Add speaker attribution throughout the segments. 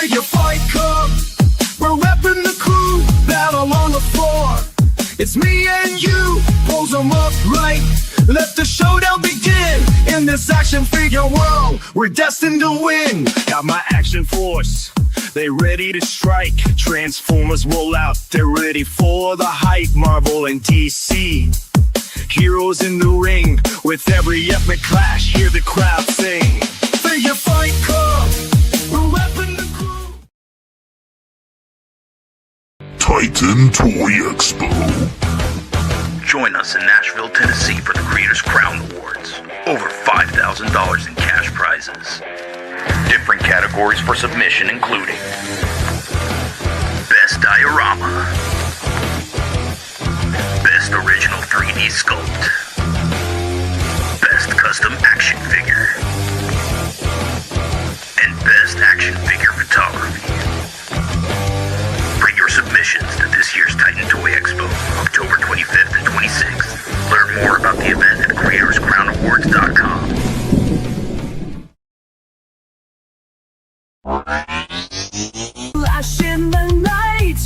Speaker 1: Figure fight club, we're repping the crew, battle on the floor. It's me and you, pose them up right. Let the showdown begin. In this action figure world, we're destined to win. Got my action force, they ready to strike. Transformers roll out, they're ready for the hype. Marvel and DC, heroes in the ring. With every epic clash, hear the crowd sing. Figure fight club, we're repping the crew.
Speaker 2: Titan Toy Expo.
Speaker 3: Join us in Nashville, Tennessee for the Creators Crown Awards. Over $5,000 in cash prizes. Different categories for submission including Best Diorama, Best Original 3D Sculpt, Best Custom Action Figure, and Best Action Figure Photography. Bring your submissions to this year's Titan Toy Expo, October 25th and 26th. Learn more about the event at CreatorsCrownAwards.com.
Speaker 1: Flash in the night,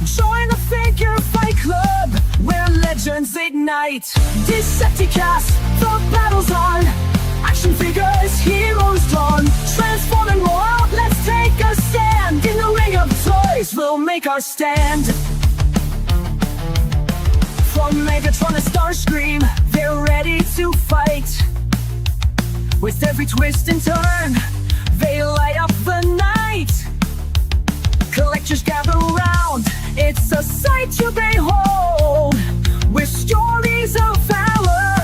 Speaker 1: join the Figure Fight Club, where legends ignite. Decepticast, the battle's on. Action figures, heroes drawn. Transform and roll out, let's take a stand. In the ring of toys, we'll make our stand. From Megatron to Starscream, they're ready to fight. With every twist and turn, they light up the night. Collectors gather round, it's a sight to behold. With stories of valor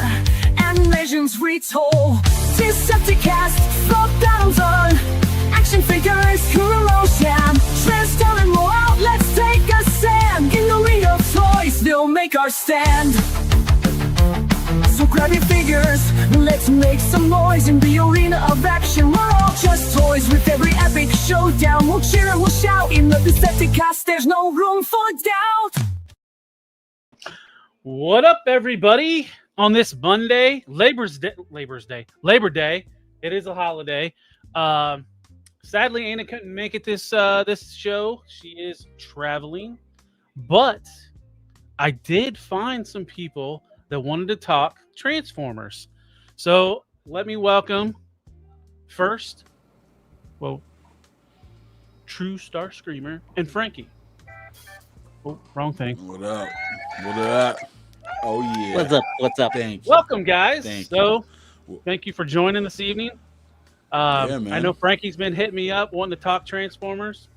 Speaker 1: and legends retold. Decepticast, the battle's on. Action figures, heroes jam. Transform and roll out, let's take a stand. In the ring of toys, they'll make our stand. So grab your figures, let's make some noise. In the arena of action, we're all just toys. With every epic showdown, we'll cheer and we'll shout. In the Decepticast, there's no room for doubt.
Speaker 4: What up, everybody? On this Monday, Labor Day. It is a holiday. Sadly, Anna couldn't make it this show. She is traveling, but I did find some people that wanted to talk Transformers. So let me welcome first, True Star Screamer and Frankie. Oh, wrong thing.
Speaker 5: What up? What up? Oh yeah.
Speaker 6: What's up? What's up?
Speaker 5: Thank you.
Speaker 4: Welcome, guys.
Speaker 5: Thank
Speaker 4: Thank you for joining this evening.
Speaker 5: Yeah, man.
Speaker 4: I know Frankie's been hitting me up wanting to talk Transformers.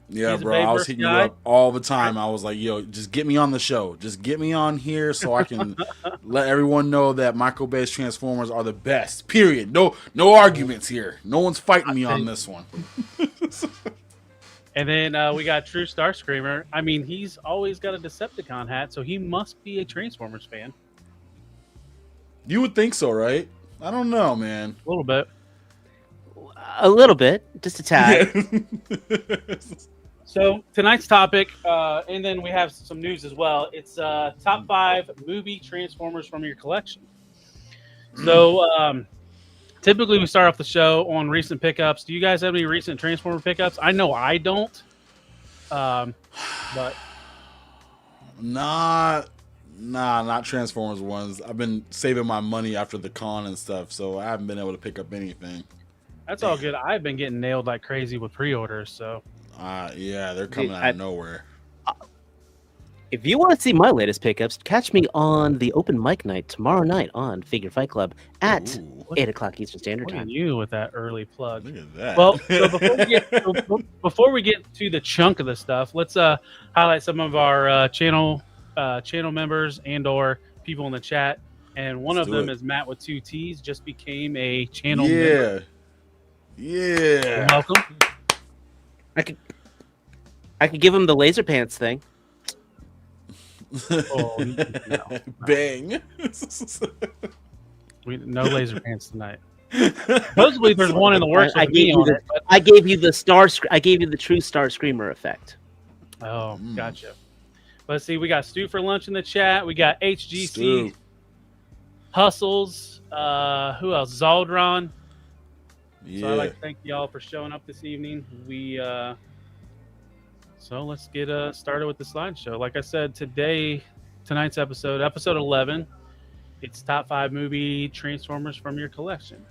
Speaker 5: Yeah,
Speaker 4: He's a
Speaker 5: bro. I was
Speaker 4: Bayverse
Speaker 5: hitting
Speaker 4: guy.
Speaker 5: you up all the time. I was like, yo, just get me on the show. Just get me on here so I can let everyone know that micro-based Transformers are the best. Period. No arguments here. No one's fighting me on this one.
Speaker 4: And then we got True Star Screamer. I mean, he's always got a Decepticon hat, so he must be a Transformers fan.
Speaker 5: You would think so, right? I don't know, man.
Speaker 4: A little bit.
Speaker 6: A little bit, just a tad.
Speaker 4: So tonight's topic, and then we have some news as well. It's top 5 movie Transformers from your collection. So typically we start off the show on recent pickups. Do you guys have any recent Transformer pickups? I know I don't, but
Speaker 5: not Transformers ones. I've been saving my money after the con and stuff, so I haven't been able to pick up anything.
Speaker 4: that's all good. I've been getting nailed like crazy with pre-orders, so.
Speaker 5: Yeah, they're coming out of nowhere.
Speaker 6: If you want to see my latest pickups, catch me on the open mic night tomorrow night on Figure Fight Club at 8 o'clock Eastern Standard
Speaker 4: What are
Speaker 6: Time.
Speaker 4: you with that early plug?
Speaker 5: Look at that.
Speaker 4: Well, so before we get to the chunk of the stuff, let's highlight some of our channel members and or people in the chat. And one of them is Matt with 2 T's, just became a channel member.
Speaker 5: Yeah.
Speaker 4: Welcome.
Speaker 6: I could give him the laser pants thing.
Speaker 4: Oh, no.
Speaker 5: Bang.
Speaker 4: No laser pants tonight. Supposedly there's one in the works
Speaker 6: I
Speaker 4: with me
Speaker 6: gave
Speaker 4: on
Speaker 6: you
Speaker 4: it. But...
Speaker 6: I gave you the true Star Screamer effect.
Speaker 4: Oh, gotcha. Let's see. We got Stu for lunch in the chat. We got HGC,
Speaker 5: Stu.
Speaker 4: Hustles. Who else? Zaldron.
Speaker 5: Yeah.
Speaker 4: So I'd like to thank y'all for showing up this evening. So let's get started with the slideshow. Like I said, tonight's episode 11, it's top 5 movie Transformers from your collection.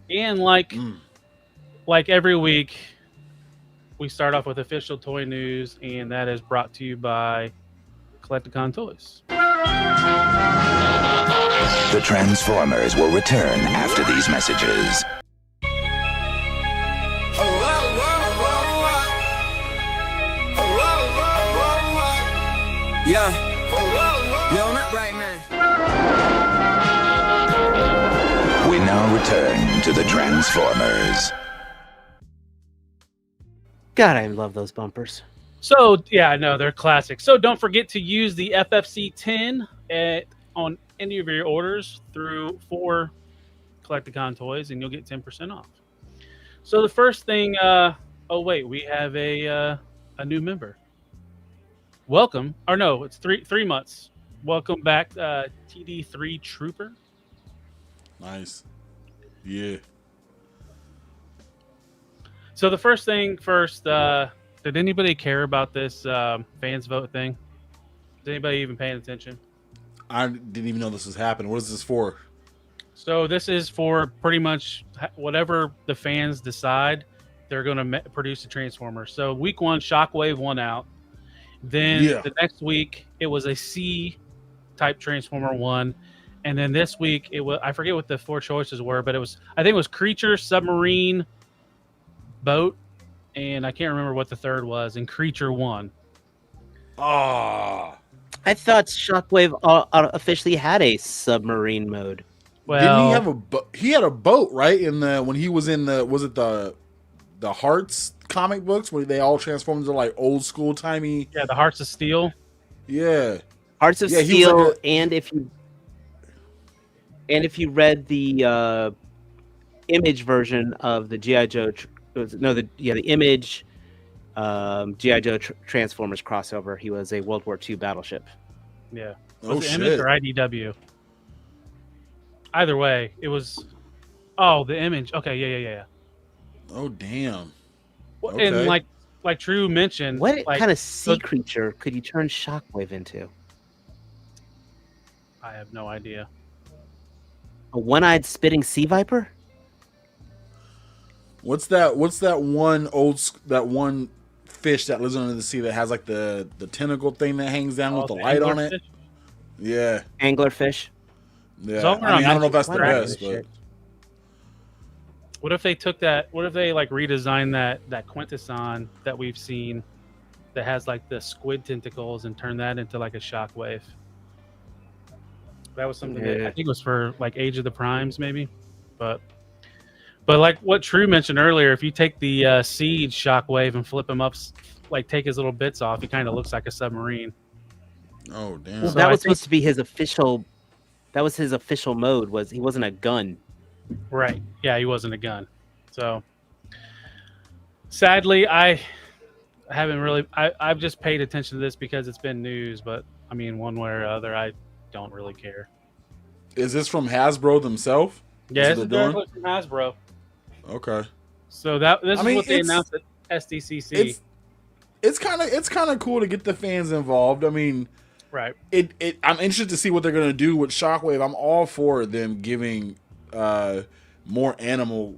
Speaker 4: And like every week, we start off with official toy news, and that is brought to you by Collecticon Toys.
Speaker 7: The Transformers will return after these messages.
Speaker 8: Yeah. Yo, not right, man.
Speaker 7: We now return to the Transformers.
Speaker 6: God, I love those bumpers.
Speaker 4: So, yeah, no, they're classic. So don't forget to use the FFC 10 on any of your orders for Collecticon Toys, and you'll get 10% off. So the first thing, we have a new member. Welcome, or no, it's 3 months. Welcome back, TD3 Trooper.
Speaker 5: Nice. Yeah.
Speaker 4: So the first thing first, did anybody care about this fans vote thing? Is anybody even paying attention?
Speaker 5: I didn't even know this was happening. What is this for?
Speaker 4: So this is for pretty much whatever the fans decide, they're going to produce a Transformer. So week 1, Shockwave won out. Then the next week, it was a C-type Transformer 1. And then this week, it was, I forget what the 4 choices were, but I think it was Creature, Submarine, Boat, and I can't remember what the third was, and Creature won.
Speaker 5: Ah.
Speaker 6: I thought Shockwave officially had a submarine mode.
Speaker 4: Well,
Speaker 5: Didn't he have a he had a boat, right? When he was in the Hearts comic books where they all transformed into like old school timey.
Speaker 4: Yeah, the Hearts of Steel.
Speaker 5: Yeah.
Speaker 6: Hearts of Steel, and if you read the image version of the G.I. Joe, the image G.I. Joe Transformers crossover, he was a World War II battleship.
Speaker 4: Yeah.
Speaker 5: Oh,
Speaker 4: Was it
Speaker 5: shit.
Speaker 4: Image or IDW? Either way, it was. Oh, the Image. Okay, yeah.
Speaker 5: Oh, damn.
Speaker 4: Well,
Speaker 5: Okay.
Speaker 4: and like Drew mentioned,
Speaker 6: What
Speaker 4: like,
Speaker 6: kind of sea creature could you turn Shockwave into?
Speaker 4: I have no idea.
Speaker 6: A one-eyed spitting sea viper?
Speaker 5: What's that one fish that lives under the sea that has like the tentacle thing that hangs down with the light on it?
Speaker 4: Anglerfish?
Speaker 5: Yeah.
Speaker 6: Anglerfish?
Speaker 5: Yeah.
Speaker 4: Somewhere
Speaker 5: I mean,
Speaker 4: on
Speaker 5: I don't know if
Speaker 4: Magic
Speaker 5: that's the
Speaker 6: Dragon
Speaker 5: best,
Speaker 6: shit.
Speaker 5: but
Speaker 4: What if they took that? What if they like redesigned that Quintesson that we've seen that has like the squid tentacles and turn that into like a Shockwave? That was something that I think was for like Age of the Primes, maybe. But like what True mentioned earlier, if you take the Siege Shockwave and flip him up, like take his little bits off, he kind of looks like a submarine.
Speaker 5: oh damn.
Speaker 6: Well,
Speaker 4: So
Speaker 6: that
Speaker 4: I
Speaker 6: was
Speaker 4: think-
Speaker 6: supposed to be his official. That was his official mode. He wasn't a gun.
Speaker 4: Right. Yeah, he wasn't a gun. So sadly, I haven't really. I've just paid attention to this because it's been news, but I mean, one way or other, I don't really care.
Speaker 5: Is this from Hasbro themselves?
Speaker 4: Yeah,
Speaker 5: Is
Speaker 4: this
Speaker 5: it
Speaker 4: is
Speaker 5: they're doing?
Speaker 4: directly from Hasbro.
Speaker 5: Okay.
Speaker 4: So this
Speaker 5: I
Speaker 4: is
Speaker 5: mean,
Speaker 4: what they
Speaker 5: it's-
Speaker 4: announced at SDCC.
Speaker 5: It's kind of cool to get the fans involved. I mean,
Speaker 4: Right.
Speaker 5: I'm interested to see what they're gonna do with Shockwave. I'm all for them giving more animal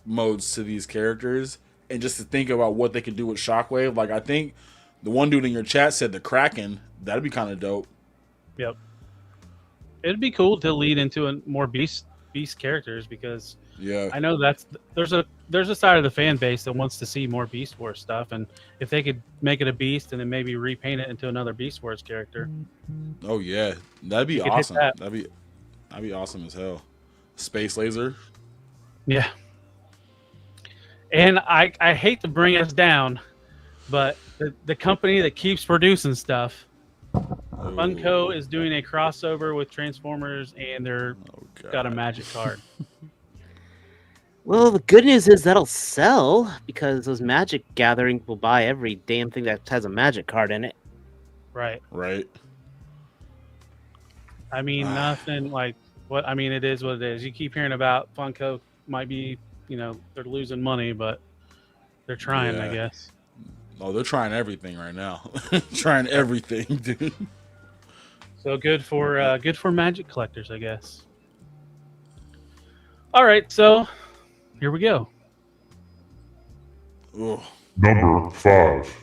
Speaker 5: modes to these characters, and just to think about what they can do with Shockwave. Like I think the one dude in your chat said the Kraken. That'd be kind of dope.
Speaker 4: Yep. It'd be cool to lead into a more beast characters because
Speaker 5: Yeah.
Speaker 4: I know there's a side of the fan base that wants to see more Beast Wars stuff, and if they could make it a beast and then maybe repaint it into another Beast Wars character.
Speaker 5: Oh yeah, that'd be
Speaker 4: You could hit
Speaker 5: awesome.
Speaker 4: that.
Speaker 5: That'd be awesome as hell. Space laser.
Speaker 4: Yeah. And I hate to bring us down, but the company that keeps producing stuff, Funko, is doing a crossover with Transformers, and they're
Speaker 5: Oh,
Speaker 4: got a
Speaker 5: God.
Speaker 4: magic card.
Speaker 6: Well, the good news is that'll sell because those Magic Gathering will buy every damn thing that has a Magic card in it.
Speaker 4: Right.
Speaker 5: Right.
Speaker 4: I mean, nothing like what I mean. It is what it is. You keep hearing about Funko might be they're losing money, but they're trying, I
Speaker 5: Yeah.
Speaker 4: guess.
Speaker 5: Oh, they're trying everything right now. Trying everything, dude.
Speaker 4: So good for Magic collectors, I guess. All right, so here we go.
Speaker 5: Ugh.
Speaker 2: Number 5.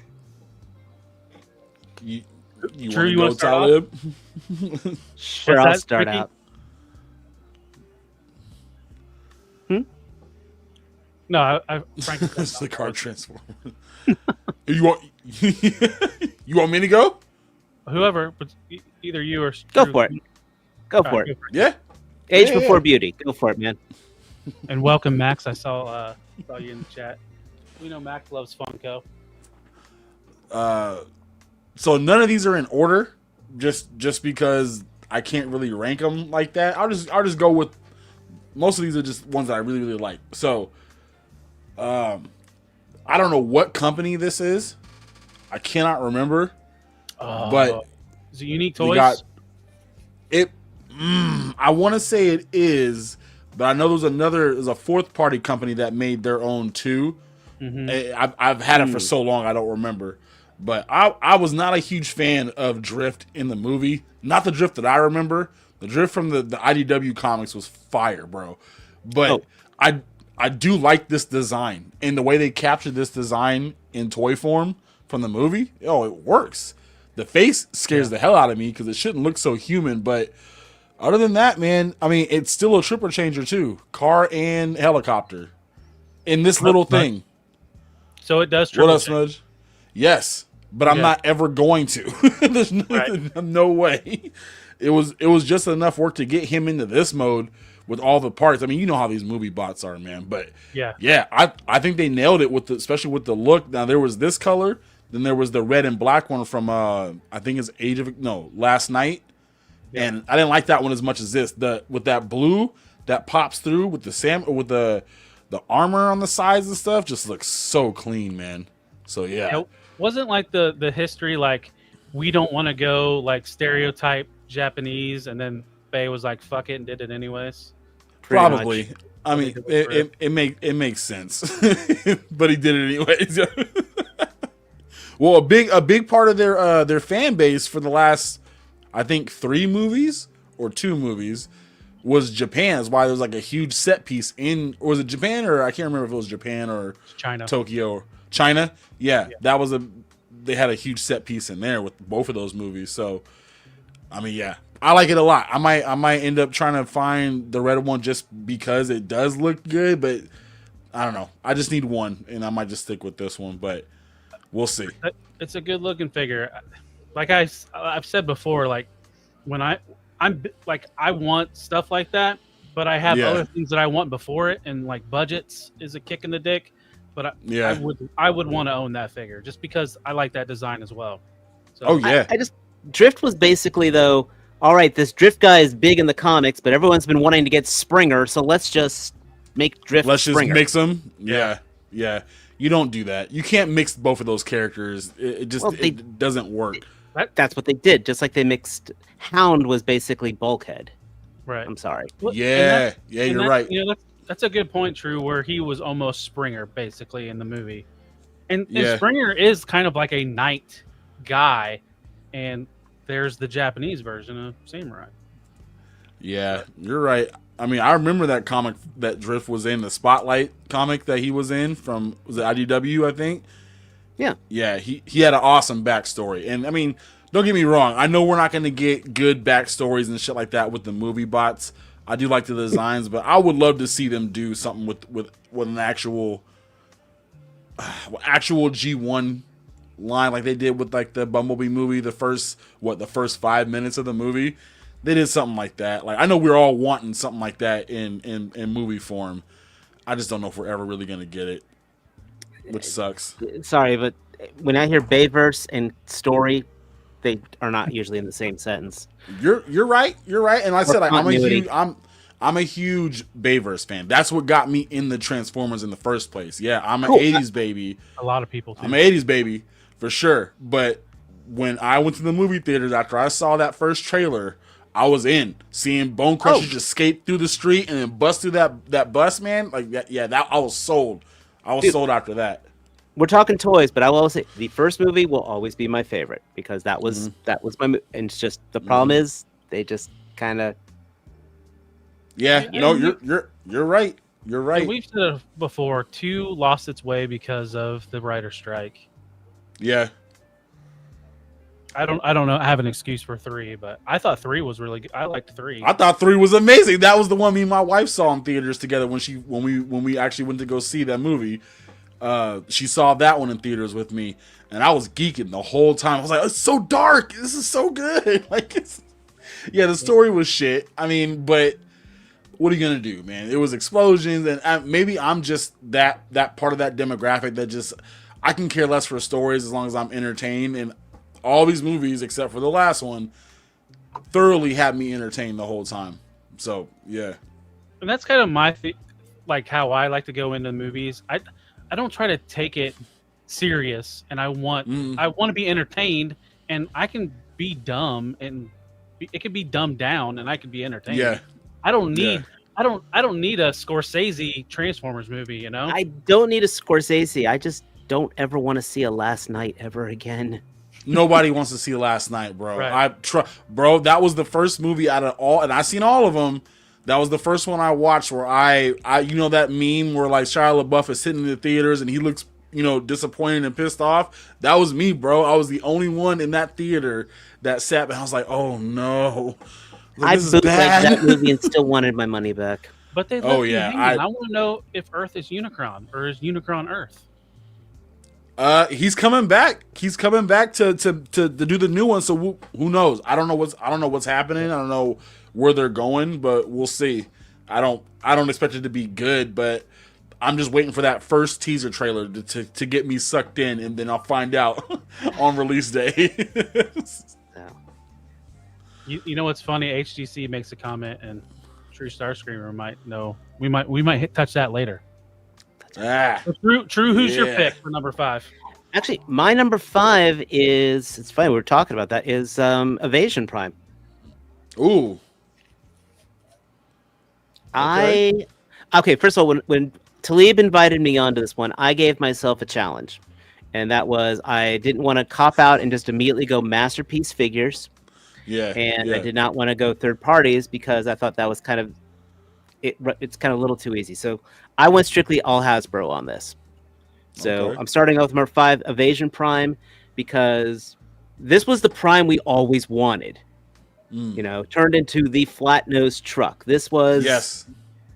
Speaker 5: You
Speaker 4: Drew, you
Speaker 5: want
Speaker 4: wanna
Speaker 5: to go,
Speaker 4: start
Speaker 5: Talib?
Speaker 6: Sure,
Speaker 4: What's
Speaker 6: I'll
Speaker 4: that,
Speaker 6: start
Speaker 4: Ricky?
Speaker 6: out.
Speaker 4: No, I frankly,
Speaker 5: It's the card transformer. You want you want me to go?
Speaker 4: whoever, but either you or
Speaker 6: Go
Speaker 4: Drew.
Speaker 6: for it. Go for it.
Speaker 5: Yeah.
Speaker 6: Age
Speaker 5: Yeah,
Speaker 6: before
Speaker 5: yeah.
Speaker 6: beauty. Go for it, man.
Speaker 4: And welcome, Max. I saw you in the chat. We know Max loves Funko.
Speaker 5: So none of these are in order, just because I can't really rank them like that. I'll just go with most of these are just ones that I really really like. So, I don't know what company this is. I cannot remember, but
Speaker 4: is it Unique
Speaker 5: we
Speaker 4: Toys?
Speaker 5: got it. I want to say it is, but I know there's a fourth party company that made their own too. I've had it for so long I don't remember. But I was not a huge fan of Drift in the movie. Not the Drift that I remember. The Drift from the IDW comics was fire, bro. But I do like this design. And the way they captured this design in toy form from the movie, it works. The face scares the hell out of me because it shouldn't look so human. But other than that, man, I mean, it's still a tripper changer too. Car and helicopter in this little thing.
Speaker 4: So it does.
Speaker 5: What
Speaker 4: triple
Speaker 5: up,
Speaker 4: check.
Speaker 5: Smudge? Yes, but I'm not ever going to. There's no way. It was just enough work to get him into this mode with all the parts. I mean, you know how these movie bots are, man. But yeah, I think they nailed it especially with the look. Now there was this color, then there was the red and black one from I think it's Last Night, and I didn't like that one as much as this. With that blue that pops through with the armor on the sides and stuff just looks so clean, man. So yeah.
Speaker 4: It wasn't like the history, like we don't want to go like stereotype Japanese, and then Faye was like, "Fuck it," and did it anyways.
Speaker 5: Probably. I mean, it makes sense, but he did it anyways. Well, a big part of their fan base for the last, I think, 3 movies or 2 movies was Japan. That's why there was like a huge set piece or was it Japan, or I can't remember if it was Japan or
Speaker 4: China.
Speaker 5: Tokyo. China? Yeah. They had a huge set piece in there with both of those movies. So, I mean, yeah, I like it a lot. I might end up trying to find the red one just because it does look good, but I don't know. I just need one, and I might just stick with this one, but we'll see.
Speaker 4: It's a good looking figure. Like I've said before, like when I'm like I want stuff like that, but I have other things that I want before it, and like budgets is a kick in the dick. But I would want to own that figure just because I like that design as well. So,
Speaker 6: I just Drift was basically though. All right, this Drift guy is big in the comics, but everyone's been wanting to get Springer, so let's just make Drift.
Speaker 5: Let's
Speaker 6: Springer.
Speaker 5: just mix them. Yeah. You don't do that. You can't mix both of those characters. It doesn't work.
Speaker 6: That's what they did. Just like they mixed Hound was basically Bulkhead.
Speaker 4: Right.
Speaker 6: I'm sorry.
Speaker 5: Yeah, you're right.
Speaker 4: That's a good point, True, where he was almost Springer basically in the movie. And
Speaker 5: Yeah.
Speaker 4: Springer is kind of like a knight guy, and there's the Japanese version of Samurai.
Speaker 5: Yeah, you're right. I mean, I remember that comic that Drift was in, the Spotlight comic that he was in was it IDW, I think?
Speaker 6: Yeah.
Speaker 5: Yeah, he had an awesome backstory. And I mean, don't get me wrong, I know we're not going to get good backstories and shit like that with the movie bots. I do like the designs, but I would love to see them do something with an actual G1 line like they did with like the Bumblebee movie, the first 5 minutes of the movie. They did something like that. Like I know we're all wanting something like that in movie form. I just don't know if we're ever really gonna get it, which sucks.
Speaker 6: Sorry, but when I hear Bayverse and story, they are not usually in the same sentence.
Speaker 5: You're right. You're right. And like I said, like,
Speaker 6: continuity.
Speaker 5: I'm a huge Bayverse fan. That's what got me in the Transformers in the first place. Yeah, I'm an 80s baby.
Speaker 4: A lot of people too.
Speaker 5: I'm an 80s baby for sure. But when I went to the movie theaters after I saw that first trailer, I was in. Seeing Bone Crusher just skate through the street and then bust through that bus, man. Like that, yeah, that I was sold. I was sold after that.
Speaker 6: We're talking toys, but I will say the first movie will always be my favorite because that was my. And it's just the problem is they just kind of.
Speaker 5: Yeah, no, you're right. You're right.
Speaker 4: And we've said it before. 2 lost its way because of the writer strike.
Speaker 5: Yeah.
Speaker 4: I don't know. I have an excuse for 3, but I thought 3 was really good. I liked 3.
Speaker 5: I thought 3 was amazing. That was the one me and my wife saw in theaters together when we actually went to go see that movie. She saw that one in theaters with me, and I was geeking the whole time. I was like, "It's so dark. This is so good." Like, the story was shit. I mean, but what are you gonna do, man? It was explosions, and maybe I'm just that part of that demographic that just I can care less for stories as long as I'm entertained. And all these movies, except for the last one, thoroughly had me entertained the whole time. So yeah,
Speaker 4: and that's kind of my like how I like to go into movies. I don't try to take it serious, and I want to be entertained, and I can be dumb, and it can be dumbed down, and I can be entertained.
Speaker 5: Yeah,
Speaker 4: I don't need I don't need a Scorsese Transformers movie. You know,
Speaker 6: I don't need a Scorsese. I just don't ever want to see a Last Night ever again.
Speaker 5: Nobody wants to see Last Night, bro.
Speaker 4: Right.
Speaker 5: Bro, that was the first movie out of all, and I seen all of them. That was the first one I watched where I you know that meme where like Shia LaBeouf is sitting in the theaters and he looks, disappointed and pissed off. That was me, bro. I was the only one in that theater that sat, and I was like, oh no,
Speaker 6: I bootlegged that movie and still wanted my money back.
Speaker 4: But they left me hanging. I want to know if Earth is Unicron or is Unicron Earth.
Speaker 5: He's coming back. He's coming back to do the new one. So who knows? I don't know what's happening. I don't know where they're going, but we'll see. I don't expect it to be good, but I'm just waiting for that first teaser trailer to get me sucked in, and then I'll find out on release day.
Speaker 4: You know what's funny? HGC makes a comment, and True Starscreamer might know. We might touch that later. So True. Who's your pick for number 5?
Speaker 6: Actually, my number 5 is. It's funny we were talking about that. Is Evasion Prime.
Speaker 5: Ooh.
Speaker 6: Okay. First of all, when Talib invited me onto this one, I gave myself a challenge, and that was I didn't want to cop out and just immediately go masterpiece figures.
Speaker 5: Yeah.
Speaker 6: And I did not want to go third parties because I thought that was kind of it's kind of a little too easy. So I went strictly all Hasbro on this. So I'm starting off with number 5, Evasion Prime, because this was the Prime we always wanted. Turned into the flat-nosed truck. This was
Speaker 5: yes.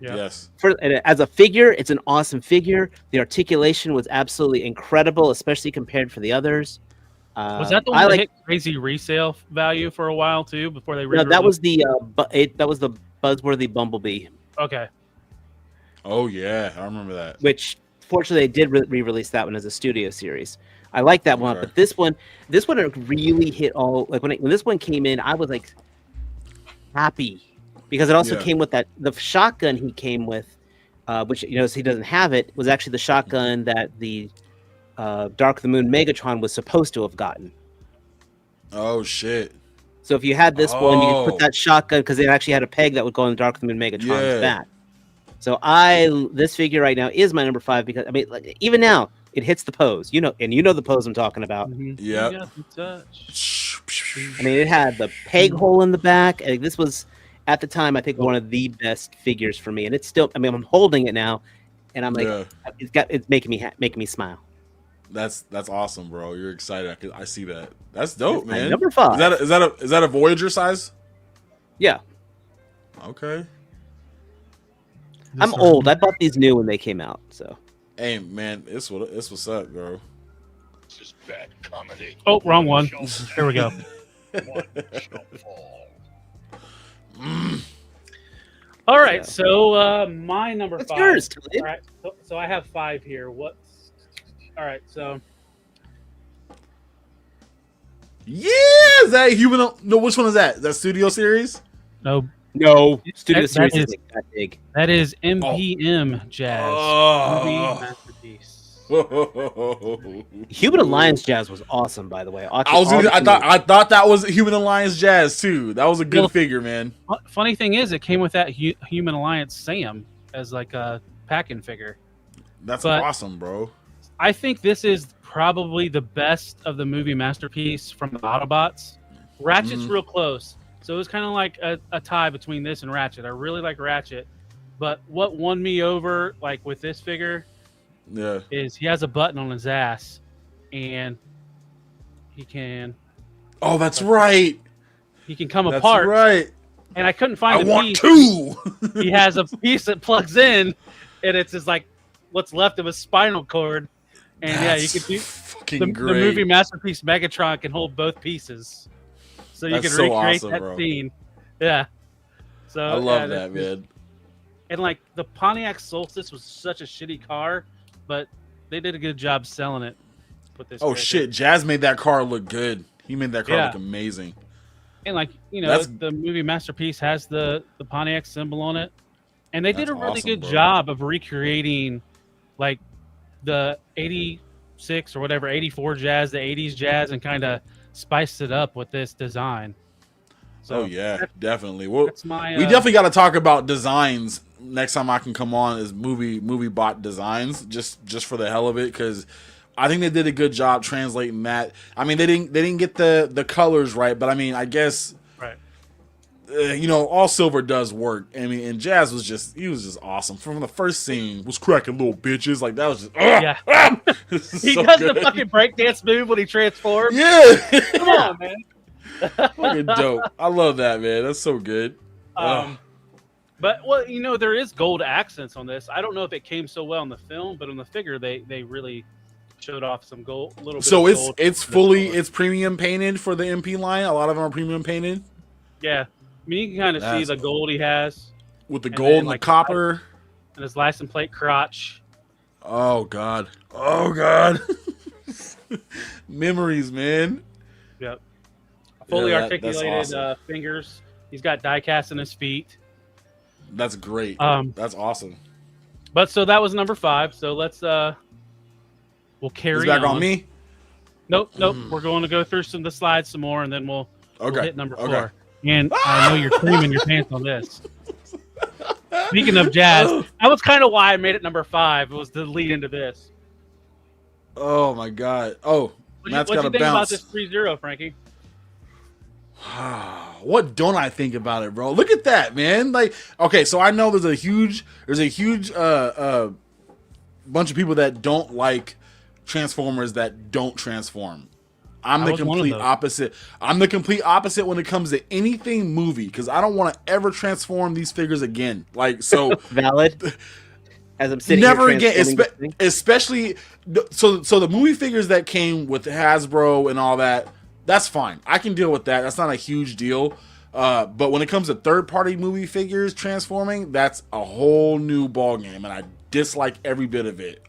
Speaker 6: As a figure, it's an awesome figure. The articulation was absolutely incredible, especially compared to the others.
Speaker 4: Was that the one that hit crazy resale value for a while too before they?
Speaker 6: No, that was the Buzzworthy Bumblebee.
Speaker 4: Okay.
Speaker 5: Oh yeah, I remember that.
Speaker 6: Which fortunately they did re-release that one as a studio series. I like that one, but this one really hit all. Like when this one came in, I was like happy because it also came with the shotgun he came with, which he doesn't have it, was actually the shotgun that the Dark of the Moon Megatron was supposed to have gotten. Oh
Speaker 5: shit!
Speaker 6: So if you had this one, you could put that shotgun because it actually had a peg that would go on the Dark of the Moon Megatron's back. So this figure right now is my number 5 because even now it hits the pose. You know the pose I'm talking about.
Speaker 5: Yeah.
Speaker 6: It had the peg hole in the back. And this was at the time I think one of the best figures for me, and it's still. I'm holding it now, and I'm like, it's making me smile.
Speaker 5: That's awesome, bro. You're excited. I see that. That's dope, man.
Speaker 6: Number 5.
Speaker 5: Is that a Voyager size?
Speaker 6: Yeah.
Speaker 5: Okay.
Speaker 6: I'm old. I bought these new when they came out. So.
Speaker 5: Hey, man, it's what's up, bro.
Speaker 2: This is bad comedy.
Speaker 4: Oh, wrong one. Here we go. All right, so my number 5.
Speaker 6: Yours,
Speaker 4: all right, so I have 5 here. All right, so.
Speaker 5: Yeah, is that human? No, which one is that? Is that Studio Series?
Speaker 4: No,
Speaker 6: Studio Series is that big.
Speaker 4: That is MPM Jazz movie masterpiece.
Speaker 6: Human Alliance Jazz was awesome, by the way.
Speaker 5: I thought that was Human Alliance Jazz too. That was a good figure, man.
Speaker 4: Funny thing is, it came with that Human Alliance Sam as like a pack-in figure.
Speaker 5: That's awesome, bro.
Speaker 4: I think this is probably the best of the movie masterpiece from the Autobots. Ratchet's real close, so it was kind of like a tie between this and Ratchet. I really like Ratchet, but what won me over, like with this figure, is he has a button on his ass, and he can.
Speaker 5: Oh, that's right.
Speaker 4: He can come apart.
Speaker 5: That's right.
Speaker 4: And I couldn't find.
Speaker 5: I want two.
Speaker 4: He has a piece that plugs in, and it's just like what's left of his spinal cord. And
Speaker 5: that's
Speaker 4: you can do
Speaker 5: fucking
Speaker 4: the
Speaker 5: great.
Speaker 4: movie masterpiece Megatron can hold both pieces, so you can recreate that scene. Yeah. So
Speaker 5: I love that, man.
Speaker 4: And like the Pontiac Solstice was such a shitty car, but they did a good job selling it with this.
Speaker 5: Oh shit, Jazz made that car look good. He made that car look amazing.
Speaker 4: And like, you know, the movie masterpiece has the Pontiac symbol on it. And they did a really good job of recreating like the 86 or whatever, 84 Jazz, the 80s Jazz, and kind of spiced it up with this design. So
Speaker 5: definitely. Well,
Speaker 4: we
Speaker 5: definitely got to talk about designs next time I can come on as movie bot designs, just for the hell of it, because I think they did a good job translating that. I mean, they didn't get the colors right, but I mean, I guess you know, all silver does work. I mean, and Jazz was just awesome from the first scene. Was cracking little bitches like that was just
Speaker 4: he does the fucking breakdance move when he transforms.
Speaker 5: Yeah,
Speaker 4: come on, man.
Speaker 5: Fucking dope. I love that, man. That's so good.
Speaker 4: But well, you know, there is gold accents on this. I don't know if it came so well in the film, but on the figure they really showed off some gold. A little bit.
Speaker 5: So
Speaker 4: of gold
Speaker 5: it's premium painted for the MP line. A lot of them are premium painted.
Speaker 4: Yeah. I mean, you can kind of see the gold he has.
Speaker 5: With the gold and the copper.
Speaker 4: And his license plate crotch.
Speaker 5: Oh, God. Oh, God. Memories, man.
Speaker 4: Yep. Fully articulated awesome. Fingers. He's got die cast in his feet.
Speaker 5: That's great. That's awesome.
Speaker 4: But so that was number 5. So let's we'll carry
Speaker 5: back
Speaker 4: on.
Speaker 5: On me?
Speaker 4: Nope. We're going to go through the slides some more, and then we'll hit number 4.
Speaker 5: Okay.
Speaker 4: And I know you're creaming your pants on this. Speaking of Jazz, that was kind of why I made it number 5. It was to lead into this.
Speaker 5: Oh my God! Oh, Matt's got to bounce. What you think
Speaker 4: about this 3-0, Frankie?
Speaker 5: What don't I think about it, bro? Look at that, man! Like, okay, so I know there's a huge bunch of people that don't like Transformers that don't transform. I'm the complete opposite. I'm the complete opposite when it comes to anything movie, because I don't want to ever transform these figures again. Like, so
Speaker 6: valid. As I'm sitting
Speaker 5: never
Speaker 6: here
Speaker 5: again, especially so the movie figures that came with Hasbro and all that, that's fine. I can deal with that. That's not a huge deal. But when it comes to third-party movie figures transforming, that's a whole new ballgame, and I dislike every bit of it.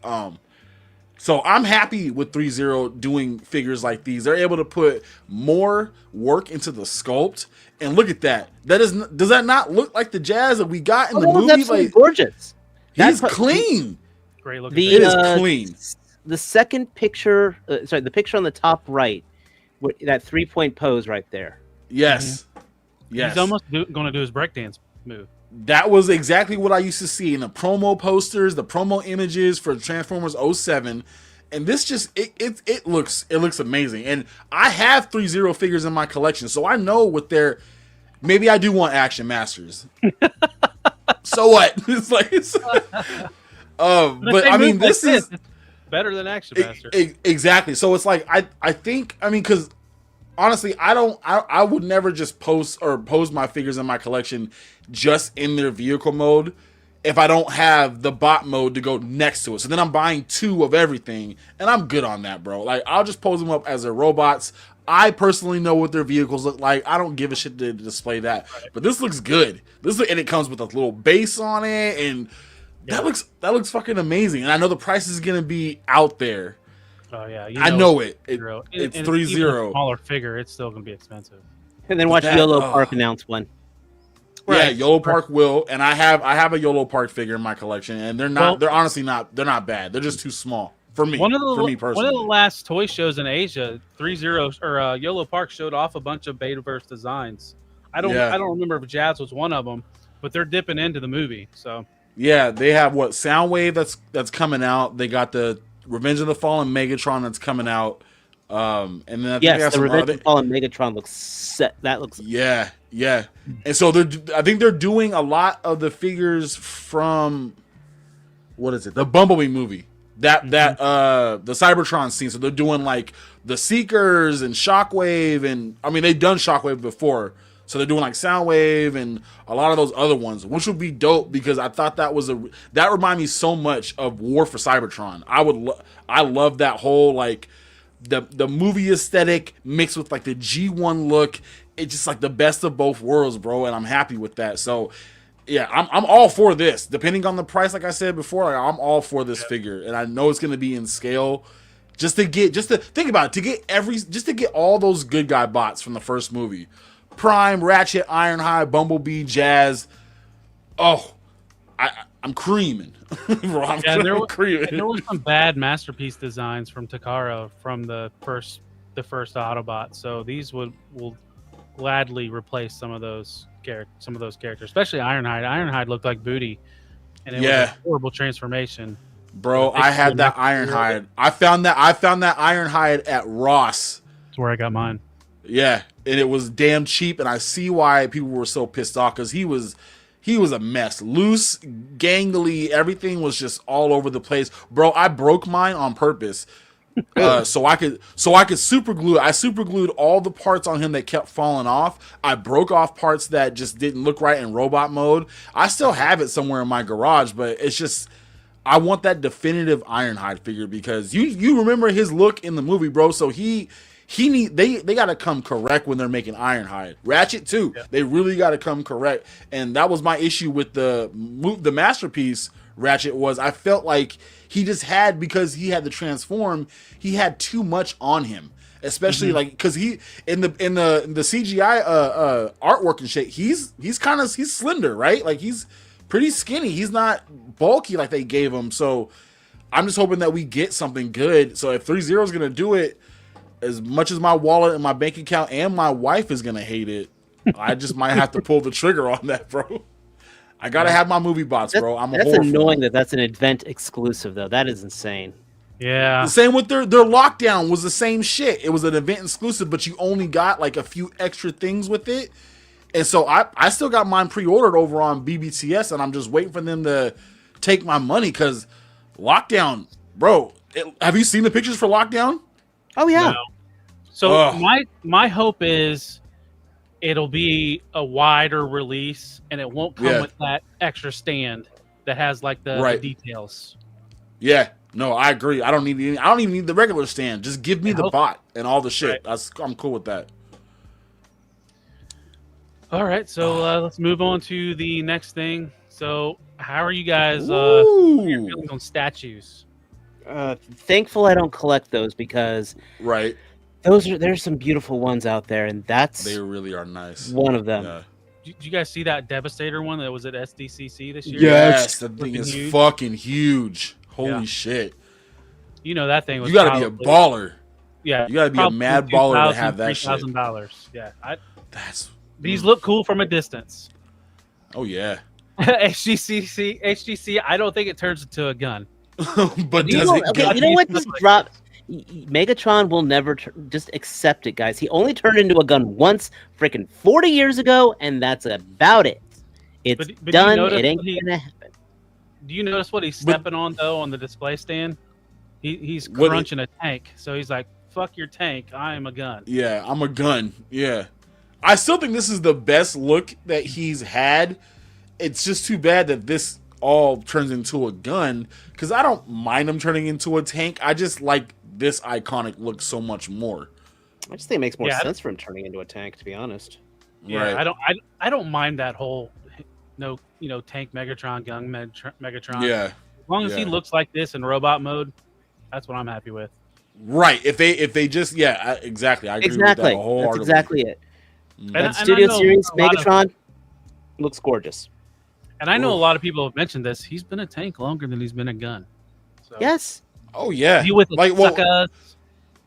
Speaker 5: So I'm happy with 3-0 doing figures like these. They're able to put more work into the sculpt, and look at that. Does that not look like the Jazz that we got in the movie?
Speaker 6: That's like gorgeous.
Speaker 5: He's clean.
Speaker 4: Great looking.
Speaker 5: It is clean.
Speaker 6: The second picture, the picture on the top right, that 3-point pose right there.
Speaker 5: Yes. Yes.
Speaker 4: He's almost going to do his breakdance move.
Speaker 5: That was exactly what I used to see in the promo posters, the promo images for Transformers 07. And this just it looks amazing. And I have 3-0 figures in my collection, so I know what they're. Maybe I do want Action Masters. So what? It's like but I mean, this is
Speaker 4: better than Action Master.
Speaker 5: Exactly. So it's like I think, I mean, because honestly, I would never just pose my figures in my collection just in their vehicle mode if I don't have the bot mode to go next to it. So then I'm buying 2 of everything, and I'm good on that, bro. Like, I'll just pose them up as their robots. I personally know what their vehicles look like. I don't give a shit to display that. But this looks good. And it comes with a little base on it, and that looks fucking amazing. And I know the price is gonna be out there.
Speaker 4: Oh yeah,
Speaker 5: I know it. It's
Speaker 4: and
Speaker 5: 3-0.
Speaker 4: Smaller figure, it's still gonna be expensive.
Speaker 6: And then watch Yellow Park announce one.
Speaker 5: Right. Yeah, Yellow Park will, and I have a Yellow Park figure in my collection, and they're honestly not bad. They're just too small. For me,
Speaker 4: One of
Speaker 5: personally.
Speaker 4: the last toy shows in Asia, 30 or Yolo Park showed off a bunch of Betaverse designs. I don't remember if Jazz was one of them, but they're dipping into the movie. So
Speaker 5: yeah, they have what Soundwave that's coming out. They got the Revenge of the Fallen Megatron that's coming out. And then I think they have
Speaker 6: the Revenge of the Fallen Megatron looks set. That looks
Speaker 5: yeah. And so I think they're doing a lot of the figures from what is it? The Bumblebee movie. The Cybertron scene. So they're doing like the Seekers and Shockwave, and I mean they've done Shockwave before. So they're doing like Soundwave and a lot of those other ones, which would be dope because I thought that reminded me so much of War for Cybertron. I love that whole like the movie aesthetic mixed with like the G1 look. It's just like the best of both worlds, bro, and I'm happy with that. So yeah, I'm all for this. Depending on the price, like I said before, like, I'm all for this figure, and I know it's gonna be in scale. Just to think about it, to get all those good guy bots from the first movie. Prime, Ratchet, Ironhide, Bumblebee, Jazz. Oh, I'm creaming. Bro, I'm creaming.
Speaker 4: And there were some bad masterpiece designs from Takara from the first Autobot. So these will gladly replace some of those characters, especially Ironhide. Ironhide looked like booty, and it was a horrible transformation.
Speaker 5: Bro, I had that Ironhide. I found that Ironhide at Ross.
Speaker 4: That's where I got mine.
Speaker 5: Yeah, and it was damn cheap, and I see why people were so pissed off because he was a mess, loose, gangly. Everything was just all over the place, bro. I broke mine on purpose, so I could super glue. I super glued all the parts on him that kept falling off. I broke off parts that just didn't look right in robot mode. I still have it somewhere in my garage, but it's just I want that definitive Ironhide figure because you remember his look in the movie, bro. So they got to come correct when they're making Ironhide. Ratchet too. Yeah. They really got to come correct. And that was my issue with the masterpiece Ratchet was I felt like he just had, because he had to transform, he had too much on him. Especially like cuz he in the CGI artwork and shit, he's slender, right? Like he's pretty skinny. He's not bulky like they gave him. So I'm just hoping that we get something good. So if 3-0 is going to do it, as much as my wallet and my bank account and my wife is gonna hate it, I just might have to pull the trigger on that, bro. I gotta have my movie bots, bro.
Speaker 6: That's annoying that's an event exclusive, though. That is insane.
Speaker 4: Yeah.
Speaker 5: The same with their lockdown was the same shit. It was an event exclusive, but you only got like a few extra things with it. And so I still got mine pre-ordered over on BBTS, and I'm just waiting for them to take my money because lockdown, bro. Have you seen the pictures for lockdown?
Speaker 6: Oh yeah.
Speaker 4: No. So my hope is it'll be a wider release and it won't come with that extra stand that has like the details.
Speaker 5: Yeah. No, I agree. I don't even need the regular stand. Just give me the bot and all the shit.
Speaker 4: Right.
Speaker 5: I'm cool with that.
Speaker 4: All right, so let's move on to the next thing. So, how are you guys feeling on statues?
Speaker 6: Thankful I don't collect those because there's some beautiful ones out there, and
Speaker 5: they really are nice.
Speaker 6: One of them.
Speaker 5: Yeah.
Speaker 4: Did you guys see that Devastator one that was at SDCC this year?
Speaker 5: Yes, that thing is fucking huge. Holy shit!
Speaker 4: You know that thing was.
Speaker 5: You got to be a baller.
Speaker 4: Yeah,
Speaker 5: you got to be a mad baller to have that shit.
Speaker 4: $3,000. Yeah, these
Speaker 5: Mm.
Speaker 4: look cool from a distance.
Speaker 5: Oh yeah.
Speaker 4: HGC. I don't think it turns into a gun.
Speaker 5: But does it?
Speaker 6: Okay, you know what? Just drop. Megatron will never just accept it, guys. He only turned into a gun once, freaking 40 years ago, and that's about it. It's done. It ain't gonna happen.
Speaker 4: Do you notice what he's stepping on though on the display stand? He's crunching a tank, so he's like, "Fuck your tank, I am a gun."
Speaker 5: Yeah, I'm a gun. Yeah, I still think this is the best look that he's had. It's just too bad that this all turns into a gun, because I don't mind him turning into a tank. I just like this iconic look so much more.
Speaker 6: I just think it makes more sense for him turning into a tank, to be honest.
Speaker 4: Yeah, right. I don't mind that whole tank Megatron, gun Megatron.
Speaker 5: Yeah,
Speaker 4: as long as he looks like this in robot mode, that's what I'm happy with.
Speaker 5: Right. If they just exactly. I agree with that wholeheartedly.
Speaker 6: That's exactly it.
Speaker 4: And
Speaker 6: that Studio Series Megatron looks gorgeous.
Speaker 4: And I know a lot of people have mentioned this. He's been a tank longer than he's been a gun. So.
Speaker 6: Yes.
Speaker 5: Oh yeah,
Speaker 4: He with the
Speaker 5: like
Speaker 4: suckers.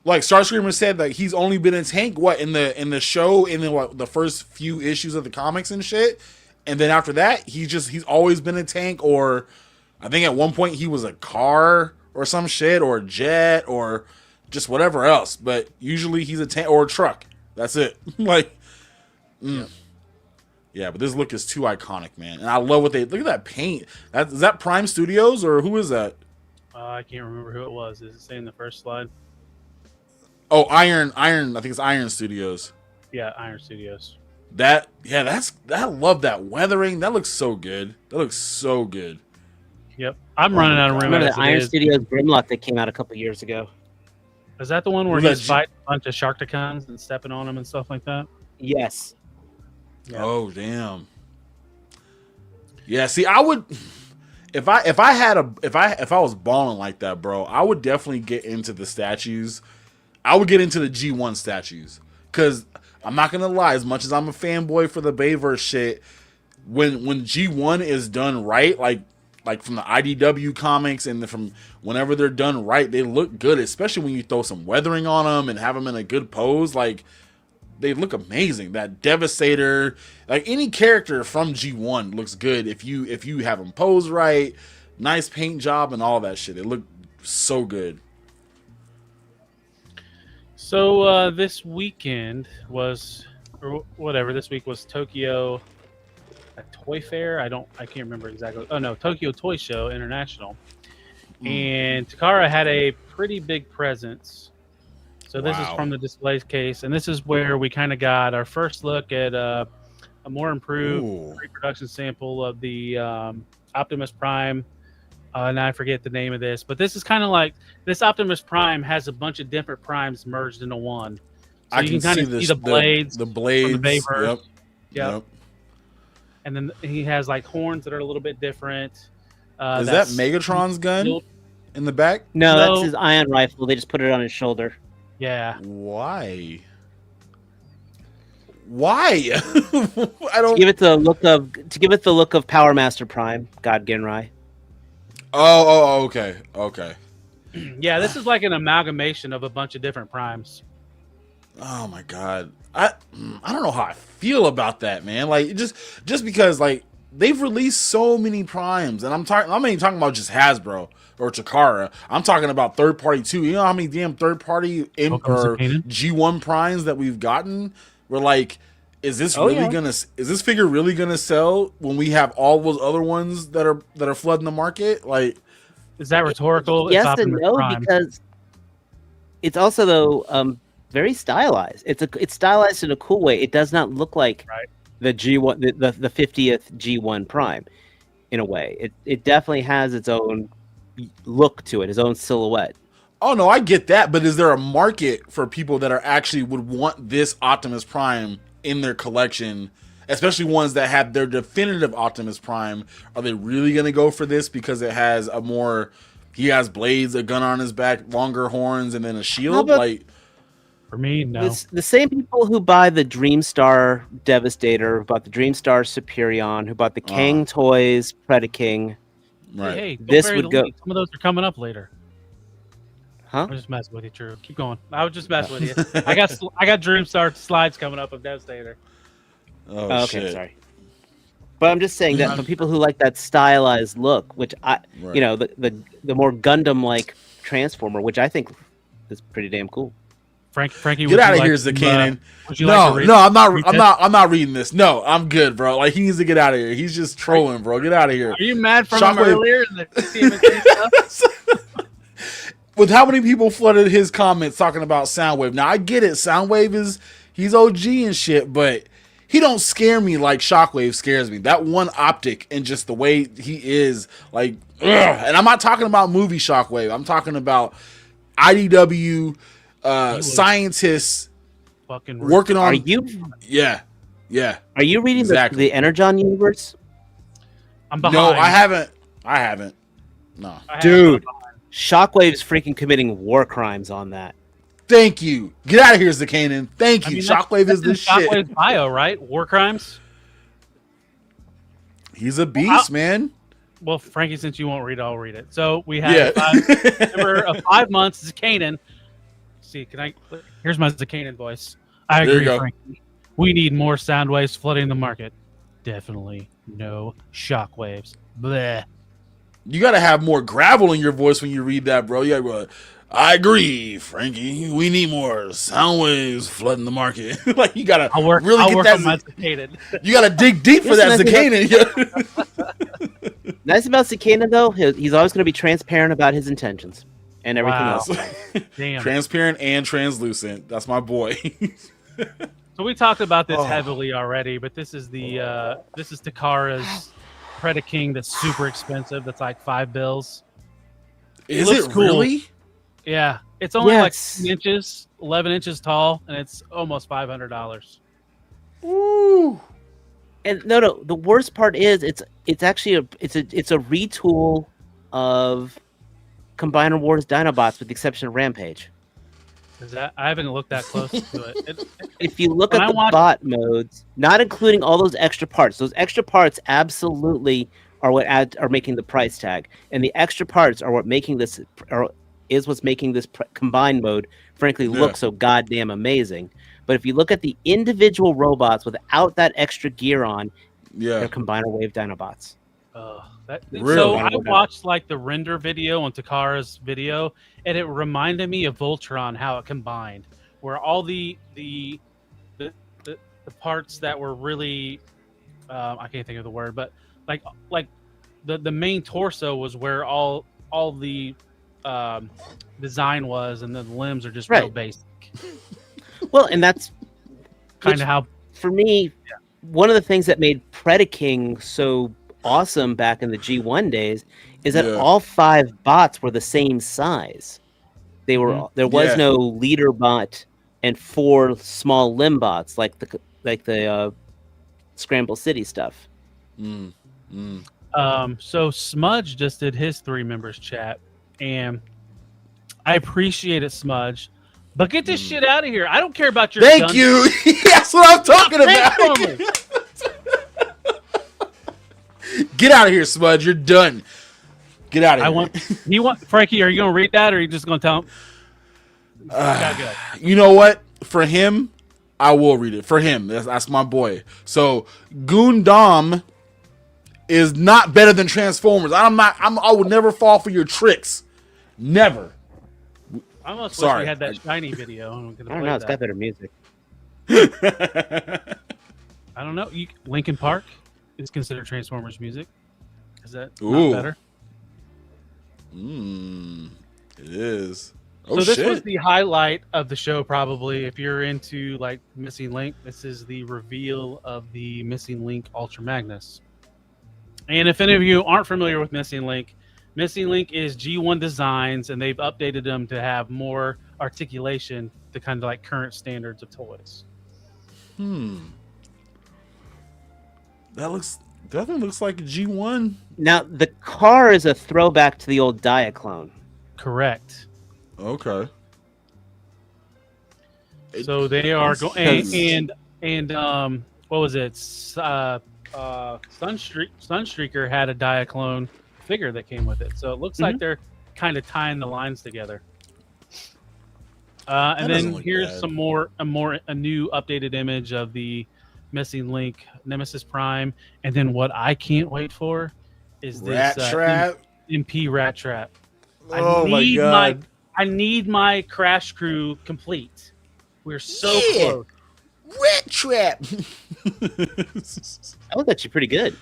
Speaker 5: like Starscreamer said that he's only been in Tank in the show in the first few issues of the comics and shit, and then after that he's always been a tank, or I think at one point he was a car or some shit or a jet or just whatever else, but usually he's a tank or a truck. That's it. Like, yeah, but this look is too iconic, man, and I love what they look at that paint. Is that Prime Studios or who is that?
Speaker 4: I can't remember who it was. Does it say in the first slide?
Speaker 5: Oh, Iron. I think it's Iron Studios.
Speaker 4: Yeah, Iron Studios.
Speaker 5: I love that weathering. That looks so good.
Speaker 4: Yep. I'm running out of room.
Speaker 6: Remember
Speaker 4: as
Speaker 6: the
Speaker 4: it
Speaker 6: Iron
Speaker 4: is.
Speaker 6: Studios Grimlock that came out a couple years ago?
Speaker 4: Is that the one where
Speaker 5: Was
Speaker 4: he's
Speaker 5: that
Speaker 4: fighting a bunch of Sharktacons and stepping on them and stuff like that?
Speaker 6: Yes.
Speaker 4: Yeah.
Speaker 5: Oh damn. Yeah, see, I would if I was balling like that, bro, I would definitely get into the statues. I would get into the G1 statues. Cause I'm not gonna lie, as much as I'm a fanboy for the Bayverse shit, when G1 is done right, like from the IDW comics and from whenever they're done right, they look good, especially when you throw some weathering on them and have them in a good pose. Like, they look amazing. That Devastator, like any character from G1 looks good if you have them posed right, nice paint job and all that shit. It looked so good.
Speaker 4: So this weekend was, or whatever, this week was Tokyo a toy fair. I can't remember exactly. Oh no, Tokyo Toy Show International. And Takara had a pretty big presence. So this is from the display case, and this is where we kind of got our first look at a more improved pre-production sample of the Optimus Prime. And I forget the name of this, but this is kind of like this Optimus Prime has a bunch of different primes merged into one. So
Speaker 5: I can
Speaker 4: kind of see the blades,
Speaker 5: the blades.
Speaker 4: from the Bayverse.
Speaker 5: Yep.
Speaker 4: And then he has like horns that are a little bit different.
Speaker 5: Is that Megatron's gun in the back?
Speaker 6: No, that's his ion rifle. They just put it on his shoulder.
Speaker 4: Yeah.
Speaker 5: Why? I don't.
Speaker 6: To give it the look of Power Master Prime, God Genrai.
Speaker 5: Oh, okay.
Speaker 4: Yeah, this is like an amalgamation of a bunch of different primes.
Speaker 5: Oh my god, I don't know how I feel about that, man. Like just because like they've released so many primes, and I'm not even talking about just Hasbro or Chikara. I'm talking about third party too. You know how many damn third party or G1 primes that we've gotten? We're like, is this is this figure really gonna sell when we have all those other ones that are flooding the market? Like,
Speaker 4: is that rhetorical?
Speaker 6: Yes and no, because it's also though very stylized. It's stylized in a cool way. It does not look like the G1 the 50th G1 Prime in a way. It definitely has its own look to it, its own silhouette.
Speaker 5: Oh no, I get that, but is there a market for people that are actually would want this Optimus Prime in their collection, especially ones that have their definitive Optimus Prime? Are they really going to go for this because it has he has blades, a gun on his back, longer horns, and then a shield? Like,
Speaker 4: for me, no.
Speaker 6: The same people who buy the Dreamstar Devastator, who bought the Dreamstar Superion, who bought the Kang Toys Predaking.
Speaker 5: Right.
Speaker 4: Hey,
Speaker 6: this would go.
Speaker 4: Some of those are coming up later.
Speaker 6: Huh?
Speaker 4: I'm just messing with you, Drew. Keep going. I was just messing with you. I got Dreamstar slides coming up of Devastator.
Speaker 5: Oh,
Speaker 6: okay,
Speaker 5: shit.
Speaker 6: sorry. But I'm just saying that for people who like that stylized look, which you know, the more Gundam-like Transformer, which I think is pretty damn cool.
Speaker 4: Frankie,
Speaker 5: get out of here, Zakanin. I'm not reading this. No, I'm good, bro. Like, he needs to get out of here. He's just trolling, bro. Get out of here.
Speaker 4: Are you mad from him earlier in the TMNT stuff?
Speaker 5: With how many people flooded his comments talking about Soundwave. Now I get it. Soundwave he's OG and shit, but he don't scare me like Shockwave scares me. That one optic and just the way he is, like, ugh. And I'm not talking about movie Shockwave. I'm talking about IDW scientists
Speaker 4: fucking
Speaker 5: working on.
Speaker 6: Are you?
Speaker 5: Yeah.
Speaker 6: Are you reading the Energon universe?
Speaker 4: I'm behind.
Speaker 5: No, I haven't. No,
Speaker 6: dude. Shockwave's freaking committing war crimes on that.
Speaker 5: Thank you. Get out of here, Zakanin. Thank you. Shockwave is the shit.
Speaker 4: Shockwave's bio, right? War crimes.
Speaker 5: He's a beast, man.
Speaker 4: Well, Frankie, since you won't read it, I'll read it. So we have number of 5 months. Zakanan. See, here's my Zakanan voice. I
Speaker 5: There you
Speaker 4: agree,
Speaker 5: go.
Speaker 4: Frankie. We need more sound waves flooding the market. Definitely no shock waves. Bleh.
Speaker 5: You gotta have more gravel in your voice when you read that, bro. Yeah, bro. I agree, Frankie. We need more sound waves flooding the market. Like you gotta
Speaker 4: I'll work
Speaker 5: that.
Speaker 4: on my Zakanan.
Speaker 5: You gotta dig deep for that Zakanan.
Speaker 6: Nice about Cicada, though, he's always going to be transparent about his intentions and everything
Speaker 4: Wow.
Speaker 6: else.
Speaker 4: Damn.
Speaker 5: Transparent and translucent. That's my boy.
Speaker 4: So we talked about this heavily already, but this is Takara's Predaking that's super expensive. That's like $5.
Speaker 5: Is
Speaker 4: looks
Speaker 5: it
Speaker 4: cool.
Speaker 5: really?
Speaker 4: Yeah, it's only like
Speaker 6: Yes.
Speaker 4: 10 inches, 11 inches tall, and it's almost $500.
Speaker 5: Ooh.
Speaker 6: And no, the worst part is it's actually a retool of Combiner Wars Dinobots with the exception of Rampage.
Speaker 4: Is that I haven't looked that close to it.
Speaker 6: If you look
Speaker 4: When
Speaker 6: at
Speaker 4: I
Speaker 6: the
Speaker 4: watch-
Speaker 6: bot modes, not including all those extra parts absolutely are what are making the price tag, and the extra parts are what making this what's making this combined mode frankly look so goddamn amazing. But if you look at the individual robots without that extra gear on, they're Combiner Wave Dinobots.
Speaker 5: Really?
Speaker 4: So I watched like the render video on Takara's video, and it reminded me of Voltron, how it combined, where all the parts that were really I can't think of the word, but like the main torso was where all the design was, and then the limbs are just real basic.
Speaker 6: Well, and that's
Speaker 4: kind of how,
Speaker 6: for me, one of the things that made Predaking so awesome back in the G1 days is that all 5 bots were the same size. They were there was no leader bot and 4 small limb bots like the Scramble City stuff.
Speaker 4: So Smudge just did his 3 members chat, and I appreciate it, Smudge. But get this shit out of here. I don't care about your
Speaker 5: Thank you. That's what I'm talking about. Get out of here, Smudge. You're done. Get out of here.
Speaker 4: Frankie, are you gonna read that, or are you just gonna tell him?
Speaker 5: You know what? For him, I will read it. For him, that's my boy. So Gundam is not better than Transformers. I would never fall for your tricks. Never.
Speaker 4: I almost wish we had that shiny video.
Speaker 6: I don't know. It's got better music.
Speaker 4: I don't know. Linkin Park is considered Transformers music. Is that not better?
Speaker 5: It is.
Speaker 4: So this was the highlight of the show, probably. If you're into like Missing Link, this is the reveal of the Missing Link Ultra Magnus. And if any of you aren't familiar with Missing Link is G1 Designs, and they've updated them to have more articulation to kind of like current standards of toys.
Speaker 5: That definitely looks like a G1.
Speaker 6: Now the car is a throwback to the old Diaclone.
Speaker 4: Correct.
Speaker 5: Okay.
Speaker 4: So they are going and what was it? Sunstreaker had a Diaclone figure that came with it, so it looks like they're kind of tying the lines together. And then here's a new updated image of the Missing Link Nemesis Prime, and then what I can't wait for is this
Speaker 5: Rat Trap.
Speaker 4: MP Rat Trap.
Speaker 5: Oh my god!
Speaker 4: I need my Crash Crew complete. We're so close.
Speaker 5: Rat Trap.
Speaker 6: That was actually pretty good.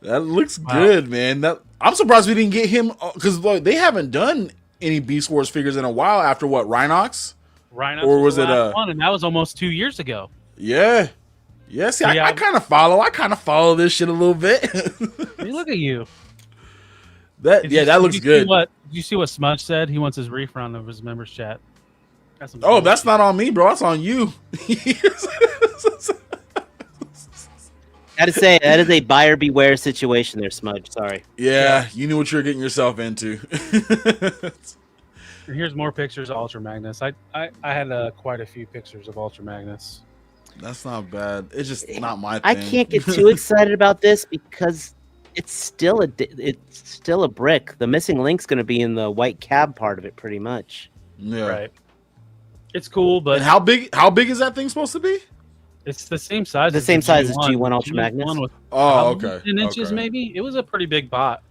Speaker 5: That looks good, man. I'm surprised we didn't get him, because they haven't done any Beast Wars figures in a while. After what, Rhinox?
Speaker 4: Rhinox,
Speaker 5: or was
Speaker 4: the
Speaker 5: it
Speaker 4: last one, and that was almost 2 years ago.
Speaker 5: Yeah. See, I kind of follow this shit a little bit.
Speaker 4: Hey, look at you.
Speaker 5: That looks good.
Speaker 4: Did you see what Smudge said? He wants his refund of his members chat. That's
Speaker 5: not on me, bro. That's on you.
Speaker 6: Gotta say, that is a buyer beware situation there, Smudge. Sorry.
Speaker 5: Yeah, you knew what you were getting yourself into.
Speaker 4: Here's more pictures of Ultra Magnus. I had quite a few pictures of Ultra Magnus.
Speaker 5: That's not bad. It's just not my thing.
Speaker 6: I can't get too excited about this because it's still a brick. The missing link's going to be in the white cab part of it, pretty much.
Speaker 5: Yeah.
Speaker 4: Right. It's cool, but
Speaker 5: And how big is that thing supposed to be?
Speaker 4: it's the same size.
Speaker 6: The same size as G1 Ultra Magnus.
Speaker 4: was
Speaker 5: Oh,
Speaker 4: probably
Speaker 5: okay.
Speaker 4: 10 inches,
Speaker 5: Okay.
Speaker 4: maybe. It was a pretty big bot.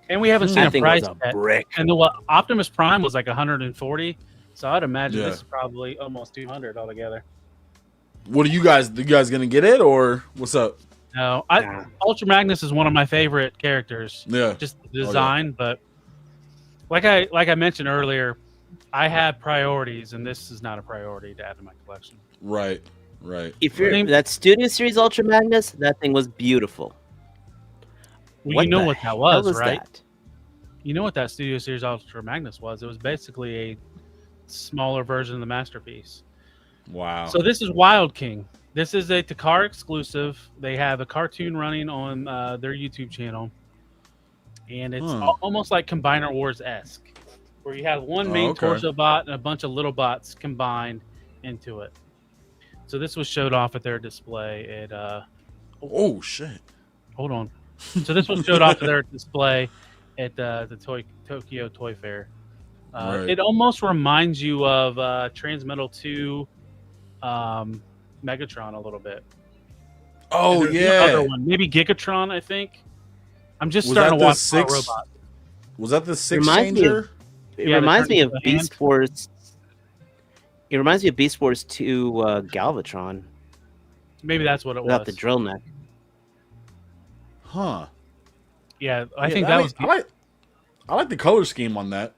Speaker 4: And we haven't seen
Speaker 6: That
Speaker 4: a
Speaker 6: thing
Speaker 4: price
Speaker 6: was a
Speaker 4: yet.
Speaker 6: brick.
Speaker 4: And the Optimus Prime was like 140. So I'd imagine
Speaker 5: Yeah.
Speaker 4: this is probably almost 200 altogether.
Speaker 5: What are you guys gonna get it or what's up?
Speaker 4: No,
Speaker 6: Nah.
Speaker 4: Ultra Magnus is one of my favorite characters.
Speaker 5: Yeah.
Speaker 4: Just the design, but like I mentioned earlier, I have priorities, and this is not a priority to add to my collection.
Speaker 5: Right.
Speaker 6: If you're
Speaker 4: Name-
Speaker 6: that Studio Series Ultra Magnus, that thing was beautiful.
Speaker 4: Well,
Speaker 6: What
Speaker 4: you know
Speaker 6: the
Speaker 4: what that
Speaker 6: hell
Speaker 4: was, right?
Speaker 6: that?
Speaker 4: You know what that Studio Series Ultra Magnus was? It was basically a smaller version of the Masterpiece.
Speaker 5: Wow.
Speaker 4: So this is Wild King. This is a Takara exclusive. They have a cartoon running on their YouTube channel, and it's almost like Combiner Wars-esque, where you have one main torso bot and a bunch of little bots combined into it. So this was showed off at their display at.
Speaker 5: Oh shit!
Speaker 4: Hold on. So this was showed off at their display at the Tokyo Toy Fair.
Speaker 5: Right.
Speaker 4: It almost reminds you of Transmetal 2 Megatron a little bit.
Speaker 5: Oh
Speaker 4: There's the other one. Maybe Gigatron, I think. I'm just
Speaker 5: Was
Speaker 4: starting
Speaker 5: that
Speaker 4: to
Speaker 5: the
Speaker 4: watch
Speaker 5: six-
Speaker 4: Robot.
Speaker 5: Was that the six
Speaker 6: Reminds me
Speaker 5: changer?
Speaker 6: It
Speaker 4: Yeah,
Speaker 6: reminds
Speaker 4: the
Speaker 6: me of
Speaker 4: turn to the hand.
Speaker 6: Beast Wars. It reminds me of Beast Wars 2 Galvatron
Speaker 4: Maybe that's what it
Speaker 6: without
Speaker 4: was.
Speaker 6: the drill neck.
Speaker 5: Huh.
Speaker 4: Yeah, I
Speaker 5: Yeah,
Speaker 4: think that was.
Speaker 5: I like the color scheme on that.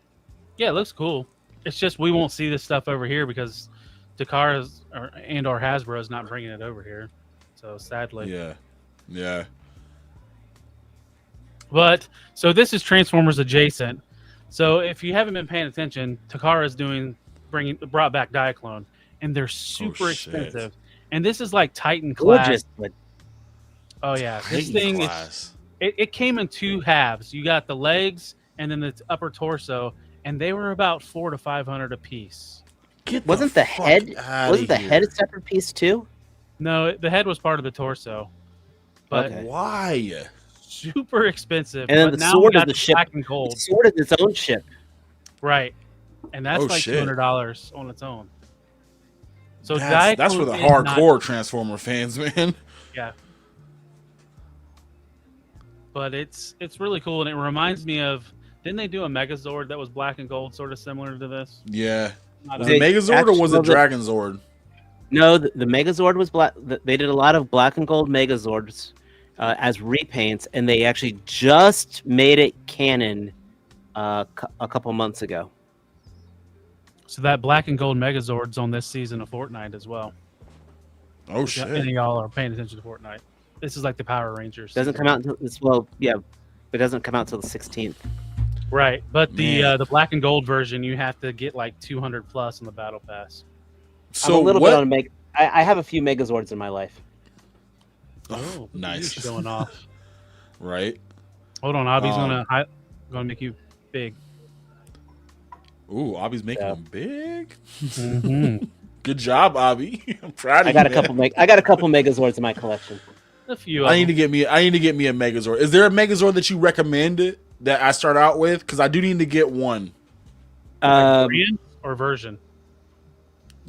Speaker 4: Yeah, it looks cool. It's just we won't see this stuff over here because Takara's or Hasbro's not bringing it over here. So sadly.
Speaker 5: Yeah.
Speaker 4: But so this is Transformers adjacent. So if you haven't been paying attention, Takara's brought back Diaclone, and they're super
Speaker 5: shit.
Speaker 4: expensive. And this is like Titan class.
Speaker 6: Gorgeous, but
Speaker 4: Oh yeah, this
Speaker 5: Titan
Speaker 4: thing is.
Speaker 5: class.
Speaker 4: It came in two halves. You got the legs and then the upper torso, and they were about $400 to $500 a piece.
Speaker 6: wasn't the head a separate piece too?
Speaker 4: No, the head was part of the torso, but
Speaker 6: Okay.
Speaker 5: Why?
Speaker 4: super expensive.
Speaker 6: And then
Speaker 4: But
Speaker 6: the
Speaker 4: now
Speaker 6: sword
Speaker 4: we
Speaker 6: is
Speaker 4: got
Speaker 6: the ship.
Speaker 4: black and gold,
Speaker 6: It's sort of its own ship.
Speaker 4: right? And that's
Speaker 5: Oh,
Speaker 4: like
Speaker 5: shit.
Speaker 4: $200 on its own. So
Speaker 5: That's for the
Speaker 4: Diaclone is not-
Speaker 5: hardcore Transformer fans, man.
Speaker 4: Yeah. But it's really cool, and it reminds me of. Didn't they do a Megazord that was black and gold, sort of similar to this?
Speaker 5: Yeah.
Speaker 4: Not
Speaker 5: Was
Speaker 4: a-
Speaker 5: it Megazord or was it
Speaker 6: actually-
Speaker 5: Dragon Zord?
Speaker 6: No, the Megazord was black. They did a lot of black and gold Megazords as repaints, and they actually just made it canon a couple months ago.
Speaker 4: So that black and gold Megazord's on this season of Fortnite as well.
Speaker 5: Oh
Speaker 4: If any
Speaker 5: shit.
Speaker 4: of y'all are paying attention to Fortnite. This is like the Power Rangers.
Speaker 6: Doesn't come out until it doesn't come out until the 16th.
Speaker 4: Right, but
Speaker 5: Man.
Speaker 4: the black and gold version, you have to get like 200 plus on the battle pass.
Speaker 6: I'm a
Speaker 5: So
Speaker 6: little
Speaker 5: what?
Speaker 6: bit on I have a few Megazords in my life.
Speaker 5: Oh,
Speaker 4: You
Speaker 5: nice.
Speaker 4: showing off.
Speaker 5: Right.
Speaker 4: Hold on, Abby's
Speaker 5: Um,
Speaker 4: gonna make you big.
Speaker 5: Ooh, Abby's making
Speaker 6: Yeah.
Speaker 5: them big.
Speaker 4: Mm-hmm.
Speaker 5: Good job, Abby. I'm proud of
Speaker 6: I
Speaker 5: you.
Speaker 6: got a
Speaker 5: man.
Speaker 6: couple. I got a couple Megazords in my collection.
Speaker 4: A few. Of
Speaker 5: I need to
Speaker 4: them.
Speaker 5: get me a Megazord. Is there a Megazord that you recommend that I start out with? Because I do need to get one.
Speaker 4: Brand or version.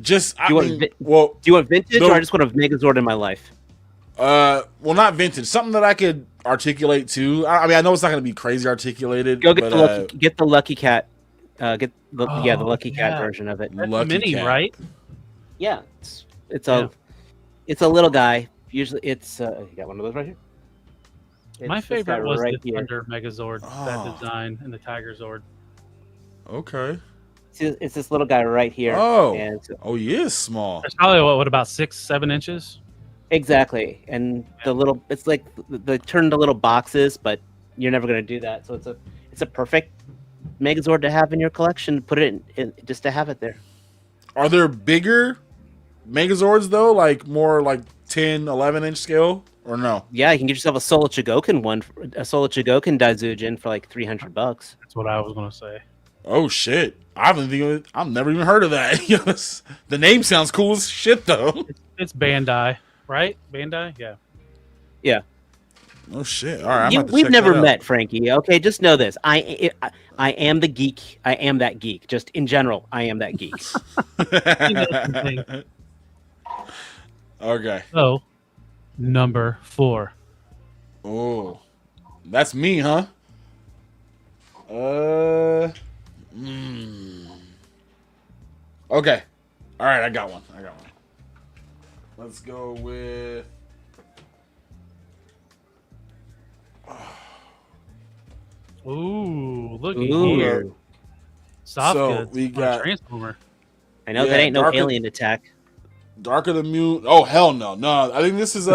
Speaker 5: Just
Speaker 6: Do you want
Speaker 5: mean,
Speaker 6: vi-
Speaker 5: well,
Speaker 6: Do you want vintage
Speaker 5: No.
Speaker 6: or I just want a Megazord in my life?
Speaker 5: well, not vintage. Something that I could articulate too. I mean, I know it's not going to be crazy articulated.
Speaker 6: Go get
Speaker 5: but,
Speaker 6: the Lucky Cat. Get the
Speaker 4: Oh,
Speaker 6: Lucky Cat
Speaker 4: yeah.
Speaker 6: version of it.
Speaker 4: That's
Speaker 5: Lucky
Speaker 4: mini,
Speaker 5: Cat.
Speaker 4: right?
Speaker 6: Yeah, it's
Speaker 4: Yeah.
Speaker 6: a little guy. Usually, it's you got one of those right here.
Speaker 4: My
Speaker 6: It's this guy
Speaker 4: favorite was
Speaker 6: right
Speaker 4: the
Speaker 6: here.
Speaker 4: Thunder Megazord,
Speaker 5: Oh.
Speaker 4: that design, and the Tiger Zord.
Speaker 5: Okay.
Speaker 6: It's this little guy right here.
Speaker 5: Oh.
Speaker 6: And so-
Speaker 5: Oh, he is small.
Speaker 4: It's probably what about 6-7 inches?
Speaker 6: exactly. And the little, it's like they turn into little boxes, but you're never gonna do that. So it's a perfect Megazord to have in your collection. Put it in just to have it there.
Speaker 5: Are there bigger Megazords though? Like more like 10, 11 inch scale, or no?
Speaker 6: Yeah, you can get yourself a Solo Chigokin one, a Solo Chigokin Daizujin for like $300.
Speaker 4: That's what I was gonna say.
Speaker 5: Oh shit! I've never even heard of that. Yes. The name sounds cool as shit though.
Speaker 4: It's Bandai, right? Bandai, yeah.
Speaker 5: Oh shit! All right,
Speaker 6: We've never met, Frankie. Okay, just know this. I am the geek. I am that geek. Just in general, I am that geek.
Speaker 5: Okay.
Speaker 4: So, number 4.
Speaker 5: Oh, that's me, huh? Okay. All right, I got one. Let's go with.
Speaker 4: Ooh, look at
Speaker 6: Ooh.
Speaker 4: here. Soft
Speaker 5: So,
Speaker 4: goods
Speaker 5: we
Speaker 4: on
Speaker 5: got-
Speaker 4: Transformer.
Speaker 6: I know
Speaker 5: Yeah,
Speaker 6: that ain't no
Speaker 5: Darker-
Speaker 6: alien attack.
Speaker 5: Darker the Moon. Oh hell no, no! I think this is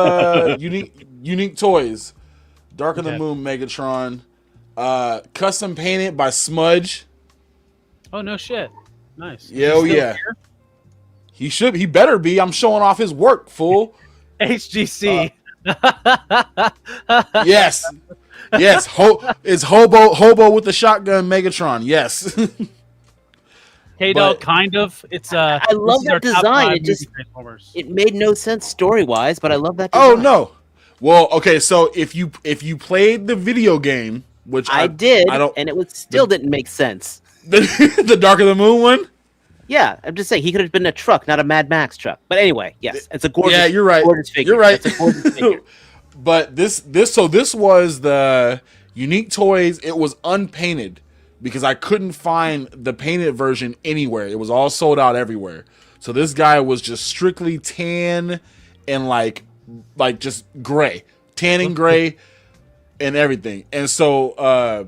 Speaker 5: unique toys. Darker the
Speaker 4: Okay.
Speaker 5: Moon Megatron, custom painted by Smudge.
Speaker 4: Oh, no shit. Nice.
Speaker 5: Yeah,
Speaker 4: Is
Speaker 5: oh
Speaker 4: he still
Speaker 5: yeah.
Speaker 4: here?
Speaker 5: He better be. I'm showing off his work, fool.
Speaker 4: HGC.
Speaker 5: Yes, yes. It's hobo with the shotgun Megatron. Yes.
Speaker 4: K-Dog,
Speaker 5: but-
Speaker 4: kind of. It's
Speaker 6: I love
Speaker 4: this is our
Speaker 6: that
Speaker 4: top
Speaker 6: design.
Speaker 4: 5
Speaker 6: It just-
Speaker 4: movie Transformers.
Speaker 6: It made no sense story wise, but I love that design.
Speaker 5: Oh no. Well, okay. So if you played the video game, which
Speaker 6: I did,
Speaker 5: I don't.
Speaker 6: and it was still didn't make sense.
Speaker 5: The Darker the Moon one.
Speaker 6: Yeah, I'm just saying he could have been a truck, not a Mad Max truck. But anyway, yes, it's a gorgeous.
Speaker 5: Yeah, you're right.
Speaker 6: Gorgeous figure.
Speaker 5: You're right.
Speaker 6: It's a gorgeous figure.
Speaker 5: But this was the unique toys. It was unpainted because I couldn't find the painted version anywhere. It was all sold out everywhere. So this guy was just strictly tan and like just gray, tan and gray, and everything. And so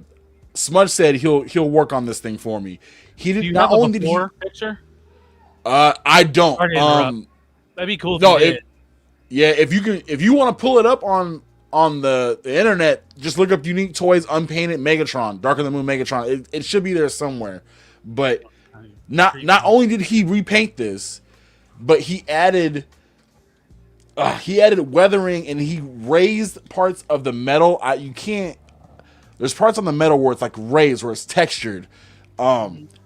Speaker 5: Smudge said he'll work on this thing for me. He did
Speaker 4: Do you
Speaker 5: not
Speaker 4: have a
Speaker 5: only did he.
Speaker 4: before picture?
Speaker 5: I don't.
Speaker 4: Sorry to interrupt. That'd be cool if
Speaker 5: No,
Speaker 4: you did.
Speaker 5: Yeah, if you want to pull it up on the internet, just look up Unique Toys Unpainted Megatron, Darker Than the Moon Megatron. It should be there somewhere. But not only did he repaint this, but he added weathering and he raised parts of the metal. There's parts on the metal where it's like raised, where it's textured.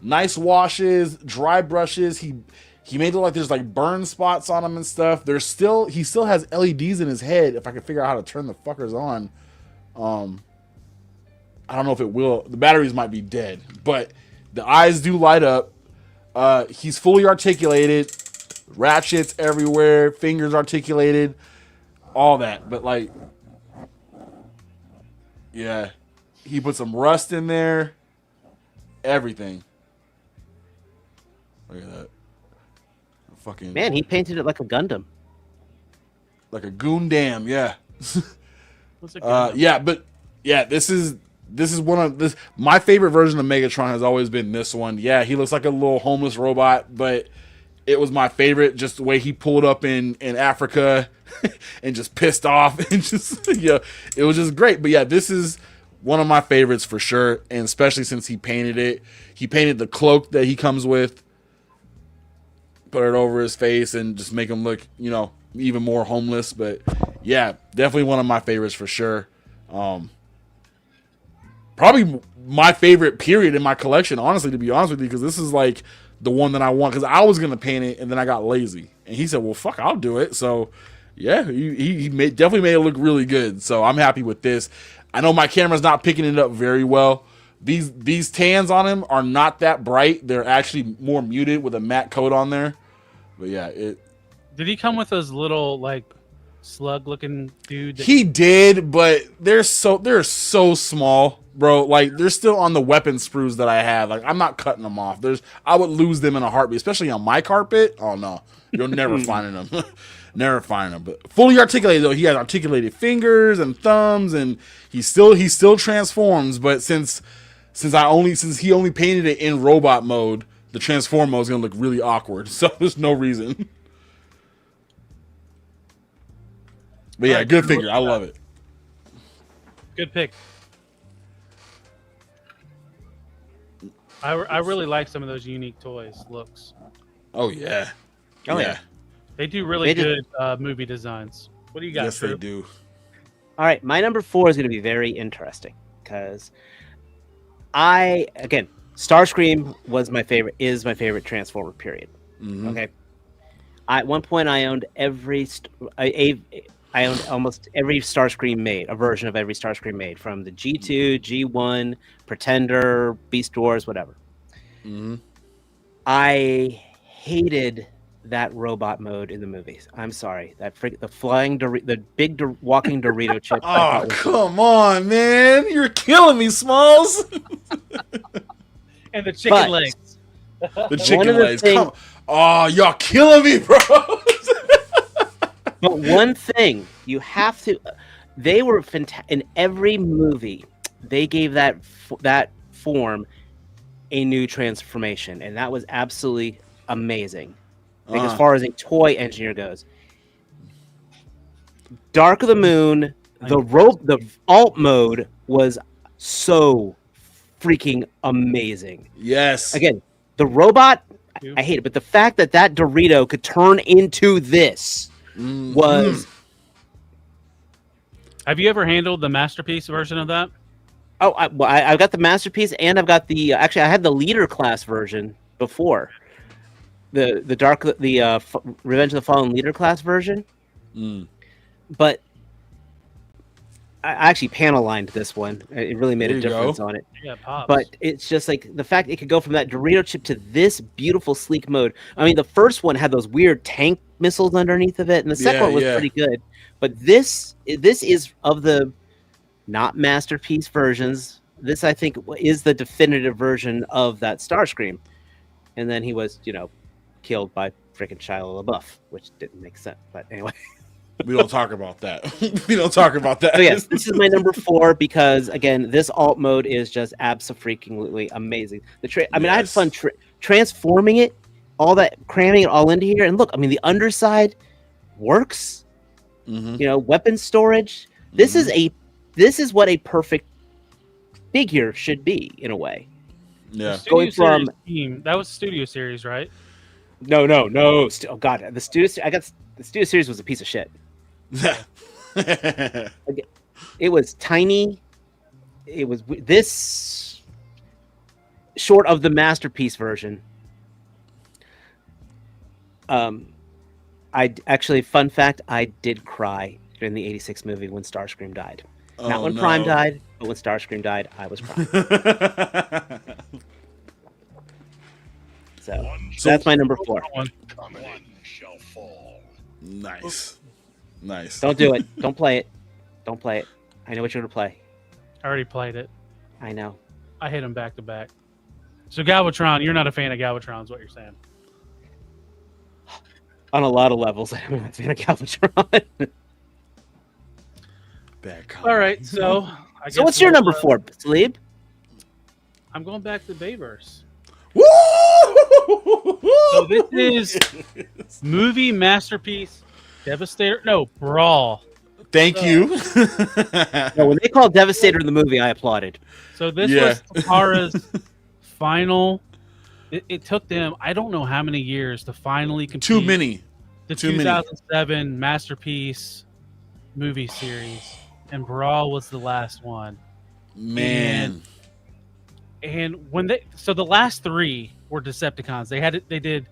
Speaker 5: Nice washes, dry brushes. He made it like there's like burn spots on him and stuff. He still has LEDs in his head. If I can figure out how to turn the fuckers on, I don't know if it will. The batteries might be dead, but the eyes do light up. He's fully articulated, ratchets everywhere, fingers articulated, all that. But like, yeah, he put some rust in there. Everything. Look at that. Fucking
Speaker 6: Man, he painted it like a Gundam.
Speaker 5: like a goon dam, yeah.
Speaker 4: What's it called?
Speaker 5: Yeah, but yeah, this is one of this. My favorite version of Megatron has always been this one. Yeah, he looks like a little homeless robot, but it was my favorite. Just the way he pulled up in Africa and just pissed off and just it was just great. But yeah, this is one of my favorites for sure, and especially since he painted it. He painted the cloak that he comes with, put it over his face, and just make him look, even more homeless. But yeah, definitely one of my favorites for sure. Probably my favorite period in my collection, honestly, to be honest with you, because this is like the one that I want. Because I was gonna paint it, and then I got lazy, and he said, "Well, fuck, I'll do it." So yeah, he definitely made it look really good. So I'm happy with this. I know my camera's not picking it up very well. These tans on him are not that bright. They're actually more muted with a matte coat on there. But yeah,
Speaker 4: Did he come with those little like slug-looking dude?
Speaker 5: He did, but they're so small, bro. Like they're still on the weapon sprues that I have. Like I'm not cutting them off. I would lose them in a heartbeat, especially on my carpet. Oh no, you'll never find them. Never find them. But fully articulated though, he has articulated fingers and thumbs, and he still transforms. But since he only painted it in robot mode, the transform mode is gonna look really awkward. So there's no reason. But yeah,
Speaker 4: Alright,
Speaker 5: good figure. I love it.
Speaker 4: Good pick. I really like some of those unique toys looks.
Speaker 5: Oh yeah.
Speaker 6: Oh, yeah.
Speaker 4: They do really
Speaker 6: They
Speaker 4: good movie designs. What do you got?
Speaker 5: Yes, they
Speaker 4: Drew?
Speaker 5: do.
Speaker 6: All right, my number 4 is going to be very interesting because Starscream is my favorite Transformer period.
Speaker 5: Mhm.
Speaker 6: Okay. At one point, I owned I owned almost every Starscream made, a version of every Starscream made, from the G2, G1, Pretender, Beast Wars, whatever.
Speaker 5: Mm-hmm.
Speaker 6: I hated that robot mode in the movies. I'm sorry. The flying the big walking Dorito chip.
Speaker 5: Oh, come on, man. You're killing me, Smalls.
Speaker 4: And the chicken
Speaker 6: But-
Speaker 4: legs.
Speaker 5: The chicken
Speaker 6: of the
Speaker 5: legs.
Speaker 6: things-
Speaker 5: Come. Oh, y'all killing me, bro.
Speaker 6: But one thing you have to, they were fantastic in every movie. They gave that form a new transformation, and that was absolutely amazing. Like, as far as a toy engineer goes, Dark of the Moon, the alt mode was so freaking amazing.
Speaker 5: Yes.
Speaker 6: Again, the robot, I hate it, but the fact that Dorito could turn into this was.
Speaker 4: Have you ever handled the masterpiece version of that?
Speaker 6: Oh, I've got the masterpiece, and I've got the. Actually, I had the leader class version before. The Revenge of the Fallen leader class version. But I actually panel lined this one. It really made a difference on it.
Speaker 4: Yeah, pops.
Speaker 6: But it's just like the fact it could go from that Dorito chip to this beautiful sleek mode. I mean, the first one had those weird tank missiles underneath of it, and the second one was pretty good. But this is of the not masterpiece versions. This, I think, is the definitive version of that Starscream. And then he was, killed by freaking Shia LaBeouf, which didn't make sense. But anyway.
Speaker 5: We don't talk about that. We don't talk about that.
Speaker 6: So yes, this is my number 4 because, again, this alt mode is just abso-freaking-lutely amazing. I had fun transforming it, all that, cramming it all into here. And look, I mean, the underside works. Weapon storage. This is what a perfect figure should be, in a way.
Speaker 5: Yeah.
Speaker 4: Going from team, that was Studio Series, right?
Speaker 6: No. Oh God, the Studio Series was a piece of shit. It was tiny. It was this short of the masterpiece version. Fun fact, I did cry during the '86 movie when Starscream died. Not when Prime died, but when Starscream died, I was crying. So that's my number 4.
Speaker 2: Shall fall.
Speaker 5: Nice.
Speaker 6: Don't do it. Don't play it. Don't play it. I know what you're gonna play.
Speaker 4: I already played it.
Speaker 6: I know.
Speaker 4: I hit them back to back. So Galvatron, you're not a fan of Galvatron, is what you're saying?
Speaker 6: On a lot of levels, I'm not a fan of Galvatron.
Speaker 5: Bad comment.
Speaker 4: All right, so
Speaker 6: So what's your number 4, Sleep?
Speaker 4: I'm going back to Bayverse.
Speaker 5: Woo!
Speaker 4: So this is movie masterpiece, Devastator. No, Brawl.
Speaker 5: Thank you.
Speaker 6: No, when they called Devastator in the movie, I applauded.
Speaker 4: So this was Takara's final. It took them, I don't know how many years to finally complete
Speaker 5: Too many.
Speaker 4: the
Speaker 5: Too many.
Speaker 4: 2007 masterpiece movie series, and Brawl was the last one.
Speaker 5: Man.
Speaker 4: And when the last 3 were Decepticons. They did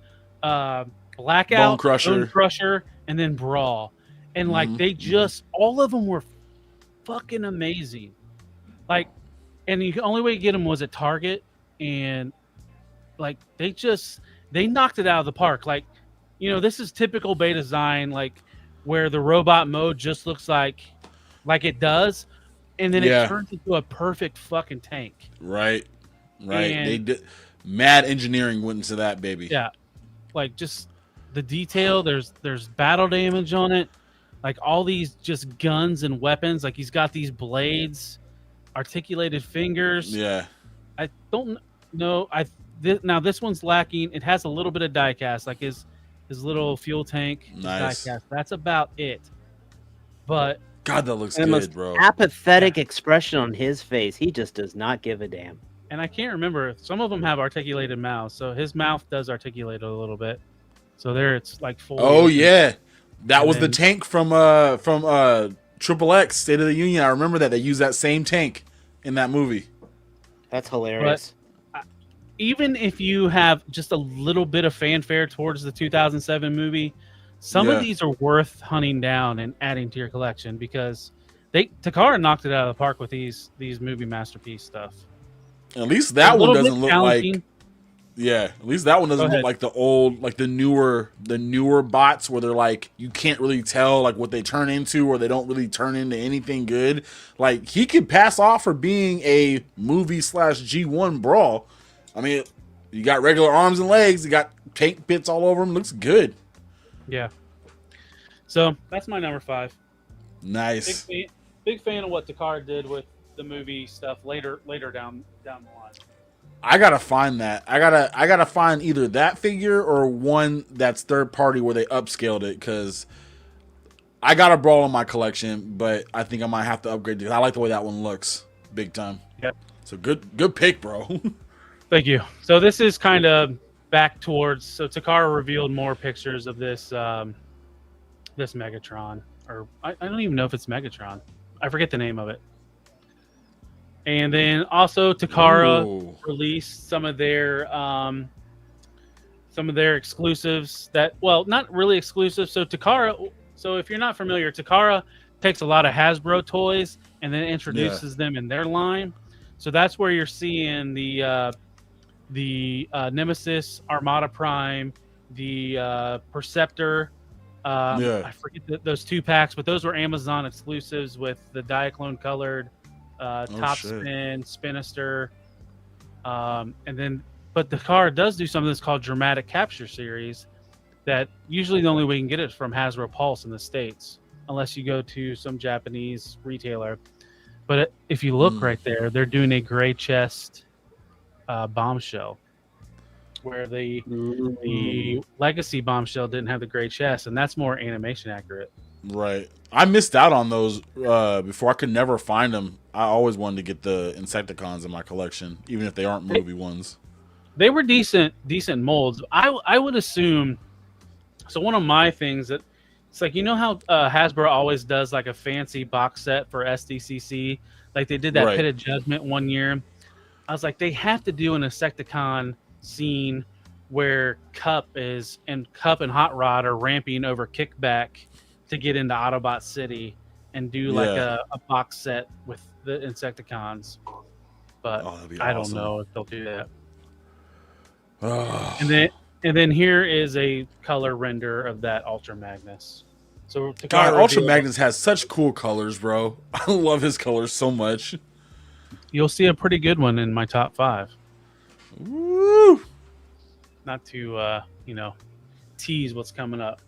Speaker 4: Blackout,
Speaker 5: Bone Crusher,
Speaker 4: and then Brawl. And they just all of them were fucking amazing. Like, and the only way to get them was at Target, and like they knocked it out of the park. Like, this is typical Bay design, like where the robot mode just looks like it does, and then it turns into a perfect fucking tank.
Speaker 5: Right.
Speaker 4: And
Speaker 5: they did mad engineering went into that baby.
Speaker 4: Yeah, like just the detail. There's battle damage on it. Like all these just guns and weapons. Like he's got these blades, articulated fingers.
Speaker 5: Yeah.
Speaker 4: I don't know. Now this one's lacking. It has a little bit of diecast, like his little fuel tank.
Speaker 5: Nice.
Speaker 4: Diecast. That's about it. But
Speaker 5: God, that looks
Speaker 6: And the most
Speaker 5: good, bro.
Speaker 6: apathetic expression on his face. He just does not give a damn.
Speaker 4: and I can't remember. Some of them have articulated mouths, so his mouth does articulate a little bit. So there, it's like full.
Speaker 5: Oh yeah, that
Speaker 4: And
Speaker 5: was the
Speaker 4: then-
Speaker 5: tank from Triple X State of the Union. I remember that they used that same tank in that movie.
Speaker 6: That's hilarious.
Speaker 4: Even if you have just a little bit of fanfare towards the 2007 movie, Some of these are worth hunting down and adding to your collection because Takara knocked it out of the park with these movie masterpiece stuff.
Speaker 5: At least that one doesn't look like. Yeah, at least that one doesn't look like the old, like the newer bots where they're like you can't really tell like what they turn into or they don't really turn into anything good. Like he could pass off for being a movie / G1 brawl. I mean, you got regular arms and legs, you got paint bits all over him. Looks good.
Speaker 4: Yeah. So that's my number 5.
Speaker 5: Nice.
Speaker 4: Big fan of what Takara did with the movie stuff later down the line.
Speaker 5: I gotta find that. I gotta find either that figure or one that's third party where they upscaled it because I got a brawl in my collection, but I think I might have to upgrade it. I like the way that one looks, big time.
Speaker 4: Yep.
Speaker 5: So good pick, bro.
Speaker 4: Thank you. So this is kind of back towards. So Takara revealed more pictures of this this Megatron, or I don't even know if it's Megatron. I forget the name of it. And then also Takara released some of their exclusives that, well, not really exclusive. So Takara, so if you're not familiar, Takara takes a lot of Hasbro toys and then introduces them in their line. So that's where you're seeing the Nemesis, Armada Prime, the Perceptor. I forget those 2 packs, but those were Amazon exclusives with the Diaclone colored Top Spin, Spinister, and then, but the car does do something that's called Dramatic Capture Series. That usually the only way you can get it is from Hasbro Pulse in the States, unless you go to some Japanese retailer. But if you look right there, they're doing a gray chest bombshell, where the Legacy bombshell didn't have the gray chest, and that's more animation accurate.
Speaker 5: Right. I missed out on those before. I could never find them. I always wanted to get the Decepticons in my collection, even if they aren't movie ones.
Speaker 4: They were decent molds. I would assume. So one of my things that it's like, you know how Hasbro always does like a fancy box set for SDCC, like they did that Pit of Judgment one year. I was like, they have to do an Decepticon scene where Cup and Hot Rod are ramping over Kickback to get into Autobot City and do like a box set with the Insecticons. But I don't know if they'll do that. And then here is a color render of that Ultra Magnus. So
Speaker 5: God, Ultra Magnus has such cool colors, bro. I love his colors so much.
Speaker 4: You'll see a pretty good one in my top 5.
Speaker 5: Woo!
Speaker 4: Not to tease what's coming up.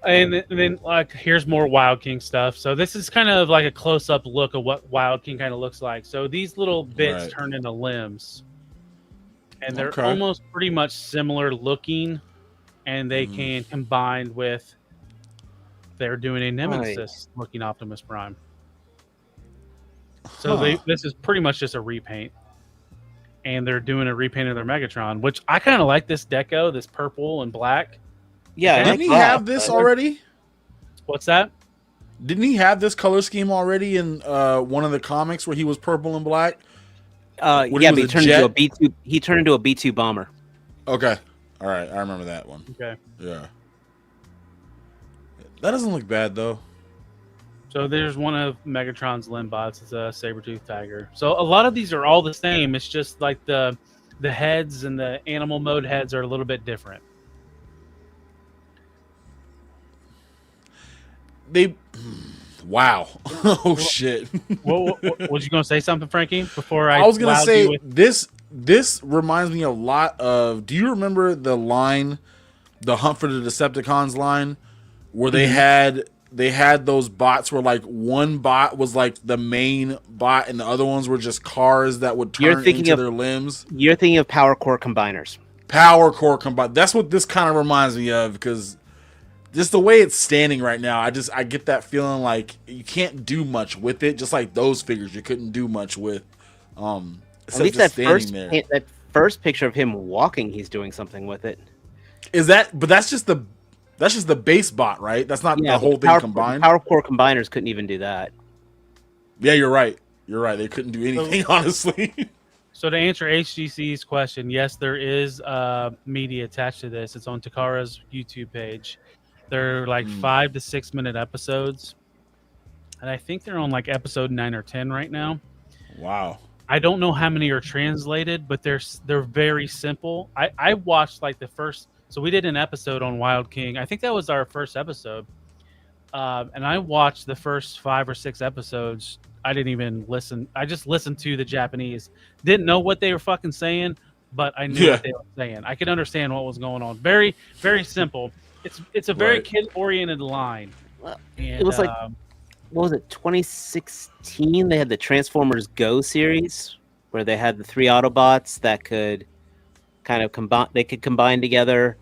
Speaker 4: And then like here's more Wild King stuff. So this is kind of like a close-up look of what Wild King kind of looks like. So these little bits turn into limbs. And they're almost pretty much similar looking, and they can combine with they're doing a Nemesis looking Optimus Prime. So this is pretty much just a repaint. And they're doing a repaint of their Megatron, which I kind of like this deco, this purple and black.
Speaker 6: Yeah,
Speaker 5: didn't he have this already?
Speaker 4: What's that?
Speaker 5: Didn't he have this color scheme already in one of the comics where he was purple and black?
Speaker 6: But he turned into a B2. He turned into a B2 bomber.
Speaker 5: Okay, all right, I remember that one.
Speaker 4: Okay,
Speaker 5: yeah, that doesn't look bad though.
Speaker 4: So there's one of Megatron's limb bots. It's a saber-toothed tiger. So a lot of these are all the same. It's just like the heads and the animal mode heads are a little bit different.
Speaker 5: Wow. Oh shit.
Speaker 4: Was you gonna say something, Frankie? Before
Speaker 5: I was gonna say this reminds me a lot of. Do you remember the line, the Hunt for the Decepticons line, where they had those bots where like one bot was like the main bot and the other ones were just cars that would turn into their limbs?
Speaker 6: You're thinking of Power Core Combiners.
Speaker 5: Power Core Combiners. That's what this kind of reminds me of, because just the way it's standing right now, I get that feeling like you can't do much with it. Just like those figures, you couldn't do much with.
Speaker 6: At least that first picture of him walking, he's doing something with it.
Speaker 5: Is that? But that's just the base bot, right? That's not the whole thing combined.
Speaker 6: Power Core Combiners couldn't even do that.
Speaker 5: Yeah, you're right. You're right. They couldn't do anything, honestly.
Speaker 4: So to answer HGC's question, yes, there is media attached to this. It's on Takara's YouTube page. They're like 5 to 6 minute episodes, and I think they're on like episode 9 or 10 right now.
Speaker 5: Wow.
Speaker 4: I don't know how many are translated, but they're very simple. I watched like the first. So we did an episode on Wild King. I think that was our first episode, and I watched the first 5 or 6 episodes. I didn't even listen. I just listened to the Japanese. Didn't know what they were fucking saying, but I knew what they were saying. I could understand what was going on. Very, very simple. It's a very kid-oriented line.
Speaker 6: Well,
Speaker 4: And,
Speaker 6: it was like, what was it, 2016? They had the Transformers Go series, where they had the 3 Autobots that could kind of combine. They could combine together.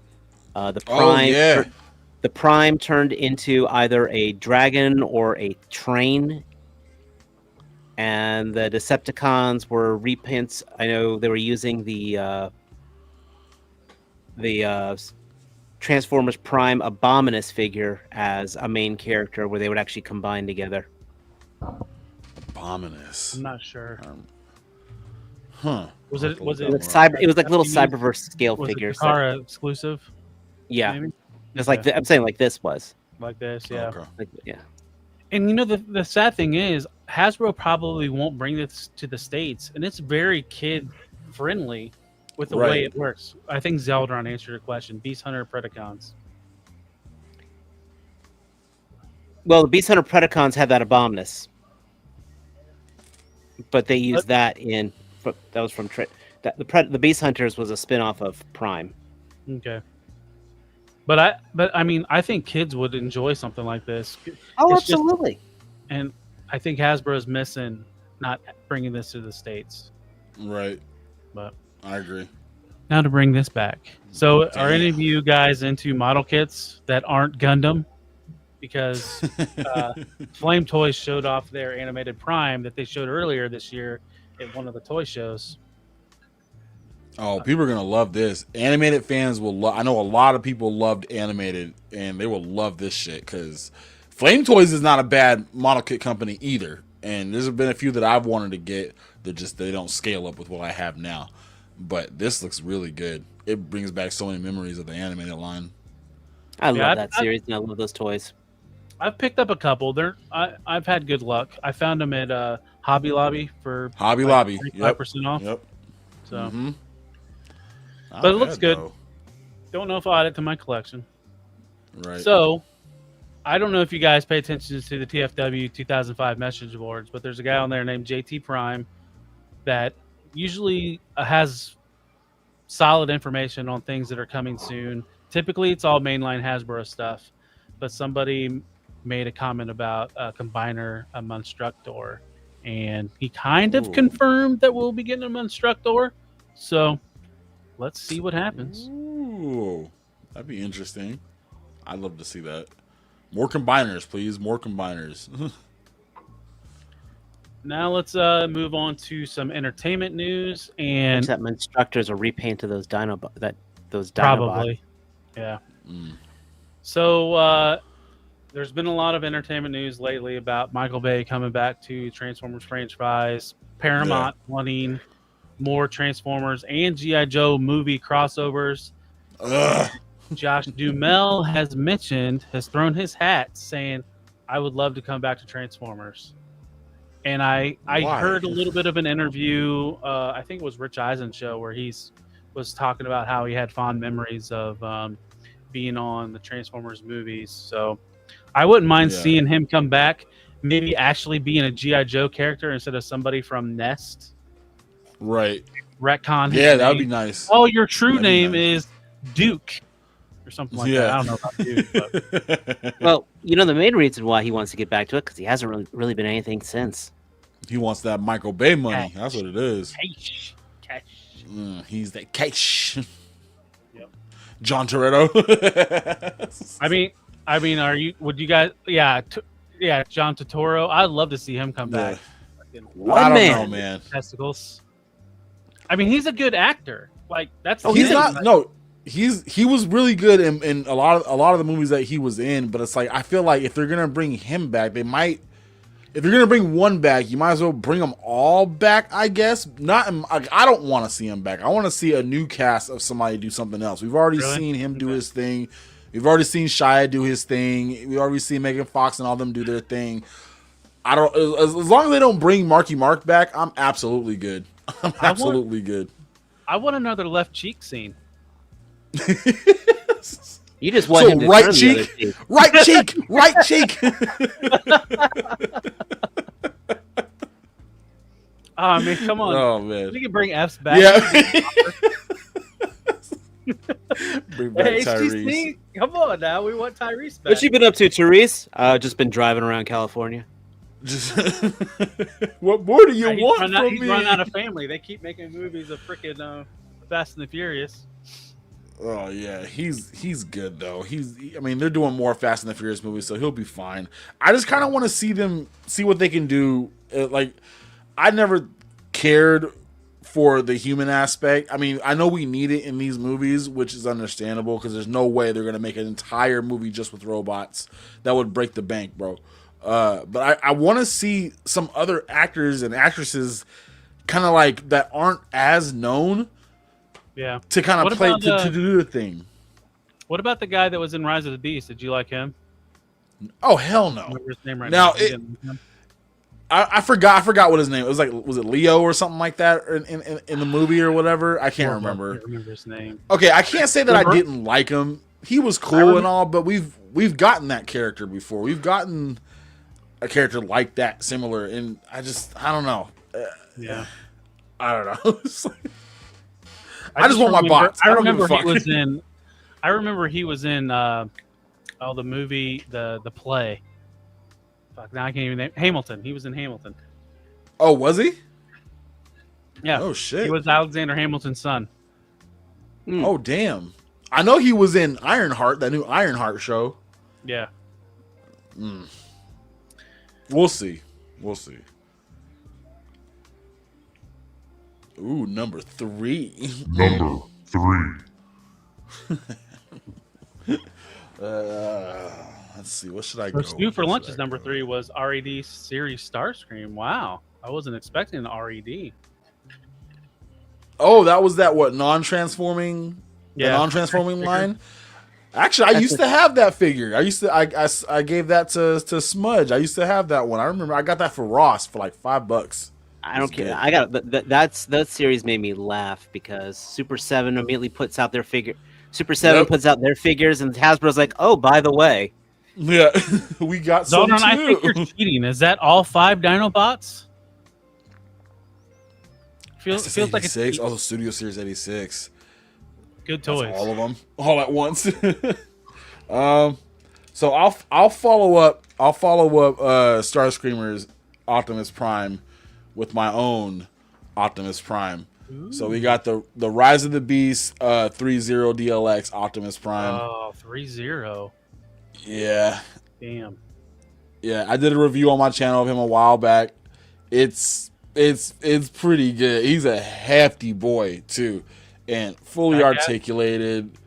Speaker 6: The Prime, the Prime turned into either a dragon or a train. And the Decepticons were reprints. I know they were using the Transformers Prime Abominus figure as a main character, where they would actually combine together.
Speaker 5: Abominus.
Speaker 4: I'm not sure.
Speaker 5: Was
Speaker 4: it?
Speaker 6: It was like little Cyberverse scale
Speaker 4: Was
Speaker 6: figures.
Speaker 4: it Takara exclusive?
Speaker 6: Yeah,
Speaker 4: Maybe?
Speaker 6: just like I'm saying, like this was.
Speaker 4: Like this, yeah.
Speaker 5: Okay.
Speaker 6: Like, yeah.
Speaker 4: And you know the sad thing is Hasbro probably won't bring this to the States, and it's very kid friendly with the way it works. I think Zeldron answered your question. Beast Hunter Predacons.
Speaker 6: Well, the Beast Hunter Predacons had that Abominus, but they used that in. That was from the Beast Hunters was a spinoff of Prime.
Speaker 4: Okay. But I mean, I think kids would enjoy something like this.
Speaker 6: Oh,
Speaker 4: It's just-
Speaker 6: absolutely.
Speaker 4: and I think Hasbro's missing not bringing this to the States.
Speaker 5: Right.
Speaker 4: But
Speaker 5: I agree.
Speaker 4: now to bring this back. So, are
Speaker 5: Damn.
Speaker 4: any of you guys into model kits that aren't Gundam? Because Flame Toys showed off their animated Prime that they showed earlier this year at one of the toy shows.
Speaker 5: Oh, people are gonna love this. Animated fans will love. I know a lot of people loved animated, and they will love this shit because Flame Toys is not a bad model kit company either. And there's been a few that I've wanted to get that they don't scale up with what I have now. But this looks really good. It brings back so many memories of the animated line.
Speaker 6: I love that series, and I love those toys.
Speaker 4: I've picked up a couple. I've had good luck. I found them at Hobby Lobby for
Speaker 5: Hobby Lobby,
Speaker 4: 5% off.
Speaker 5: Yep.
Speaker 4: So, but it looks good. Don't know if I'll add it to my collection.
Speaker 5: Right.
Speaker 4: So, I don't know if you guys pay attention to the TFW 2005 message boards, but there's a guy on there named JT Prime that usually has solid information on things that are coming soon. Typically, it's all mainline Hasbro stuff, but somebody made a comment about a Combiner, a Monstructor, and he kind of confirmed that we'll be getting a Monstructor. So, let's see what happens.
Speaker 5: Ooh, that'd be interesting. I'd love to see that. More combiners, please. More combiners.
Speaker 4: Now let's move on to some entertainment news. And
Speaker 6: that Monstructors will repaint to those those Dinobots.
Speaker 4: Probably, yeah. So there's been a lot of entertainment news lately about Michael Bay coming back to Transformers franchise, Paramount wanting more Transformers and G.I. Joe movie crossovers. Josh Duhamel has thrown his hat saying, I would love to come back to Transformers. And I heard a little bit of an interview, I think it was Rich Eisen's show, where was talking about how he had fond memories of being on the Transformers movies. So I wouldn't mind seeing him come back, maybe actually being a G.I. Joe character instead of somebody from Nest.
Speaker 5: Right.
Speaker 4: Retcon.
Speaker 5: Yeah, that would be nice.
Speaker 4: Oh, your true name is Duke. Or something like that. I don't know about Duke. But.
Speaker 6: Well, the main reason why he wants to get back to it because he hasn't really been anything since.
Speaker 5: He wants that Michael Bay money. That's what it is.
Speaker 4: Cash.
Speaker 5: He's that cash.
Speaker 4: Yep.
Speaker 5: John Toretto.
Speaker 4: I mean, would you guys? Yeah, John Turturro. I'd love to see him come back.
Speaker 5: I don't know, man.
Speaker 4: Testicles. I mean, he's a good actor. Like that's.
Speaker 5: He's not. No. He was really good in a lot of the movies that he was in, but it's like I feel like if they're gonna bring him back, they might if you're gonna bring one back, you might as well bring them all back. I guess not. I don't want to see him back. I want to see a new cast of somebody do something else. We've already seen him do his thing. We've already seen Shia do his thing. We already seen Megan Fox and all them do their thing. I don't. As long as they don't bring Marky Mark back, I'm absolutely good. I'm absolutely good.
Speaker 4: I want another left cheek scene.
Speaker 6: You just want him to
Speaker 5: right
Speaker 6: turn the other cheek.
Speaker 5: right cheek, right cheek.
Speaker 4: I mean, come on.
Speaker 5: Oh man,
Speaker 4: We can bring F's back.
Speaker 5: yeah. Bring back
Speaker 4: Hey,
Speaker 5: Tyrese.
Speaker 4: HTC, come on now. We want Tyrese back.
Speaker 6: What you been up to, Therese? Just been driving around California.
Speaker 5: Just what more do you want from
Speaker 4: He's
Speaker 5: me?
Speaker 4: run out of family. They keep making movies of freaking Fast and the Furious.
Speaker 5: Oh yeah, he's good though. I mean, they're doing more Fast and the Furious movies, so he'll be fine. I just kind of want to see what they can do. Like, I never cared for the human aspect. I mean, I know we need it in these movies, which is understandable because there's no way they're gonna make an entire movie just with robots. That would break the bank, bro. But I want to see some other actors and actresses, kind of like that aren't as known.
Speaker 4: Yeah.
Speaker 5: To kind of play to do the thing.
Speaker 4: What about the guy that was in Rise of the Beast? Did you like him?
Speaker 5: Oh hell no!
Speaker 4: I remember his name right
Speaker 5: Now
Speaker 4: now.
Speaker 5: I forgot what his name. It was like, was it Leo or something like that in the movie or whatever? I can't remember.
Speaker 4: I can't remember his name.
Speaker 5: Okay, I can't say that I didn't like him. He was cool and all, but we've gotten that character before. We've gotten a character like that, similar, and I don't know.
Speaker 4: Yeah,
Speaker 5: I don't know. I just want my bots.
Speaker 4: I remember he was in. I remember he was in. The movie, the play. Fuck, now I can't even name Hamilton. He was in Hamilton.
Speaker 5: Oh, was he?
Speaker 4: Yeah.
Speaker 5: Oh shit.
Speaker 4: He was Alexander Hamilton's son.
Speaker 5: Oh damn. I know he was in Ironheart, that new Ironheart show.
Speaker 4: Yeah.
Speaker 5: We'll see. Ooh, number 3.
Speaker 2: Number 3.
Speaker 5: Let's see. What should I go?
Speaker 4: First New for Lunch's number 3 was RED series Starscream. Wow, I wasn't expecting an RED.
Speaker 5: Oh, that was what non-transforming?
Speaker 4: Yeah,
Speaker 5: the non-transforming line. Actually, I used to have that figure. I gave that to Smudge. I used to have that one. I remember I got that for Ross for like $5.
Speaker 6: I don't care. I got that series made me laugh because Super 7 immediately puts out their figure. Super 7 puts out their figures, and Hasbro's like, "Oh, by the way,
Speaker 5: yeah, we got some too."
Speaker 4: I think you're cheating. Is that all 5 Dinobots? Feels like it's
Speaker 5: the Studio Series 86.
Speaker 4: Good toys.
Speaker 5: That's all of them, all at once. So I'll follow up. Starscreamer's Optimus Prime with my own Optimus Prime. Ooh. So we got the Rise of the Beast 3.0 DLX Optimus Prime.
Speaker 4: Oh, 3.0.
Speaker 5: Yeah.
Speaker 4: Damn.
Speaker 5: Yeah, I did a review on my channel of him a while back. It's pretty good. He's a hefty boy too, and fully articulated.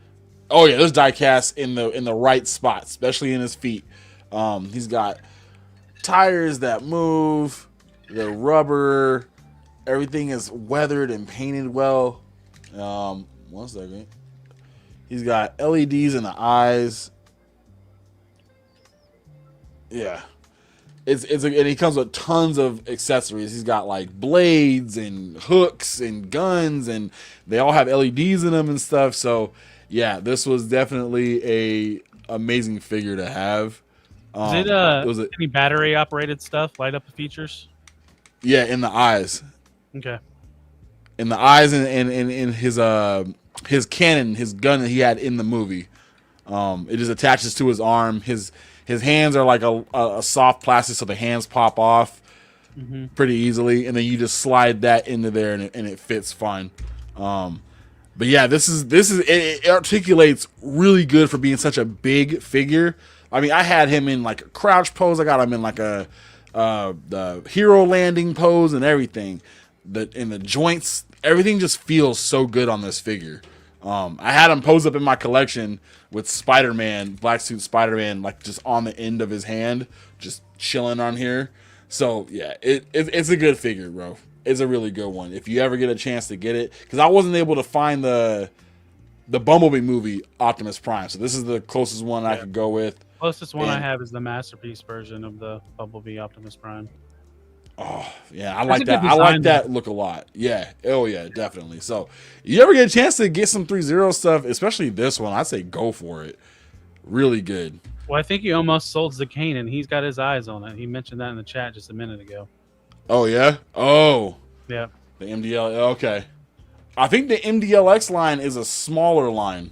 Speaker 5: Oh yeah, there's die-cast in the right spot, especially in his feet. He's got tires that move. The rubber, everything is weathered and painted well. 1 second. He's got LEDs in the eyes. Yeah. And he comes with tons of accessories. He's got like blades and hooks and guns, and they all have LEDs in them and stuff. So yeah, this was definitely a amazing figure to have.
Speaker 4: Is it any battery operated stuff, light up features?
Speaker 5: Yeah, in the eyes.
Speaker 4: Okay.
Speaker 5: In the eyes and in his cannon, his gun that he had in the movie. It just attaches to his arm. His hands are like a soft plastic, so the hands pop off pretty easily, and then you just slide that into there, and it fits fine. But yeah, it articulates really good for being such a big figure. I mean, I had him in like a crouch pose. I got him in like the hero landing pose and everything. In the joints, everything just feels so good on this figure. I had him pose up in my collection with Spider-Man, black suit Spider-Man, like just on the end of his hand, just chilling on here. So yeah, it's a good figure, bro. It's a really good one. If you ever get a chance to get it, because I wasn't able to find the Bumblebee movie Optimus Prime, so this is the closest one I could go with.
Speaker 4: Closest one I have is the Masterpiece version of the Bumblebee Optimus Prime.
Speaker 5: Oh yeah, I like that. I like that look a lot. Yeah, oh yeah, definitely. So you ever get a chance to get some 3-0 stuff, especially this one, I'd say go for it. Really good.
Speaker 4: Well, I think he almost sold Zakanin. He's got his eyes on it. He mentioned that in the chat just a minute ago.
Speaker 5: Oh yeah. Oh
Speaker 4: yeah.
Speaker 5: The MDL. Okay. I think the MDLX line is a smaller line.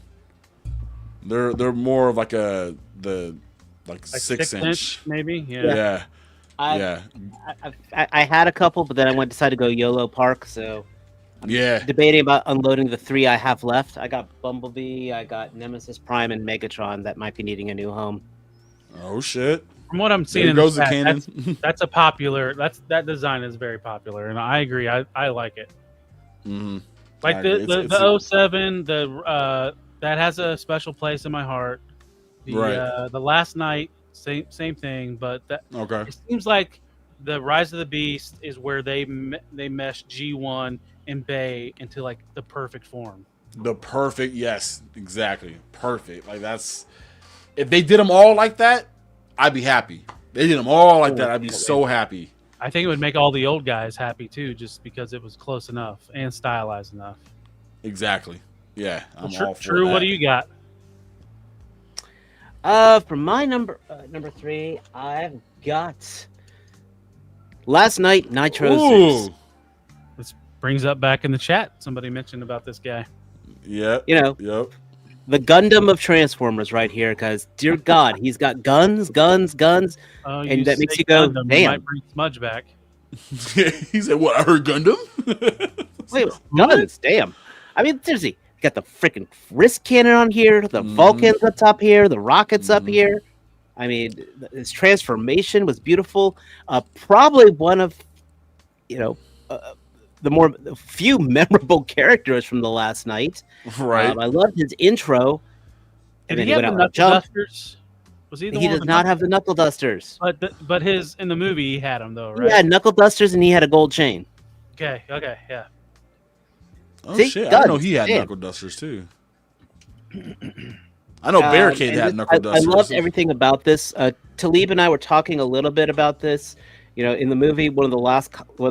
Speaker 5: They're more of like the 6-inch
Speaker 4: maybe. Yeah.
Speaker 6: I had a couple, but then I decided to go YOLO Park. So I'm debating about unloading the 3 I have left. I got Bumblebee, I got Nemesis Prime, and Megatron that might be needing a new home.
Speaker 5: Oh shit!
Speaker 4: From what I'm seeing, that's a popular. That design is very popular, and I agree. I like it.
Speaker 5: Mm-hmm.
Speaker 4: Like the 07, that has a special place in my heart. The Last Night, same thing, but it seems like the Rise of the Beast is where they mesh G1 and Bay into like the perfect form.
Speaker 5: The perfect, yes, exactly, perfect. Like that's if they did them all like that, I'd be happy. They did them all like that, I'd be so happy.
Speaker 4: I think it would make all the old guys happy too, just because it was close enough and stylized enough.
Speaker 5: Exactly. Yeah, I'm all for
Speaker 4: True.
Speaker 5: that.
Speaker 4: What do you got?
Speaker 6: For my number 3, I've got Last Night Nitro Zeus.
Speaker 4: This brings up back in the chat. Somebody mentioned about this guy.
Speaker 5: Yep.
Speaker 6: The Gundam of Transformers right here, because dear God, he's got guns, and that makes you go,
Speaker 4: Gundam,
Speaker 6: damn.
Speaker 4: You might bring Smudge back.
Speaker 5: He said, "What? I heard Gundam."
Speaker 6: Wait, guns, damn. I mean, seriously, you got the freaking wrist cannon on here, the Vulcans up top here, the rockets up here. I mean, his transformation was beautiful. Probably one of, the few memorable characters from the Last Night.
Speaker 5: Right.
Speaker 6: I loved his intro.
Speaker 4: Did he have the knuckle dusters? Was he the
Speaker 6: He
Speaker 4: one
Speaker 6: does not have the knuckle dusters.
Speaker 4: But his in the movie he had them though, right?
Speaker 6: He had knuckle dusters and he had a gold chain.
Speaker 4: Okay, yeah.
Speaker 5: Oh
Speaker 6: See,
Speaker 5: shit!
Speaker 6: guns,
Speaker 5: I didn't know he had
Speaker 6: damn.
Speaker 5: knuckle dusters too. I know Barricade had knuckle dusters.
Speaker 6: I loved everything about this. Talib and I were talking a little bit about this. In the movie, one of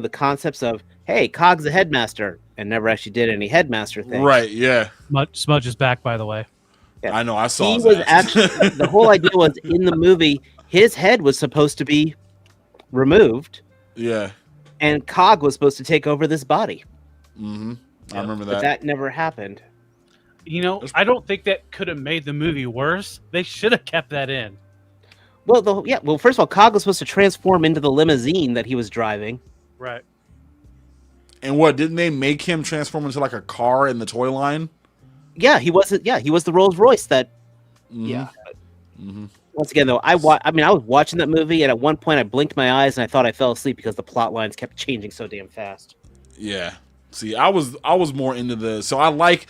Speaker 6: the concepts of, hey, Cog's a headmaster, and never actually did any headmaster thing.
Speaker 5: Right? Yeah.
Speaker 4: Smudge is back, by the way.
Speaker 6: Yeah.
Speaker 5: I know. I saw.
Speaker 6: He was actually the whole idea was in the movie, his head was supposed to be removed.
Speaker 5: Yeah.
Speaker 6: And Cog was supposed to take over this body.
Speaker 5: Mm-hmm. I remember that.
Speaker 6: But that never happened.
Speaker 4: I don't think that could have made the movie worse. They should have kept that in.
Speaker 6: Well, first of all, Cog was supposed to transform into the limousine that he was driving.
Speaker 4: Right.
Speaker 5: And what, didn't they make him transform into like a car in the toy line?
Speaker 6: Yeah, he was the Rolls Royce that.
Speaker 5: Mm-hmm.
Speaker 6: Yeah.
Speaker 5: Mm-hmm.
Speaker 6: Once again, though, I was watching that movie, and at one point I blinked my eyes and I thought I fell asleep because the plot lines kept changing so damn fast.
Speaker 5: Yeah. See, I was more into so I like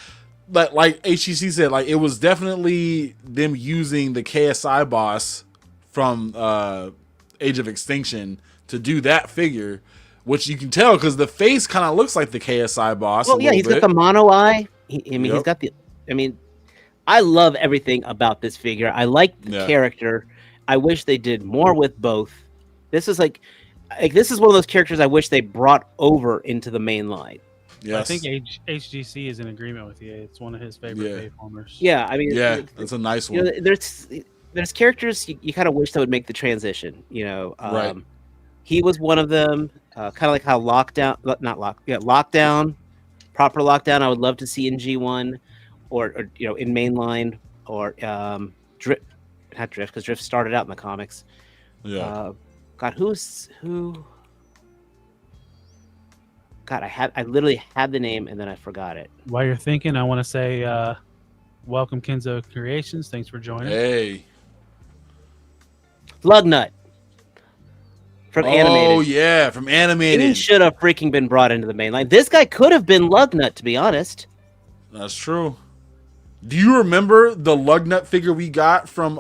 Speaker 5: HTC said, like it was definitely them using the KSI boss from Age of Extinction to do that figure, which you can tell because the face kind of looks like the KSI boss.
Speaker 6: Well, yeah, he's got the mono eye. He's got the. I love everything about this figure. I like the character. I wish they did more with both. This is this is one of those characters I wish they brought over into the main line.
Speaker 4: Yes. I think HGC is in agreement with you. It's one of his favorite Bayformers.
Speaker 6: Yeah,
Speaker 5: that's a nice one.
Speaker 6: There's characters you kind of wish that would make the transition.
Speaker 5: Right.
Speaker 6: He was one of them. Kind of like how Lockdown, proper Lockdown. I would love to see in G1, or in mainline, or Drift. Not Drift, because Drift started out in the comics.
Speaker 5: Yeah.
Speaker 6: God, who? God, I literally had the name and then I forgot it.
Speaker 4: While you're thinking, I want to say, welcome Kenzo Creations. Thanks for joining.
Speaker 5: Hey.
Speaker 6: Lugnut. From Animated.
Speaker 5: Oh, yeah, from Animated.
Speaker 6: He should have freaking been brought into the main line. This guy could have been Lugnut, to be honest.
Speaker 5: That's true. Do you remember the Lugnut figure we got from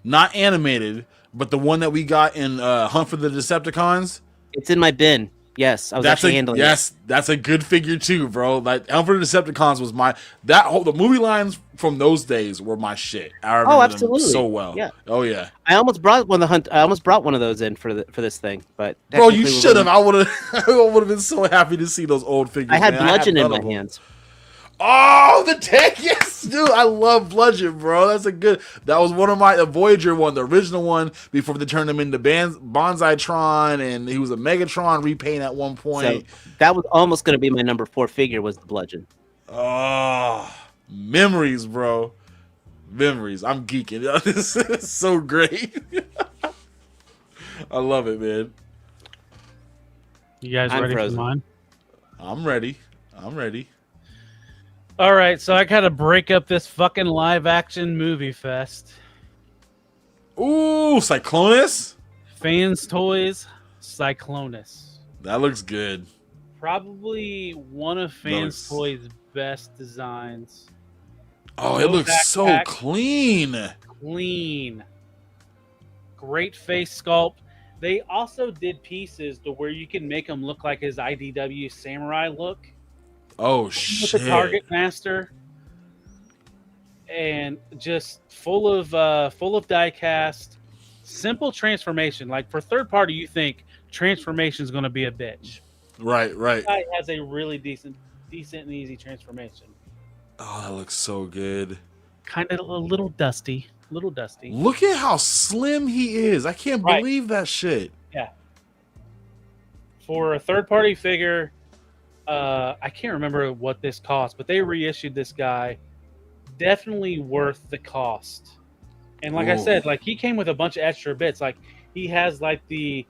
Speaker 5: not animated, but the one that we got in Hunt for the Decepticons.
Speaker 6: It's in my bin. Yes, I was actually handling it.
Speaker 5: That's a good figure too, bro. Like Hunt for the Decepticons was the movie lines from those days were my shit. I remember
Speaker 6: absolutely.
Speaker 5: them so well.
Speaker 6: Yeah.
Speaker 5: Oh yeah.
Speaker 6: I almost brought one of those in for this thing, but
Speaker 5: bro, you should have. I would have been so happy to see those old figures.
Speaker 6: I had Bludgeon in my hands.
Speaker 5: Oh, the tank, yes, dude. I love Bludgeon, bro. That was one of my Voyager one, the original one before they turned him into Bonsai-tron, and he was a Megatron repaint at one point.
Speaker 6: So that was almost going to be my number 4 figure, was the Bludgeon.
Speaker 5: Oh, memories, bro. Memories. I'm geeking. This is so great. I love it, man.
Speaker 4: You guys ready for mine?
Speaker 5: I'm ready.
Speaker 4: All right, so I gotta break up this fucking live action movie fest.
Speaker 5: Ooh, Cyclonus?
Speaker 4: Fans Toys, Cyclonus.
Speaker 5: That looks good.
Speaker 4: Probably one of Fans Toys' best designs.
Speaker 5: Oh, it looks so clean.
Speaker 4: Clean. Great face sculpt. They also did pieces to where you can make him look like his IDW samurai look.
Speaker 5: Oh shit!
Speaker 4: With the Target Master, and just full of die cast, simple transformation. Like for third party, you think transformation is going to be a bitch.
Speaker 5: Right.
Speaker 4: This guy has a really decent and easy transformation.
Speaker 5: Oh, that looks so good.
Speaker 4: Kind of a little dusty.
Speaker 5: Look at how slim he is. I can't believe that shit.
Speaker 4: Yeah. For a third party figure. I can't remember what this cost, but they reissued this guy. Definitely worth the cost. And like I said, like he came with a bunch of extra bits. Like he has like the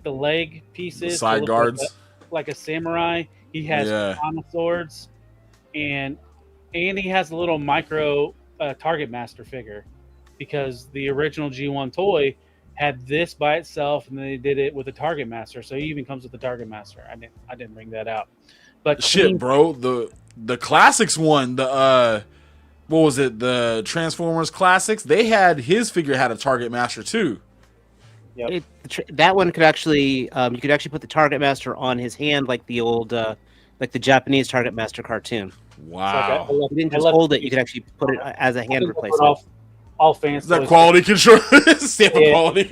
Speaker 4: leg pieces,
Speaker 5: the side guards,
Speaker 4: like a samurai. He has katana swords, and he has a little micro Target Master figure, because the original G1 toy had this by itself, and then they did it with a Target Master. So he even comes with the Target Master. I didn't bring that out. But
Speaker 5: shit, bro, the classics one, the what was it? The Transformers classics. They had his figure had a Target Master too.
Speaker 6: Yep. That one could actually, you could actually put the Target Master on his hand, like the old, like the Japanese Target Master cartoon.
Speaker 5: Wow!
Speaker 6: So you didn't just hold it; you could actually put it as a hand replacement.
Speaker 4: All fans.
Speaker 5: Is that quality control? Stamp of quality.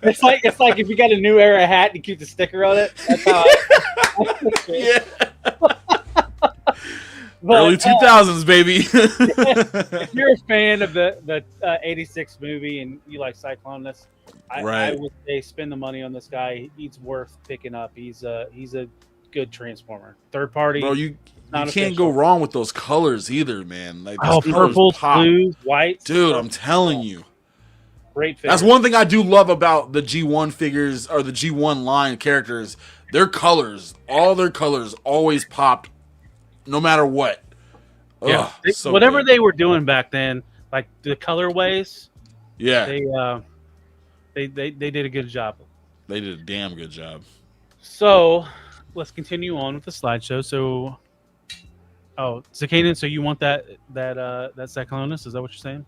Speaker 4: It's like if you got a New Era hat and you keep the sticker on it. That's how.
Speaker 5: Yeah. Early 2000s, baby.
Speaker 4: If you're a fan of the 86 movie and you like Cyclonus, I would say spend the money on this guy. He's worth picking up. He's a good Transformer. Third party.
Speaker 5: Bro, you can't go wrong with those colors either, man. Like
Speaker 4: purple, blue, white.
Speaker 5: Dude, I'm telling you.
Speaker 4: Great figure.
Speaker 5: That's one thing I do love about the G1 figures or the G1 line characters. Their colors, all their colors always popped no matter what.
Speaker 4: Yeah.
Speaker 5: Ugh, so
Speaker 4: whatever
Speaker 5: good.
Speaker 4: they were doing back then, like the colorways.
Speaker 5: Yeah.
Speaker 4: They did a good job.
Speaker 5: They did a damn good job.
Speaker 4: So let's continue on with the slideshow. So Zakaden, so you want that Cyclonus? Is that what you're saying?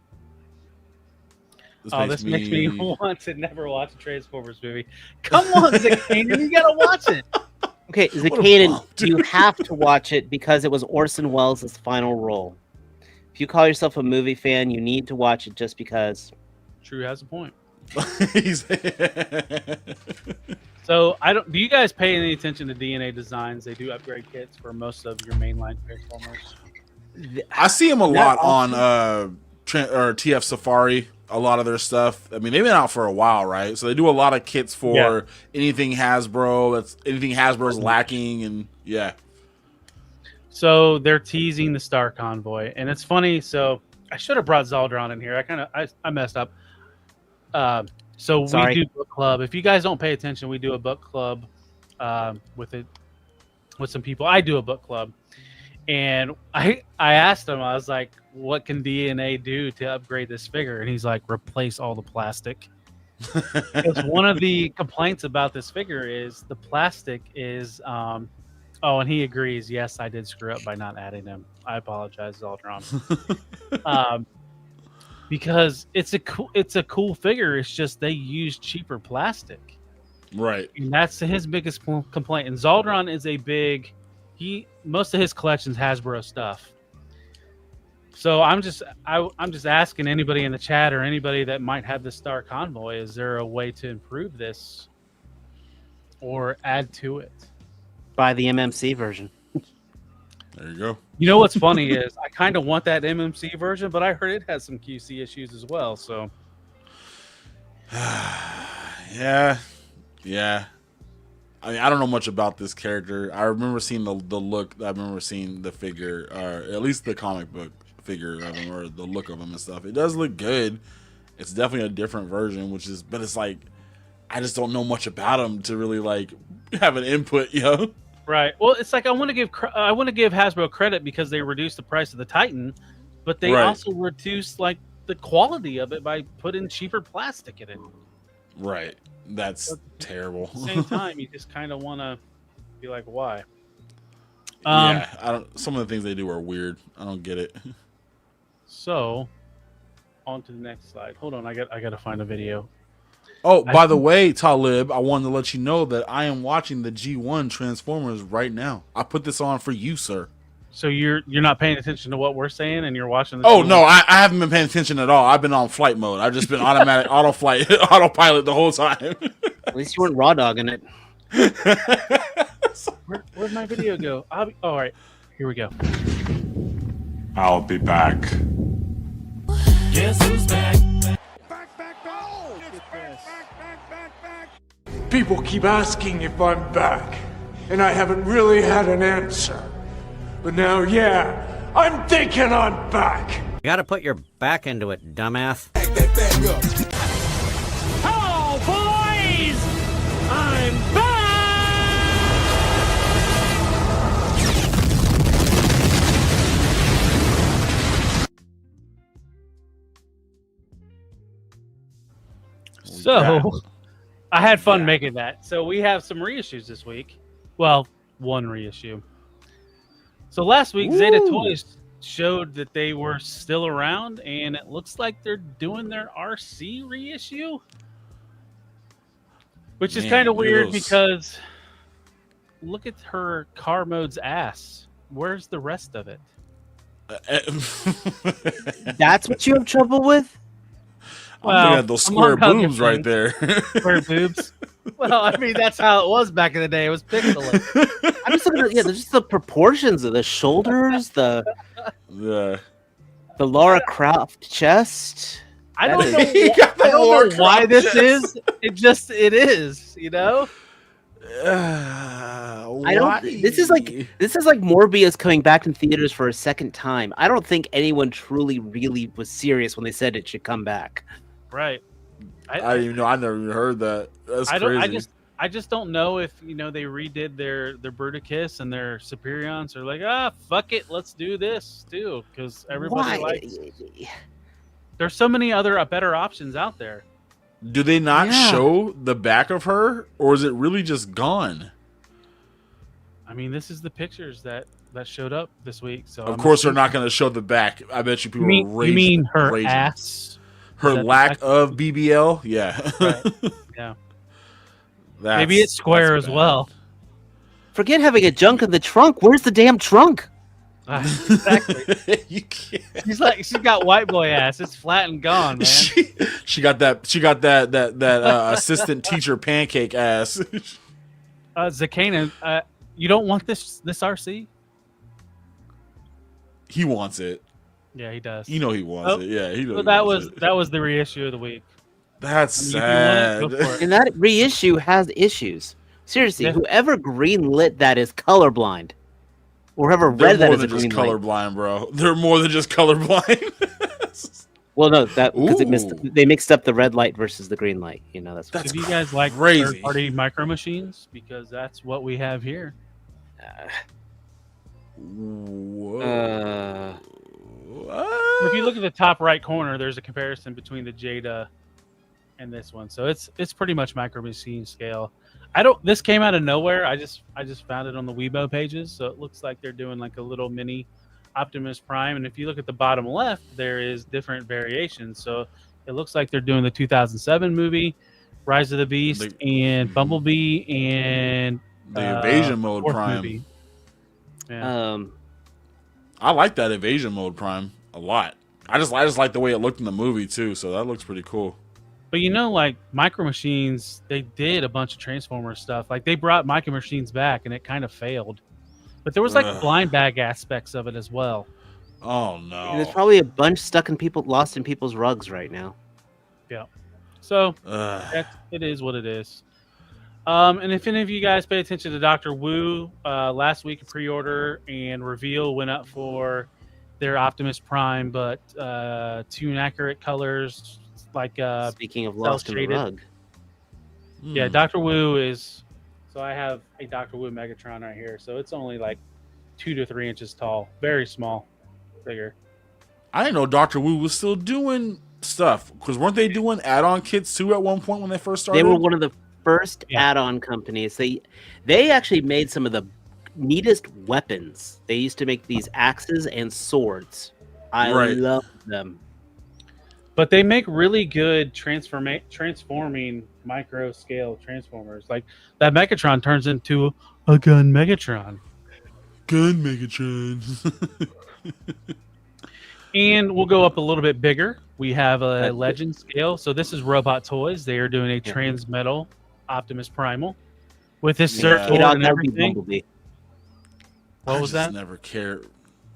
Speaker 4: This makes me want to never watch a Transformers movie. Come on, Zakaden, you gotta watch it.
Speaker 6: Okay, Zakaden, you have to watch it because it was Orson Welles' final role. If you call yourself a movie fan, you need to watch it just because.
Speaker 4: True has a point. So do you guys pay any attention to DNA Designs? They do upgrade kits for most of your mainline Transformers.
Speaker 5: I see them a lot on TF Safari. A lot of their stuff. I mean, they've been out for a while, right? So they do a lot of kits for anything Hasbro. Anything Hasbro's lacking, and
Speaker 4: So they're teasing the Star Convoy, and it's funny. So I should have brought Zaldron in here. I messed up. So we do book club. If you guys don't pay attention, we do a book club with some people. I do a book club, and I asked him. I was like, "What can DNA do to upgrade this figure?" And he's like, "Replace all the plastic." Because one of the complaints about this figure is the plastic is. And he agrees. Yes, I did screw up by not adding him. I apologize, Zaldron. because it's a cool figure. It's just they use cheaper plastic.
Speaker 5: Right.
Speaker 4: And that's his biggest complaint. And Zaldron is most of his collection's Hasbro stuff. So I'm just asking anybody in the chat or anybody that might have the Star Convoy, is there a way to improve this or add to it?
Speaker 6: Buy the MMC version.
Speaker 5: There you go.
Speaker 4: You know what's funny is I kind of want that MMC version, but I heard it has some QC issues as well. So
Speaker 5: yeah. I mean, I don't know much about this character. I remember seeing the look. I remember seeing the figure, or at least the comic book figure of him, or the look of him and stuff. It does look good. It's definitely a different version, but it's like I just don't know much about him to really like have an input, yo.
Speaker 4: Right. Well, it's like I want to give Hasbro credit because they reduced the price of the Titan, but they also reduced like the quality of it by putting cheaper plastic in it.
Speaker 5: Right. That's terrible.
Speaker 4: At the same time, you just kind of want to be like, why?
Speaker 5: Some of the things they do are weird. I don't get it.
Speaker 4: So, on to the next slide. Hold on, I got to find a video.
Speaker 5: Oh, by the way, Talib, I wanted to let you know that I am watching the G1 Transformers right now. I put this on for you, sir.
Speaker 4: So you're not paying attention to what we're saying, and you're watching.
Speaker 5: Oh no, I haven't been paying attention at all. I've been on flight mode. I've just been automatic autopilot the whole time.
Speaker 6: At least you weren't raw dogging it.
Speaker 4: Where'd my video go? All right, here we go.
Speaker 2: I'll be back.
Speaker 1: Guess who's back?
Speaker 9: People keep asking if I'm back, and I haven't really had an answer. But now, yeah, I'm thinking I'm back.
Speaker 10: You gotta put your back into it, dumbass.
Speaker 1: Hello, boys! I'm back!
Speaker 4: So, I had fun making that. So we have some reissues this week. Well, one reissue. So last week, Zeta Toys showed that they were still around, and it looks like they're doing their RC reissue, which is kind of weird because look at her car mode's ass. Where's the rest of it?
Speaker 6: That's what you have trouble with?
Speaker 5: Well, at those square boobs right there.
Speaker 4: Square boobs. Well, I mean, that's how it was back in the day. It was pixelated.
Speaker 6: I'm just looking at just the proportions of the shoulders, the Laura Croft chest.
Speaker 4: I don't know why this is. It is, you know.
Speaker 6: I don't. This is like Morbius coming back in theaters for a second time. I don't think anyone truly, really was serious when they said it should come back.
Speaker 4: Right.
Speaker 5: I didn't even know. I never even heard that. That's crazy.
Speaker 4: I just don't know if they redid their Bruticus and their Superions are like, fuck it, let's do this too, because everybody likes. There's so many other better options out there.
Speaker 5: Do they not show the back of her, or is it really just gone?
Speaker 4: I mean, this is the pictures that showed up this week. So
Speaker 5: of course they're not going to show the back. I bet you people are raging.
Speaker 4: You mean her ass?
Speaker 5: Her lack of BBL? Yeah.
Speaker 4: Right. Yeah. Maybe it's square as well.
Speaker 6: Forget having a junk in the trunk. Where's the damn trunk?
Speaker 4: Exactly.
Speaker 5: You can't.
Speaker 4: She's got white boy ass. It's flat and gone, man.
Speaker 5: She got that assistant teacher pancake ass.
Speaker 4: Zakana, you don't want this RC?
Speaker 5: He wants it.
Speaker 4: Yeah, he does.
Speaker 5: You know he wants it. Yeah, he does.
Speaker 4: So that was the reissue of the week.
Speaker 5: That's sad.
Speaker 6: And that reissue has issues. Seriously, whoever greenlit that is colorblind. Or whoever read that is
Speaker 5: just colorblind, bro. They're more than just colorblind.
Speaker 6: Well, no, because they mixed up the red light versus the green light. You know, that's
Speaker 4: if you guys like third-party micro machines, because that's what we have here. If you look at the top right corner, there's a comparison between the Jada and this one. So it's pretty much micro machine scale. This came out of nowhere. I just found it on the Weibo pages, so it looks like they're doing like a little mini Optimus Prime, and if you look at the bottom left, there is different variations. So it looks like they're doing the 2007 movie, Rise of the Beast, and Bumblebee, and
Speaker 5: the Evasion Mode
Speaker 4: fourth
Speaker 5: Prime.
Speaker 4: movie. Yeah.
Speaker 5: I like that Evasion Mode Prime a lot. I just like the way it looked in the movie too, so that looks pretty cool.
Speaker 4: But like Micro Machines, they did a bunch of Transformer stuff. Like they brought Micro Machines back, and it kind of failed. But there was like blind bag aspects of it as well.
Speaker 5: Oh no!
Speaker 6: And there's probably a bunch lost in people's rugs right now.
Speaker 4: Yeah. So it is what it is. And if any of you guys pay attention to Dr. Wu, last week a pre-order and reveal went up for their Optimus Prime, but too inaccurate colors. Like
Speaker 6: speaking of lost in the rug.
Speaker 4: Yeah, Dr. Wu is. So I have a Dr. Wu Megatron right here. So it's only like 2 to 3 inches tall, very small figure.
Speaker 5: I didn't know Dr. Wu was still doing stuff, because weren't they doing add-on kits too at one point when they first started?
Speaker 6: They were one of the first add-on companies. They actually made some of the neatest weapons. They used to make these axes and swords. I love them.
Speaker 4: But they make really good transforming micro scale transformers. Like that Megatron turns into a gun Megatron.
Speaker 5: Gun Megatron.
Speaker 4: And we'll go up a little bit bigger. We have a Legend scale. So this is Robot Toys. They are doing a Transmetal Optimus Primal with his surfboard and everything. What was that?
Speaker 5: Never cared.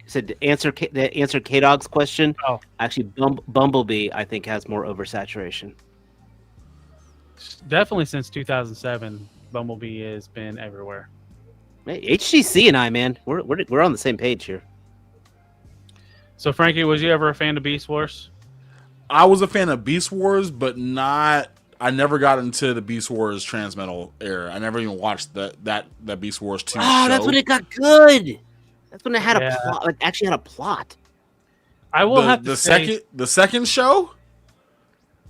Speaker 6: Said to answer K-Dog's question. Oh, actually, Bumblebee I think has more oversaturation.
Speaker 4: Definitely since 2007, Bumblebee has been everywhere.
Speaker 6: Hey, HGC and I, man, we're on the same page here.
Speaker 4: So, Frankie, was you ever a fan of Beast Wars?
Speaker 5: I was a fan of Beast Wars, but not. I never got into the Beast Wars Transmetal era. I never even watched that Beast Wars 2 show.
Speaker 6: That's when it got good. That's when it had a plot. Like actually had a plot.
Speaker 4: I will have to say
Speaker 5: the second show.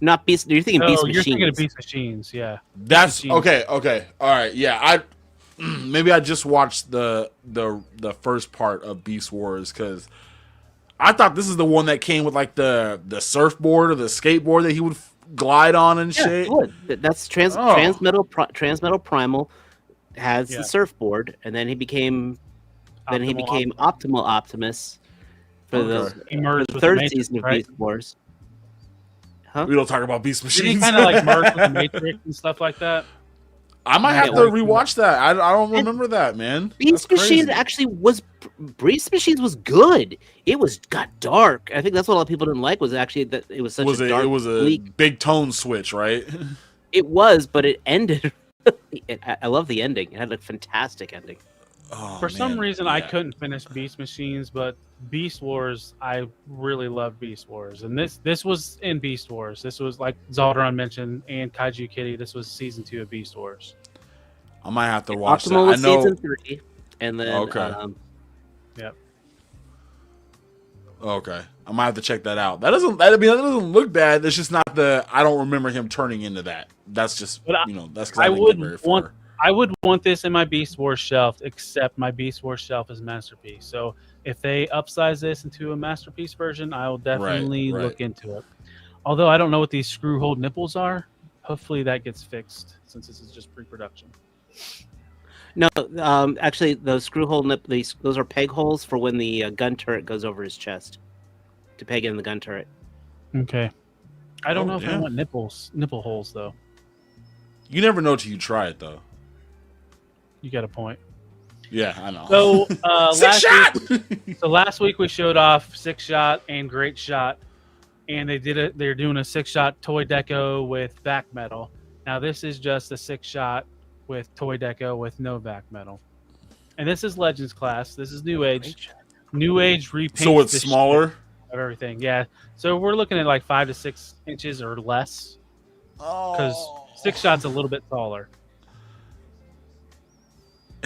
Speaker 6: Not Beast. You're thinking Beast Machines.
Speaker 4: You're thinking of Beast Machines. Yeah.
Speaker 5: That's okay. Okay. All right. Yeah. Maybe I just watched the first part of Beast Wars because I thought this is the one that came with like the surfboard or the skateboard that he would glide on and shit.
Speaker 6: That's Transmetal Primal has the surfboard, and then he became Optimal Optimus for the third season of Beast Wars. Huh?
Speaker 5: We don't talk about Beast Machines.
Speaker 4: Did he kind of like merge with the Matrix and stuff like that?
Speaker 5: I might have to rewatch that. I don't remember that, man.
Speaker 6: Beast Machines Beast Machines was good. It got dark. I think that's what a lot of people didn't like was actually that it was such a dark.
Speaker 5: It was a big tone switch, right?
Speaker 6: It was, but it ended. I love the ending. It had a fantastic ending.
Speaker 4: For some reason, I couldn't finish Beast Machines, but Beast Wars, I really love Beast Wars. And this was in Beast Wars. This was like Zaldron mentioned and Kaiju Kitty. This was season 2 of Beast Wars.
Speaker 5: I might have to watch
Speaker 6: Optimal
Speaker 5: that. I know
Speaker 6: season 3, and then
Speaker 4: yep.
Speaker 5: Okay, I might have to check that out. That doesn't look bad. It's just not I don't remember him turning into that. That's just that's because I didn't get very far.
Speaker 4: I would want this in my Beast Wars shelf, except my Beast Wars shelf is Masterpiece. So if they upsize this into a Masterpiece version, I will definitely look into it. Although I don't know what these screw hole nipples are. Hopefully that gets fixed since this is just pre-production.
Speaker 6: No, actually, those screw hole those are peg holes for when the gun turret goes over his chest to peg in the gun turret.
Speaker 4: Okay. I don't know if I want nipple holes though.
Speaker 5: You never know till you try it though.
Speaker 4: You got a point.
Speaker 5: Yeah, I know.
Speaker 4: So last week we showed off 6-shot and Great Shot, and they're doing a 6-shot toy deco with back metal. Now this is just a 6-shot with toy deco with no back metal, and this is Legends class. This is New Age. New Age repaint.
Speaker 5: So it's smaller
Speaker 4: of everything. Yeah. So we're looking at like 5 to 6 inches or less. Because 6-shot's a little bit taller.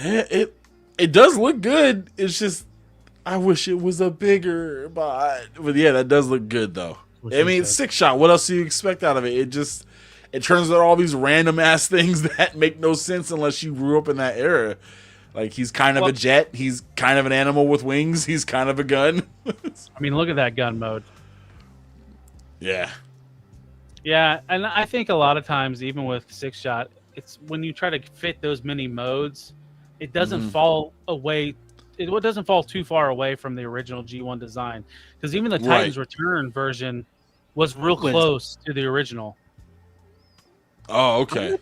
Speaker 5: It does look good. It's just I wish it was a bigger, but yeah, that does look good though. I mean, it's 6-shot. What else do you expect out of it? It turns out all these random ass things that make no sense unless you grew up in that era. Like he's kind of a jet. He's kind of an animal with wings. He's kind of a gun.
Speaker 4: I mean, look at that gun mode.
Speaker 5: Yeah.
Speaker 4: Yeah, and I think a lot of times, even with six shot, it's when you try to fit those many modes, it doesn't fall away. It doesn't fall too far away from the original G1 design, because even the Titans Return version was real close to the original.
Speaker 5: Oh, okay.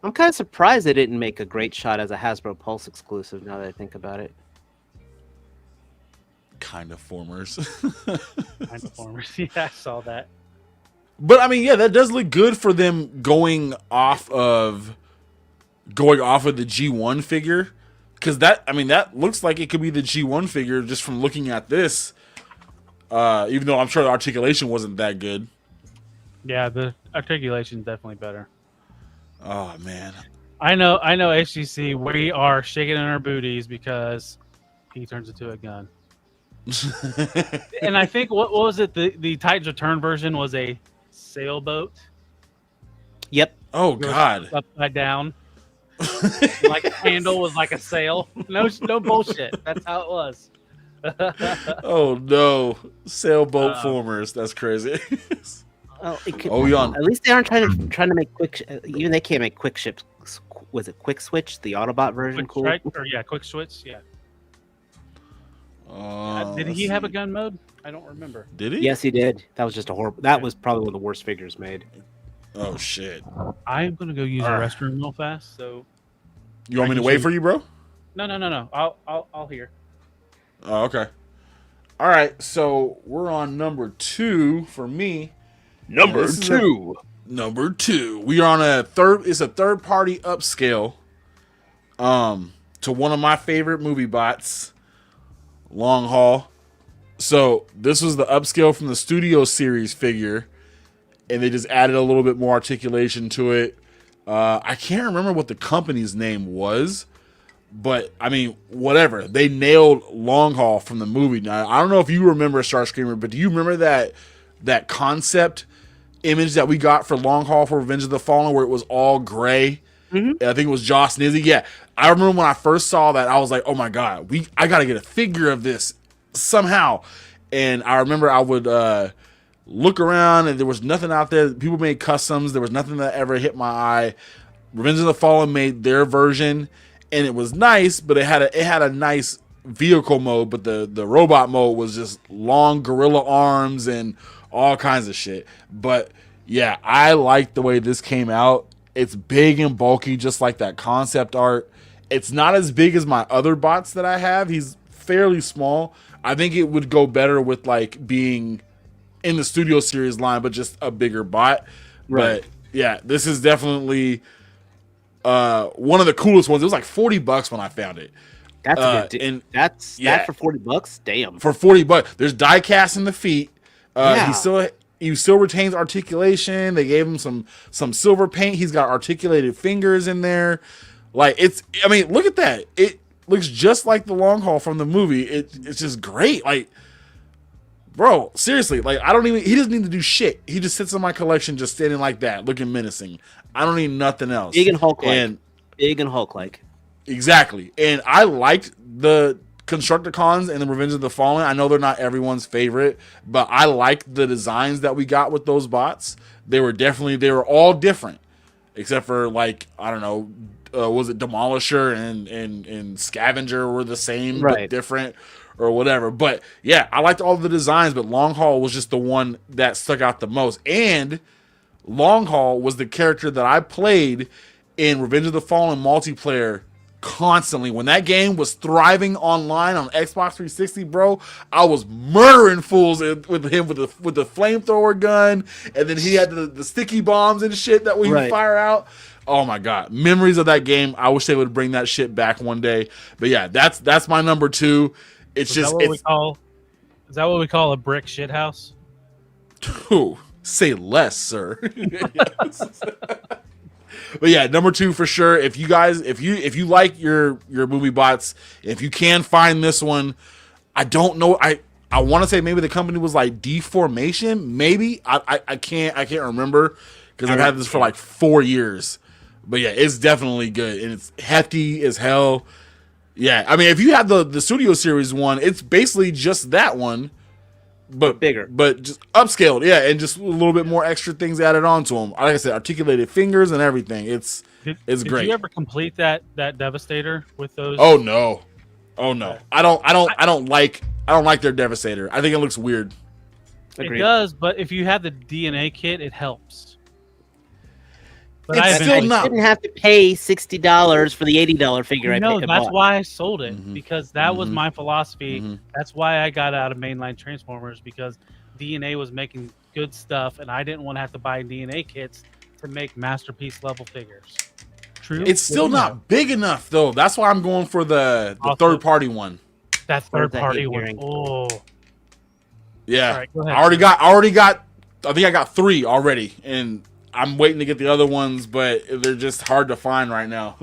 Speaker 6: I'm kind of surprised they didn't make a great shot as a Hasbro Pulse exclusive. Now that I think about it,
Speaker 5: kind of formers.
Speaker 4: Kind of formers. Yeah, I saw that.
Speaker 5: But I mean, yeah, that does look good for them going off of the G1 figure, because that looks like it could be the G1 figure just from looking at this. Even though I'm sure the articulation wasn't that good.
Speaker 4: Yeah, the articulation is definitely better.
Speaker 5: Oh man,
Speaker 4: I know, HGC. We are shaking in our booties because he turns into a gun. And I think what was it? The Titans Return version was a sailboat.
Speaker 6: Yep.
Speaker 5: Oh God.
Speaker 4: Upside down. Like a handle was like a sail. No bullshit. That's how it was.
Speaker 5: Oh no, sailboat formers. That's crazy.
Speaker 6: Well,
Speaker 5: at
Speaker 6: least they aren't trying to make quick. Even they can't make quick ships. Was it Quick Switch, the Autobot version?
Speaker 4: Quick Switch. Yeah. Did he have a gun mode? I don't remember.
Speaker 5: Did he?
Speaker 6: Yes, he did. That was just a horrible. That was probably one of the worst figures made.
Speaker 5: Oh shit!
Speaker 4: I am gonna go use the restroom real fast. So
Speaker 5: you want me to wait for you, bro?
Speaker 4: No. I'll hear.
Speaker 5: Oh, okay. All right. So we're on number 2 for me.
Speaker 3: Number 2.
Speaker 5: Number 2. We are on a third. It's a third-party upscale. To one of my favorite movie bots, Long Haul. So this was the upscale from the Studio Series figure, and they just added a little bit more articulation to it. I can't remember what the company's name was, but I mean, whatever. They nailed Long Haul from the movie. Now, I don't know if you remember Starscreamer, but do you remember that concept image that we got for Long Haul for Revenge of the Fallen, where it was all gray? Mm-hmm. I think it was Joss Nizzy. Yeah, I remember when I first saw that, I was like, "Oh my god, I gotta get a figure of this somehow." And I remember I would look around, and there was nothing out there. People made customs. There was nothing that ever hit my eye. Revenge of the Fallen made their version, and it was nice, but it had a nice vehicle mode. But the robot mode was just long gorilla arms and all kinds of shit. But yeah, I like the way this came out. It's big and bulky, just like that concept art. It's not as big as my other bots that I have. He's fairly small. I think it would go better with like being in the Studio Series line, but just a bigger bot. Right. But yeah, this is definitely one of the coolest ones. It was like $40 when I found it.
Speaker 6: That's a good and that's that for $40. Damn.
Speaker 5: For $40, there's die cast in the feet. He still retains articulation. They gave him some silver paint. He's got articulated fingers in there. Like look at that. It looks just like the Long Haul from the movie. It's just great. Like, bro, seriously, like he doesn't need to do shit. He just sits in my collection just standing like that, looking menacing. I don't need nothing else.
Speaker 6: Big and Hulk-like.
Speaker 5: Exactly. And I liked the Constructicons and the Revenge of the Fallen. I know they're not everyone's favorite, but I liked the designs that we got with those bots. They were all different, except for like, I don't know, was it Demolisher and Scavenger were the same, but different or whatever. But yeah, I liked all the designs, but Long Haul was just the one that stuck out the most. And Long Haul was the character that I played in Revenge of the Fallen multiplayer constantly. When that game was thriving online on Xbox 360, bro, I was murdering fools with him with the flamethrower gun, and then he had the sticky bombs and shit that we fire out. Oh my god, memories of that game. I wish they would bring that shit back one day. But yeah, that's my number 2. Is that
Speaker 4: what we call a brick shit house?
Speaker 5: Ooh, say less, sir. But yeah, number 2 for sure. If you like your movie bots, if you can find this one, I don't know. I want to say maybe the company was like Deformation. Maybe I can't remember because I've had this for like 4 years. But yeah, it's definitely good and it's hefty as hell. Yeah, I mean, if you have the Studio Series one, it's basically just that one, but
Speaker 6: bigger,
Speaker 5: but just upscaled. Yeah, and just a little bit more extra things added on to them. Like I said, articulated fingers and everything. It's great.
Speaker 4: Did you ever complete that Devastator with those?
Speaker 5: Oh no. I don't like their Devastator. I think it looks weird.
Speaker 4: It does, but if you have the DNA kit, it helps. But
Speaker 6: I didn't have to pay $60 for the $80 figure.
Speaker 4: No, that's why I sold it, because that was my philosophy. That's why I got out of mainline Transformers, because DNA was making good stuff, and I didn't want to have to buy DNA kits to make masterpiece level figures. True.
Speaker 5: It's still not big enough though. That's why I'm going for the third party one.
Speaker 4: That third party one. Oh.
Speaker 5: Yeah.
Speaker 4: Right, go ahead.
Speaker 5: I think I got 3 already, and I'm waiting to get the other ones, but they're just hard to find right now.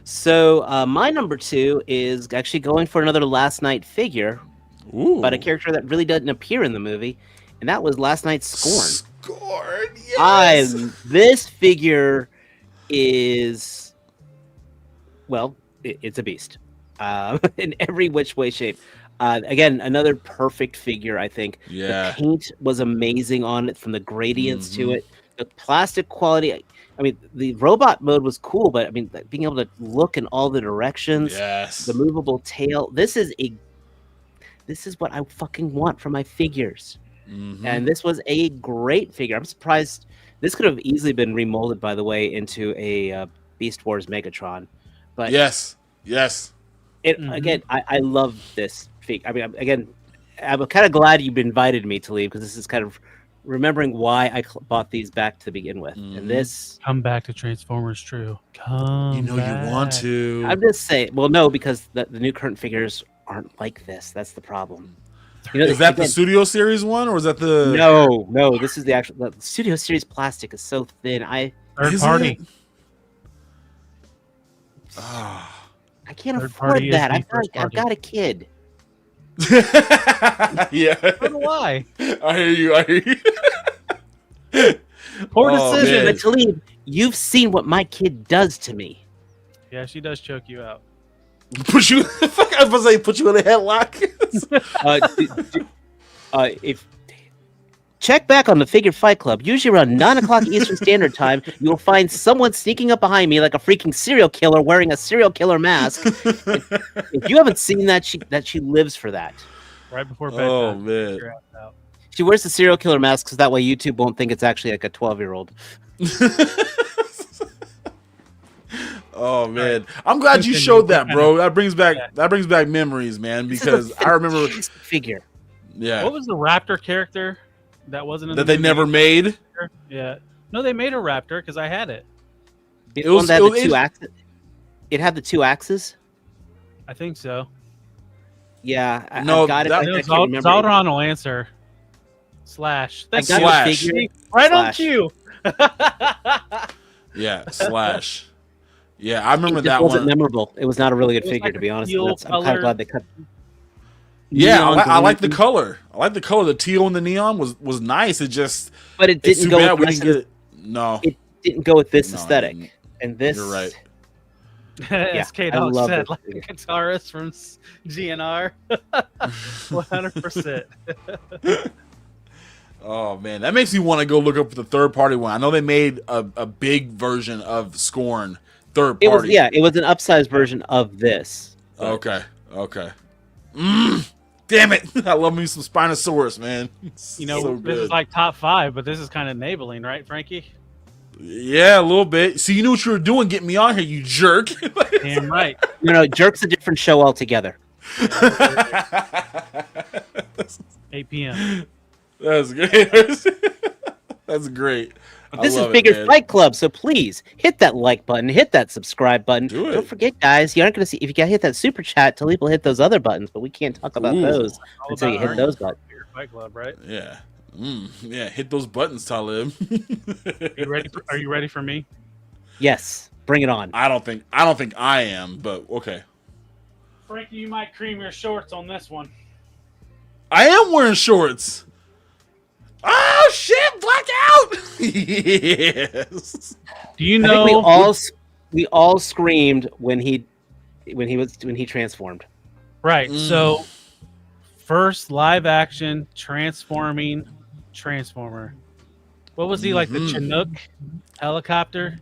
Speaker 6: So my number 2 is actually going for another Last Night figure, but a character that really doesn't appear in the movie, and that was Last Night's Scorn.
Speaker 5: Scorn, yes.
Speaker 6: This figure is, well, it's a beast in every which way, shape. Again, another perfect figure, I think.
Speaker 5: Yeah.
Speaker 6: The paint was amazing on it, from the gradients to it. The plastic quality. I mean, the robot mode was cool, but I mean, being able to look in all the directions.
Speaker 5: Yes.
Speaker 6: The movable tail. This is what I fucking want from my figures. And this was a great figure. I'm surprised. This could have easily been remolded, by the way, into a Beast Wars Megatron. But
Speaker 5: yes.
Speaker 6: Again, I love this figure. I mean, again, I'm kind of glad you've invited me to leave, because this is kind of remembering why I bought these back to begin with. And this,
Speaker 4: come back to Transformers, True. Come.
Speaker 5: You want to.
Speaker 6: I'm just saying. Well, no, because the new current figures aren't like this. That's the problem.
Speaker 5: Is that the Studio Series one, or is that the?
Speaker 6: No. This is the actual. The Studio Series plastic is so thin.
Speaker 4: Third party.
Speaker 6: I can't afford that. I've got a kid.
Speaker 5: Yeah.
Speaker 4: So do I.
Speaker 5: I hear you.
Speaker 4: Poor decision.
Speaker 6: But Talib, you've seen what my kid does to me.
Speaker 4: Yeah, she does choke you out.
Speaker 5: Put you. I was about to say, put you in a headlock.
Speaker 6: If check back on the Figure Fight Club, usually around 9:00 Eastern Standard Time, you'll find someone sneaking up behind me like a freaking serial killer wearing a serial killer mask. If you haven't seen that, she lives for that.
Speaker 4: Right before bedtime.
Speaker 5: Oh man.
Speaker 6: She wears the serial killer mask so that way YouTube won't think it's actually like a 12-year-old.
Speaker 5: Oh man, I'm glad you showed that, bro. That brings back memories, man. Because I remember
Speaker 6: figure.
Speaker 5: Yeah.
Speaker 4: What was the Raptor character that wasn't in
Speaker 5: that
Speaker 4: the
Speaker 5: they
Speaker 4: movie?
Speaker 5: never made?
Speaker 4: Yeah. No, they made a Raptor because I had it.
Speaker 6: It had the 2 axes. It had the 2 axes.
Speaker 4: I think so.
Speaker 6: Yeah. I got it.
Speaker 4: Zaldron will answer. Slash.
Speaker 6: Thanks, Slash.
Speaker 4: Right on cue.
Speaker 5: Yeah. Slash. Yeah, I remember that one.
Speaker 6: It wasn't memorable. It was not a really good figure, to be honest. I'm kind of glad they cut.
Speaker 5: Yeah, I like the color. I like the color. The teal and the neon was nice. It just,
Speaker 6: but it didn't go.
Speaker 5: Bad we didn't get it. No,
Speaker 6: it didn't go with this aesthetic. And this,
Speaker 5: you're right.
Speaker 4: As K-Dog said, like a guitarist from GNR. 100%.
Speaker 5: Oh man, that makes me want to go look up the third party one. I know they made a big version of Scorn third party.
Speaker 6: It was an upsized version of this.
Speaker 5: Okay. Damn it! I love me some Spinosaurus, man.
Speaker 4: This is like top 5, but this is kind of enabling, right, Frankie?
Speaker 5: Yeah, a little bit. So you knew what you were doing, getting me on here, you jerk.
Speaker 4: Damn right.
Speaker 6: No, Jerk's a different show altogether.
Speaker 4: 8 p.m.
Speaker 5: That's great. That's great.
Speaker 6: This is Figure Fight Club, so please hit that like button, hit that subscribe button. Don't forget, guys, you aren't going to see, if you got to hit that super chat, Talib will hit those other buttons, but we can't talk about those until you hit those buttons.
Speaker 4: Figure Fight Club, right?
Speaker 5: Yeah. Yeah, hit those buttons, Talib.
Speaker 4: Are you ready for me?
Speaker 6: Yes, bring it on.
Speaker 5: I don't think I am, but okay.
Speaker 4: Frankie, you might cream your shorts on this one.
Speaker 5: I am wearing shorts. Oh shit! Blackout. Yes.
Speaker 4: Do you know?
Speaker 6: We all screamed when he when he transformed.
Speaker 4: Right. So first live action transforming Transformer. What was he like? The Chinook helicopter?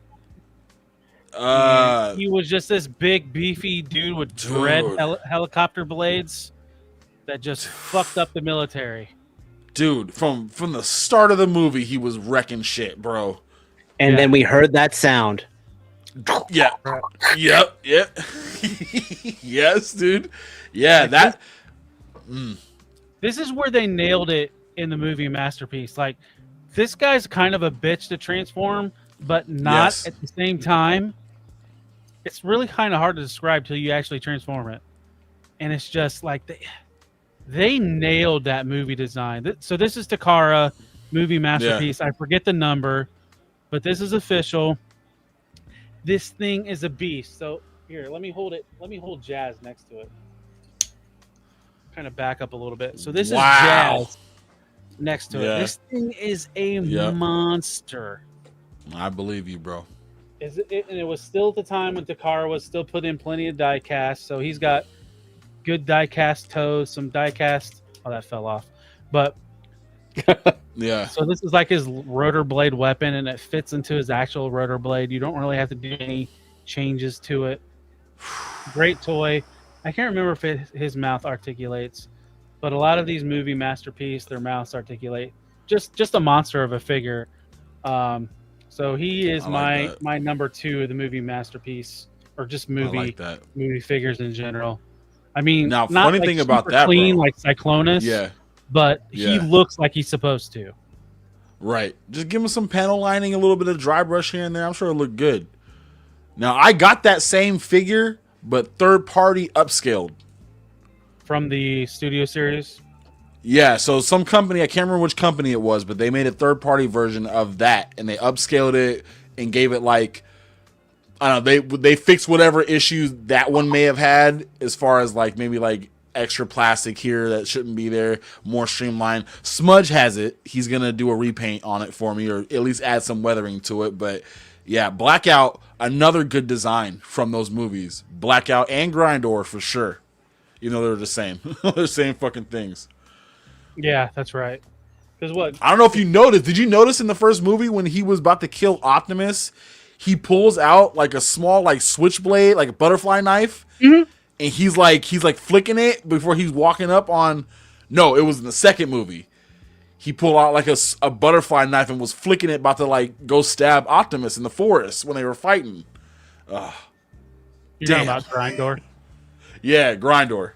Speaker 4: He was just this big beefy dude with dread helicopter blades that just fucked up the military.
Speaker 5: Dude, from the start of the movie, he was wrecking shit, bro.
Speaker 6: And then we heard that sound.
Speaker 5: Yeah. Yep. Yes, dude. Yeah, that.
Speaker 4: This is where they nailed it in the movie Masterpiece. Like, this guy's kind of a bitch to transform, but not at the same time. It's really kind of hard to describe till you actually transform it. And it's just like they nailed that movie design. So this is Takara, movie Masterpiece. I forget the number, but this is official. This thing is a beast. So here, let me hold it. Let me hold Jazz next to it. Kind of back up a little bit. So this is Jazz next to it. This thing is a monster.
Speaker 5: I believe you, bro.
Speaker 4: And it was still at the time when Takara was still putting in plenty of die cast. So he's got good die cast toes, some die cast. Oh, that fell off. But
Speaker 5: yeah.
Speaker 4: So this is like his rotor blade weapon, and it fits into his actual rotor blade. You don't really have to do any changes to it. Great toy. I can't remember if his mouth articulates, but a lot of these movie Masterpiece, their mouths articulate. Just a monster of a figure. So he is my number 2 of the movie Masterpiece, or just movie figures in general. I mean,
Speaker 5: now
Speaker 4: not
Speaker 5: funny
Speaker 4: like
Speaker 5: thing about
Speaker 4: super
Speaker 5: that,
Speaker 4: clean
Speaker 5: bro.
Speaker 4: like Cyclonus, but he looks like he's supposed to.
Speaker 5: Right. Just give him some panel lining, a little bit of dry brush here and there. I'm sure it'll look good. Now I got that same figure, but third party upscaled
Speaker 4: from the studio series.
Speaker 5: Yeah, so some company, I can't remember which company it was, but they made a third party version of that, and they upscaled it and gave it like, I don't know, they fixed whatever issues that one may have had, as far as like maybe like extra plastic here that shouldn't be there, more streamlined. Smudge has it. He's gonna do a repaint on it for me, or at least add some weathering to it. But yeah, Blackout, another good design from those movies. Blackout and Grindor for sure. You know, they're the same. They're the same fucking things.
Speaker 4: Yeah, that's right. Because what?
Speaker 5: I don't know if you noticed. Did you notice in the first movie when he was about to kill Optimus, he pulls out like a small like switchblade, like a butterfly knife, and he's like flicking it before he's walking up on. No, it was in the second movie. He pulled out like a butterfly knife and was flicking it, about to like go stab Optimus in the forest when they were fighting.
Speaker 4: You're talking about Grindor?
Speaker 5: Yeah, Grindor.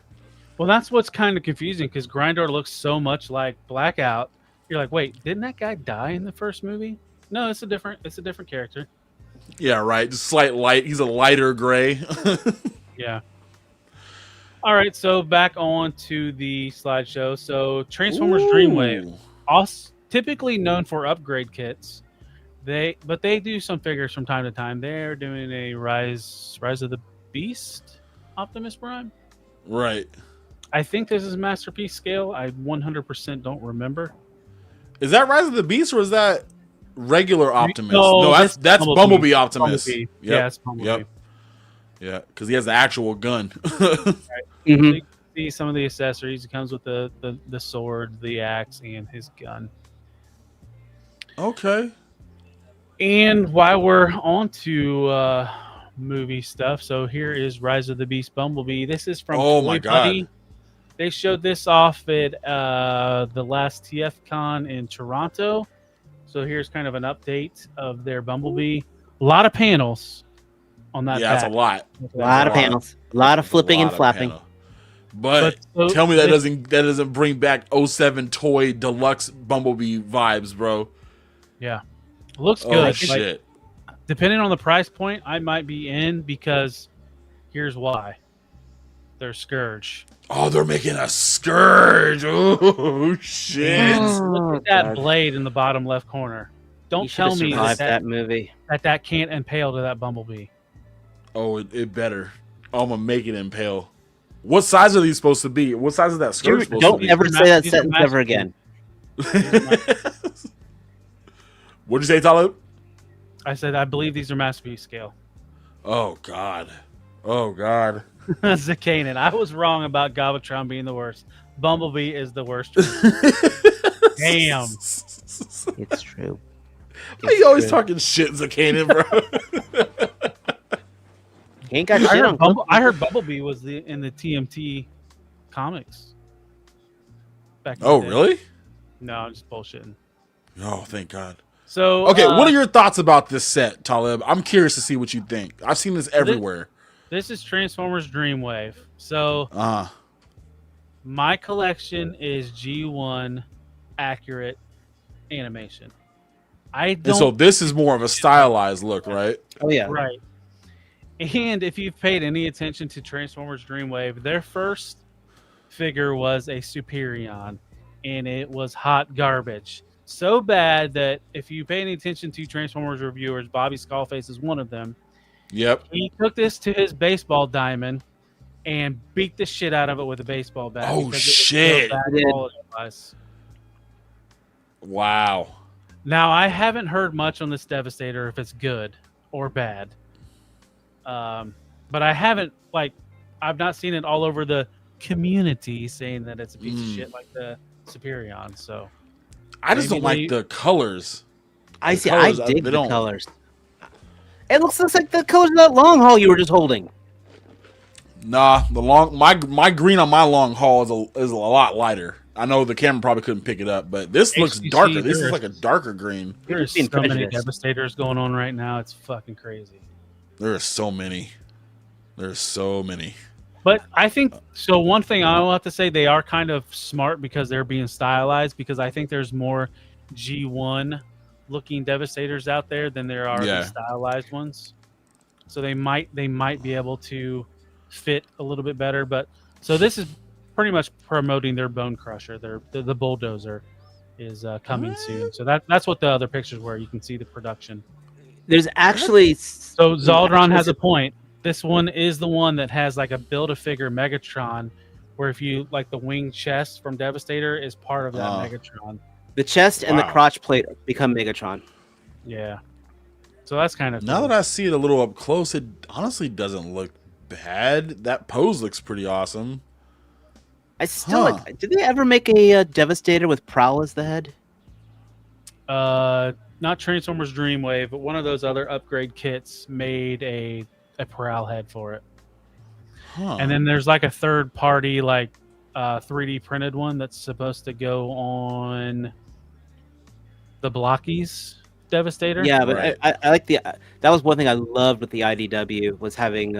Speaker 4: Well, that's what's kind of confusing, because Grindor looks so much like Blackout. You're like, wait, didn't that guy die in the first movie? No, it's a different character.
Speaker 5: Yeah, right. Just slight light. He's a lighter gray.
Speaker 4: Yeah. All right, so back on to the slideshow. So Transformers Dreamwave, also typically known for upgrade kits. They do some figures from time to time. They're doing a Rise of the Beast Optimus Prime.
Speaker 5: Right.
Speaker 4: I think this is Masterpiece scale. I 100% don't remember.
Speaker 5: Is that Rise of the Beast, or is that regular Optimus? No, that's Bumblebee Optimus.
Speaker 4: Bumblebee.
Speaker 5: Yep.
Speaker 4: Yeah, it's Bumblebee.
Speaker 5: Yep. Yeah, because he has the actual gun.
Speaker 4: Right. You see some of the accessories. It comes with the sword, the axe, and his gun.
Speaker 5: Okay.
Speaker 4: And while we're on to movie stuff, so here is Rise of the Beast Bumblebee. This is from Toy Buddy. They showed this off at the last TFCon in Toronto. So here's kind of an update of their Bumblebee. A lot of panels on that.
Speaker 5: Yeah, that's a lot.
Speaker 6: A lot of panels. A lot of flipping and flapping.
Speaker 5: But tell me that doesn't bring back 07 toy deluxe Bumblebee vibes, bro.
Speaker 4: Yeah. Looks good.
Speaker 5: Oh, shit.
Speaker 4: Depending on the price point, I might be in, because here's why. They're Scourge.
Speaker 5: Oh, they're making a Scourge. Oh, shit.
Speaker 4: Look at that blade in the bottom left corner. Don't tell me
Speaker 6: that movie
Speaker 4: that can't impale to that Bumblebee.
Speaker 5: Oh, it better. Oh, I'm going to make it impale. What size are these supposed to be? What size is that Scourge supposed to be?
Speaker 6: Don't ever say that sentence ever again.
Speaker 5: What'd you say, Talib?
Speaker 4: I said I believe these are Masterpiece scale.
Speaker 5: Oh, God. Oh, God.
Speaker 4: Zakanin. I was wrong about Galvatron being the worst. Bumblebee is the worst. Damn.
Speaker 6: It's true.
Speaker 5: Why you always talking shit, Zakanin, bro?
Speaker 6: He ain't got shit on.
Speaker 4: I heard Bumblebee was in the TMT comics. Back in the day.
Speaker 5: Really?
Speaker 4: No, I'm just bullshitting.
Speaker 5: Oh, thank God.
Speaker 4: So
Speaker 5: okay, what are your thoughts about this set, Talib? I'm curious to see what you think. I've seen this everywhere.
Speaker 4: This is Transformers Dreamwave. So my collection is G1 accurate animation.
Speaker 5: So this is more of a stylized look, right?
Speaker 6: Oh yeah,
Speaker 4: right. And if you've paid any attention to Transformers Dreamwave, their first figure was a Superion, and it was hot garbage. So bad that if you pay any attention to Transformers reviewers, Bobby Skullface is one of them.
Speaker 5: Yep.
Speaker 4: He took this to his baseball diamond and beat the shit out of it with a baseball bat.
Speaker 5: Oh shit! Wow.
Speaker 4: Now I haven't heard much on this Devastator if it's good or bad. But I haven't I've not seen it all over the community saying that it's a piece of shit like the Superion. So
Speaker 5: I just don't like the colors.
Speaker 6: I dig the colors. It looks like the colors of that long haul you were just holding.
Speaker 5: Nah, my green on my long haul is a lot lighter. I know the camera probably couldn't pick it up, but this looks darker. This is like a darker green.
Speaker 4: There's so many Devastators going on right now. It's fucking crazy.
Speaker 5: There are so many. There's so many.
Speaker 4: But I think so. One thing I will have to say, they are kind of smart because they're being stylized. Because I think there's more G1 looking Devastators out there than there are the stylized ones. So they might be able to fit a little bit better. But so this is pretty much promoting their Bone Crusher. The Bulldozer is coming soon. So that's what the other pictures were. You can see the production.
Speaker 6: There's actually
Speaker 4: so Zaldron has a point. This one is the one that has like a Build-A-Figure Megatron, where if you like the wing chest from Devastator is part of that Megatron.
Speaker 6: The chest and the crotch plate become Megatron.
Speaker 4: Yeah. So that's kind of
Speaker 5: now that I see it a little up close, it honestly doesn't look bad. That pose looks pretty awesome.
Speaker 6: I still like. Did they ever make a Devastator with Prowl as the head?
Speaker 4: Not Transformers Dreamwave, but one of those other upgrade kits made a Prowl head for it. And then there's like a third party 3D printed one that's supposed to go on the Blockies Devastator.
Speaker 6: Yeah, but I like that was one thing I loved with the IDW was having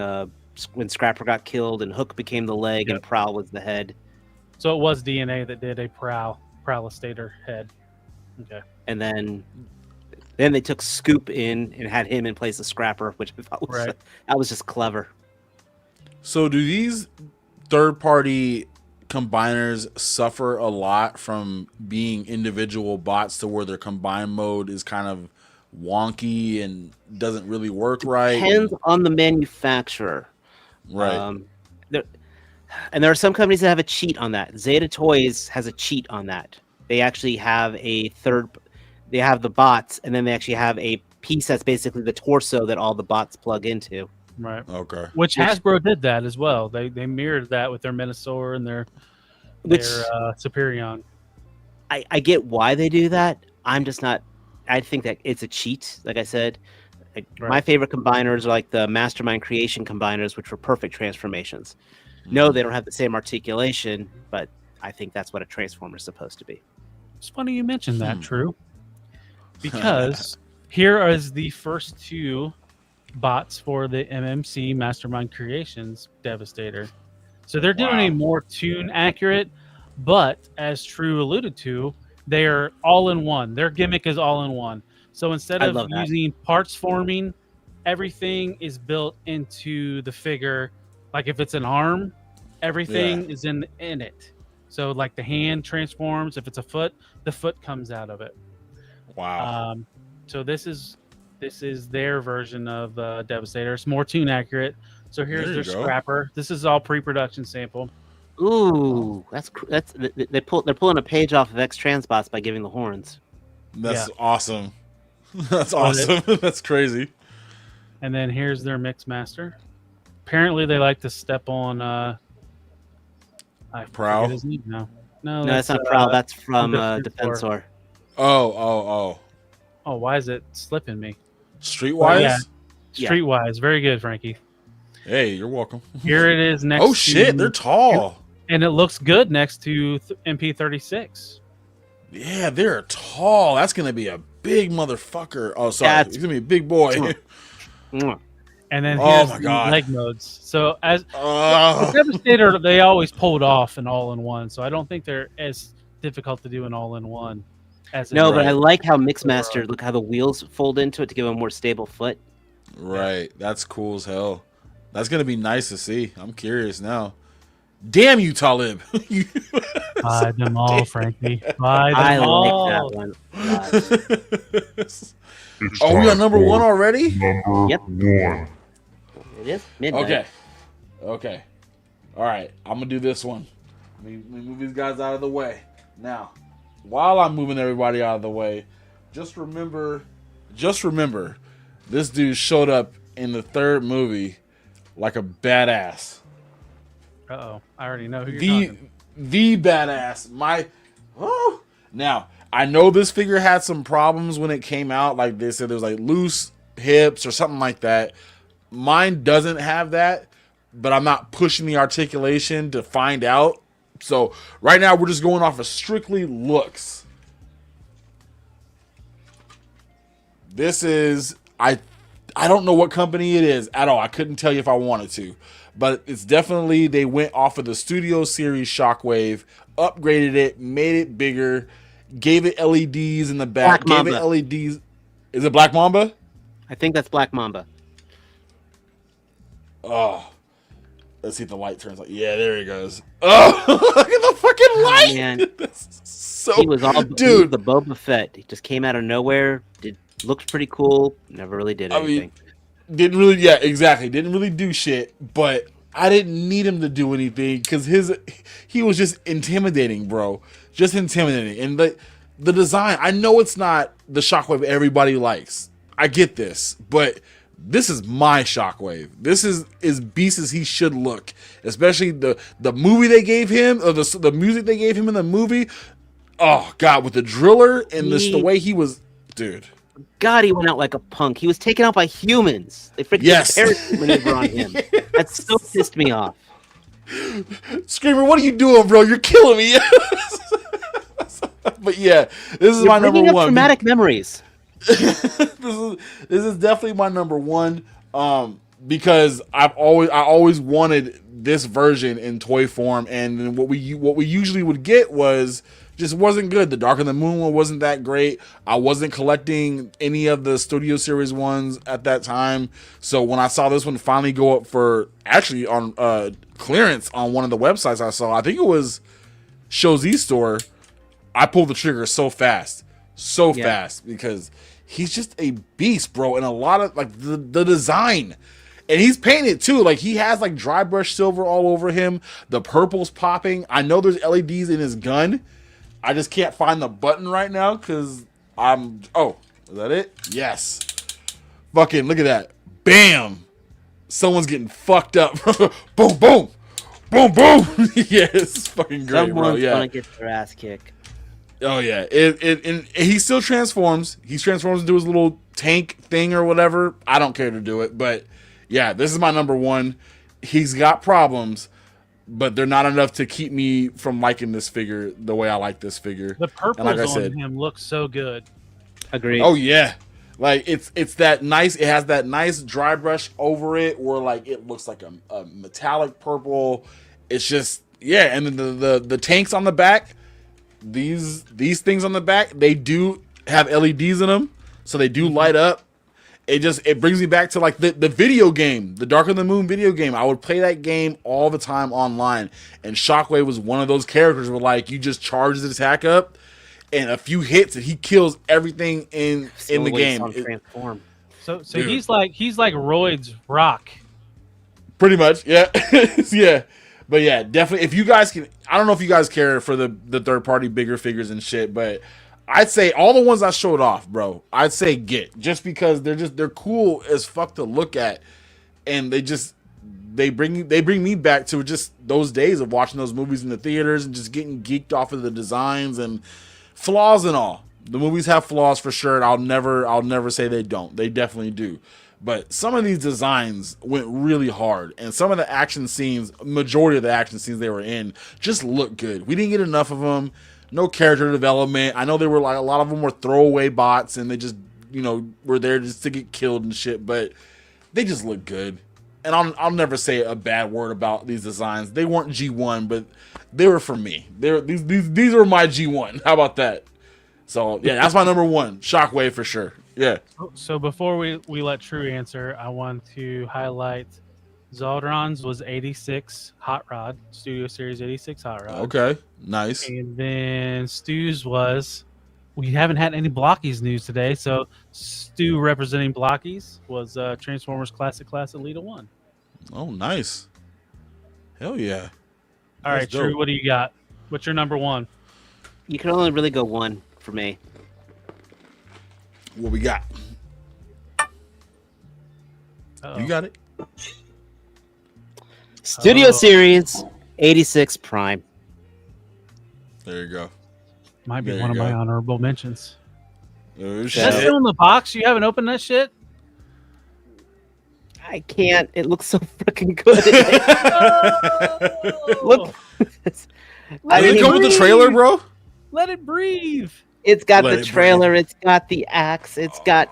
Speaker 6: when Scrapper got killed and Hook became the leg and Prowl was the head.
Speaker 4: So it was DNA that did a Prowlistator head. Okay.
Speaker 6: And then they took Scoop in and had him in place of Scrapper, which I thought was that was just clever.
Speaker 5: So do these third-party combiners suffer a lot from being individual bots to where their combine mode is kind of wonky and doesn't really work right?
Speaker 6: Depends on the manufacturer.
Speaker 5: Right.
Speaker 6: There are some companies that have a cheat on that. Zeta Toys has a cheat on that. They actually have they have the bots, and then they actually have a piece that's basically the torso that all the bots plug into.
Speaker 4: Right.
Speaker 5: Okay.
Speaker 4: Which Hasbro did that as well. They mirrored that with their Minosaur and their Superion.
Speaker 6: I get why they do that. I'm just not. I think that it's a cheat. Like I said, my favorite combiners are like the Mastermind Creation combiners, which were perfect transformations. No, they don't have the same articulation, but I think that's what a transformer is supposed to be.
Speaker 4: It's funny you mentioned that, True. Because here is the first two bots for the MMC Mastermind Creations Devastator. So they're doing a more tune accurate, but as True alluded to, they are all in one. Their gimmick is all in one. So instead of using parts forming, everything is built into the figure. Like if it's an arm, everything is in it. So like the hand transforms. If it's a foot, the foot comes out of it.
Speaker 5: Wow.
Speaker 4: So this is their version of Devastator. It's more tune accurate. So here's their Scrapper. This is all pre-production sample.
Speaker 6: Ooh, that's they're pulling a page off of X Transbots by giving the horns.
Speaker 5: That's awesome. That's awesome. That's crazy.
Speaker 4: And then here's their Mix Master. apparently they like to step on. I
Speaker 5: Prowl?
Speaker 4: forget his name now.
Speaker 6: No, that's not Prowl. That's from
Speaker 4: Defensor.
Speaker 6: Defensor.
Speaker 5: Oh.
Speaker 4: Oh, why is it slipping me?
Speaker 5: Streetwise?
Speaker 4: Yeah. Streetwise. Very good, Frankie.
Speaker 5: Hey, you're welcome.
Speaker 4: Here it is next.
Speaker 5: Oh shit, they're tall.
Speaker 4: And it looks good next to MP36.
Speaker 5: Yeah, they're tall. That's gonna be a big motherfucker. Oh, sorry, he's gonna be a big boy.
Speaker 4: And then here's
Speaker 5: my
Speaker 4: the
Speaker 5: God.
Speaker 4: leg modes. So as the Devastator, they always pulled off an all-in-one. So I don't think they're as difficult to do an all-in-one.
Speaker 6: No, but I like how Mixmaster. Look how the wheels fold into it to give a more stable foot.
Speaker 5: Right, that's cool as hell. That's gonna be nice to see. I'm curious now. Damn you, Talib!
Speaker 4: Buy them all, Frankie. Buy them all.
Speaker 6: I like that one.
Speaker 5: Oh, we on number one already?
Speaker 6: Yep. It is midnight.
Speaker 5: Okay. All right, I'm gonna do this one. Let me move these guys out of the way. Now, while I'm moving everybody out of the way, just remember, this dude showed up in the third movie like a badass.
Speaker 4: Uh-oh. I already know who you're talking.
Speaker 5: The badass. Now, I know this figure had some problems when it came out. Like they said, there was like loose hips or something like that. Mine doesn't have that, but I'm not pushing the articulation to find out. So right now we're just going off of strictly looks. This is, I don't know what company it is at all. I couldn't tell you if I wanted to. But it's definitely, they went off of the Studio Series Shockwave, upgraded it, made it bigger, gave it LEDs in the back,
Speaker 6: Black
Speaker 5: gave
Speaker 6: Mamba.
Speaker 5: it LEDs. Is it Black Mamba?
Speaker 6: I think that's Black Mamba.
Speaker 5: Oh. Let's see if the light turns on. Yeah, there he goes. Oh, look at the fucking light!
Speaker 6: Man.
Speaker 5: So,
Speaker 6: He was all
Speaker 5: dude.
Speaker 6: the Boba Fett. He just came out of nowhere. Looked pretty cool. Never really did anything.
Speaker 5: Didn't really do shit, but I didn't need him to do anything because he was just intimidating, bro. Just intimidating. And the design, I know it's not the Shockwave everybody likes. I get this, but this is my Shockwave. This is as beast as he should look. Especially the movie they gave him, or the music they gave him in the movie. Oh God, with the driller and the way he was, dude.
Speaker 6: God, he went out like a punk. He was taken out by humans. They freaking did a parachute maneuver on him. That so pissed me off.
Speaker 5: Screamer, what are you doing, bro? You're killing me. But yeah, this is my number
Speaker 6: bringing up
Speaker 5: one.
Speaker 6: Traumatic memories.
Speaker 5: This is definitely my number one. Because I always wanted this version in toy form, and what we usually would get just wasn't good. The Dark of the Moon one wasn't that great. I wasn't collecting any of the Studio Series ones at that time. So when I saw this one finally go up for actually on clearance on one of the websites I saw, I think it was Show Z Store, I pulled the trigger so fast because he's just a beast, bro. And a lot of like the design. And he's painted too. Like he has like dry brush silver all over him. The purple's popping. I know there's LEDs in his gun. I just can't find the button right now because is that it? Yes. Fucking look at that. Bam. Someone's getting fucked up. Boom, boom. Boom, boom. Yeah, it's fucking great, bro. Yeah.
Speaker 6: Gonna get their ass kicked.
Speaker 5: Oh yeah. And he still transforms. He transforms into his little tank thing or whatever. I don't care to do it, but yeah, this is my number one. He's got problems, but they're not enough to keep me from liking this figure the way I like this figure.
Speaker 4: The purples
Speaker 5: like I said,
Speaker 4: on him look so good.
Speaker 6: Agreed.
Speaker 5: Oh yeah, like it's that nice. It has that nice dry brush over it, where like it looks like a metallic purple. It's just and then the tanks on the back. These things on the back, they do have LEDs in them, so they do light up. It brings me back to like the video game, the Dark of the Moon video game. I would play that game all the time online, and Shockwave was one of those characters where like you just charge his attack up, and a few hits and he kills everything in the game.
Speaker 6: Transform.
Speaker 4: So he's like Royd's Rock.
Speaker 5: Pretty much, yeah, yeah. But yeah, definitely. If you guys can, I don't know if you guys care for the third party bigger figures and shit, but I'd say all the ones I showed off, bro, I'd say get, just because they're cool as fuck to look at, and they bring me back to just those days of watching those movies in the theaters and just getting geeked off of the designs and flaws and all. The movies have flaws for sure, and I'll never say they don't. They definitely do. But some of these designs went really hard, and some of the action scenes, majority of the action scenes they were in, just looked good. We didn't get enough of them. No character development. I know they were like a lot of them were throwaway bots, and they just were there just to get killed and shit. But they just look good, and I'll never say a bad word about these designs. They weren't G1, but they were for me. These were my G1. How about that? So yeah, that's my number one. Shockwave for sure. Yeah.
Speaker 4: So before we let True answer, I want to highlight Zaldron's was 86 Hot Rod, Studio Series 86 Hot Rod.
Speaker 5: Okay, nice.
Speaker 4: And then Stu's was, we haven't had any Blockies news today, so Stu representing Blockies was Transformers Classic Class Elite 1.
Speaker 5: Oh, nice. Hell yeah.
Speaker 4: All right,
Speaker 5: dope.
Speaker 4: True, what do you got? What's your number one?
Speaker 6: You can only really go one for me.
Speaker 5: What we got?
Speaker 4: Uh-oh.
Speaker 5: You got it.
Speaker 6: Studio Series 86 Prime.
Speaker 5: There you go.
Speaker 4: Might be
Speaker 5: There
Speaker 4: one of
Speaker 5: you
Speaker 4: my
Speaker 5: go.
Speaker 4: honorable mentions.
Speaker 5: Oh,
Speaker 4: Is that
Speaker 5: shit.
Speaker 4: still in the box? You haven't opened that shit?
Speaker 6: I can't. It looks so freaking good. Look. I
Speaker 5: Did it
Speaker 6: mean,
Speaker 5: come with the trailer, bro?
Speaker 4: Let it breathe.
Speaker 6: it's got
Speaker 5: Let
Speaker 6: the
Speaker 5: it
Speaker 6: trailer. It's got the axe. It's got.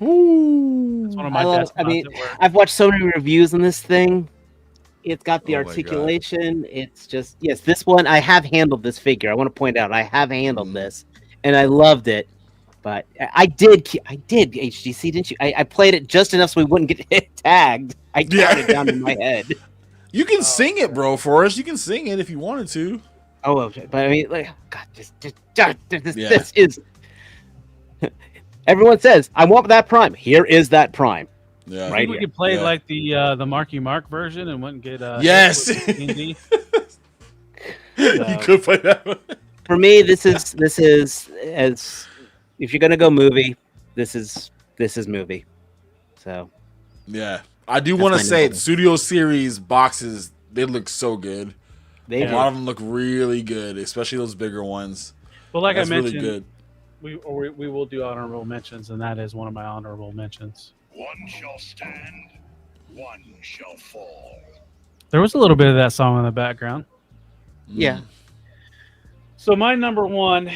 Speaker 4: It's one of my best.
Speaker 6: I mean,
Speaker 4: spots at work.
Speaker 6: I've watched so many reviews on this thing. It's got the
Speaker 5: Oh my God.
Speaker 6: articulation. It's just yes. This one I have handled this figure. I want to point out I have handled this, and I loved it. But I did HGC, didn't you? I played it just enough so we wouldn't get tagged. I counted down in my head.
Speaker 5: You can sing it, bro, for us. You can sing it if you wanted to.
Speaker 6: Oh, okay. But I mean, like, God, this
Speaker 5: Yeah.
Speaker 6: this is. Everyone says, "I want that Prime." Here is that Prime.
Speaker 5: Yeah.
Speaker 4: I
Speaker 6: Right
Speaker 4: think we
Speaker 6: here.
Speaker 4: could play
Speaker 5: Yeah.
Speaker 4: like the Marky Mark version and wouldn't get
Speaker 5: Yes.
Speaker 4: hit with D&D.
Speaker 5: You could play that one.
Speaker 6: For me, this is as if you're gonna go movie, this is movie. So
Speaker 5: Yeah. I do
Speaker 6: That's
Speaker 5: want
Speaker 6: my
Speaker 5: to say
Speaker 6: number.
Speaker 5: Studio Series boxes, they look so good.
Speaker 6: they
Speaker 5: A
Speaker 6: do.
Speaker 5: lot of them look really good, especially those bigger ones.
Speaker 4: Well, like
Speaker 5: That's
Speaker 4: I
Speaker 5: really
Speaker 4: mentioned,
Speaker 5: good.
Speaker 4: we will do honorable mentions, and that is one of my honorable mentions.
Speaker 11: One shall stand, one shall fall.
Speaker 4: There was a little bit of that song in the background.
Speaker 6: Yeah.
Speaker 4: So my number one.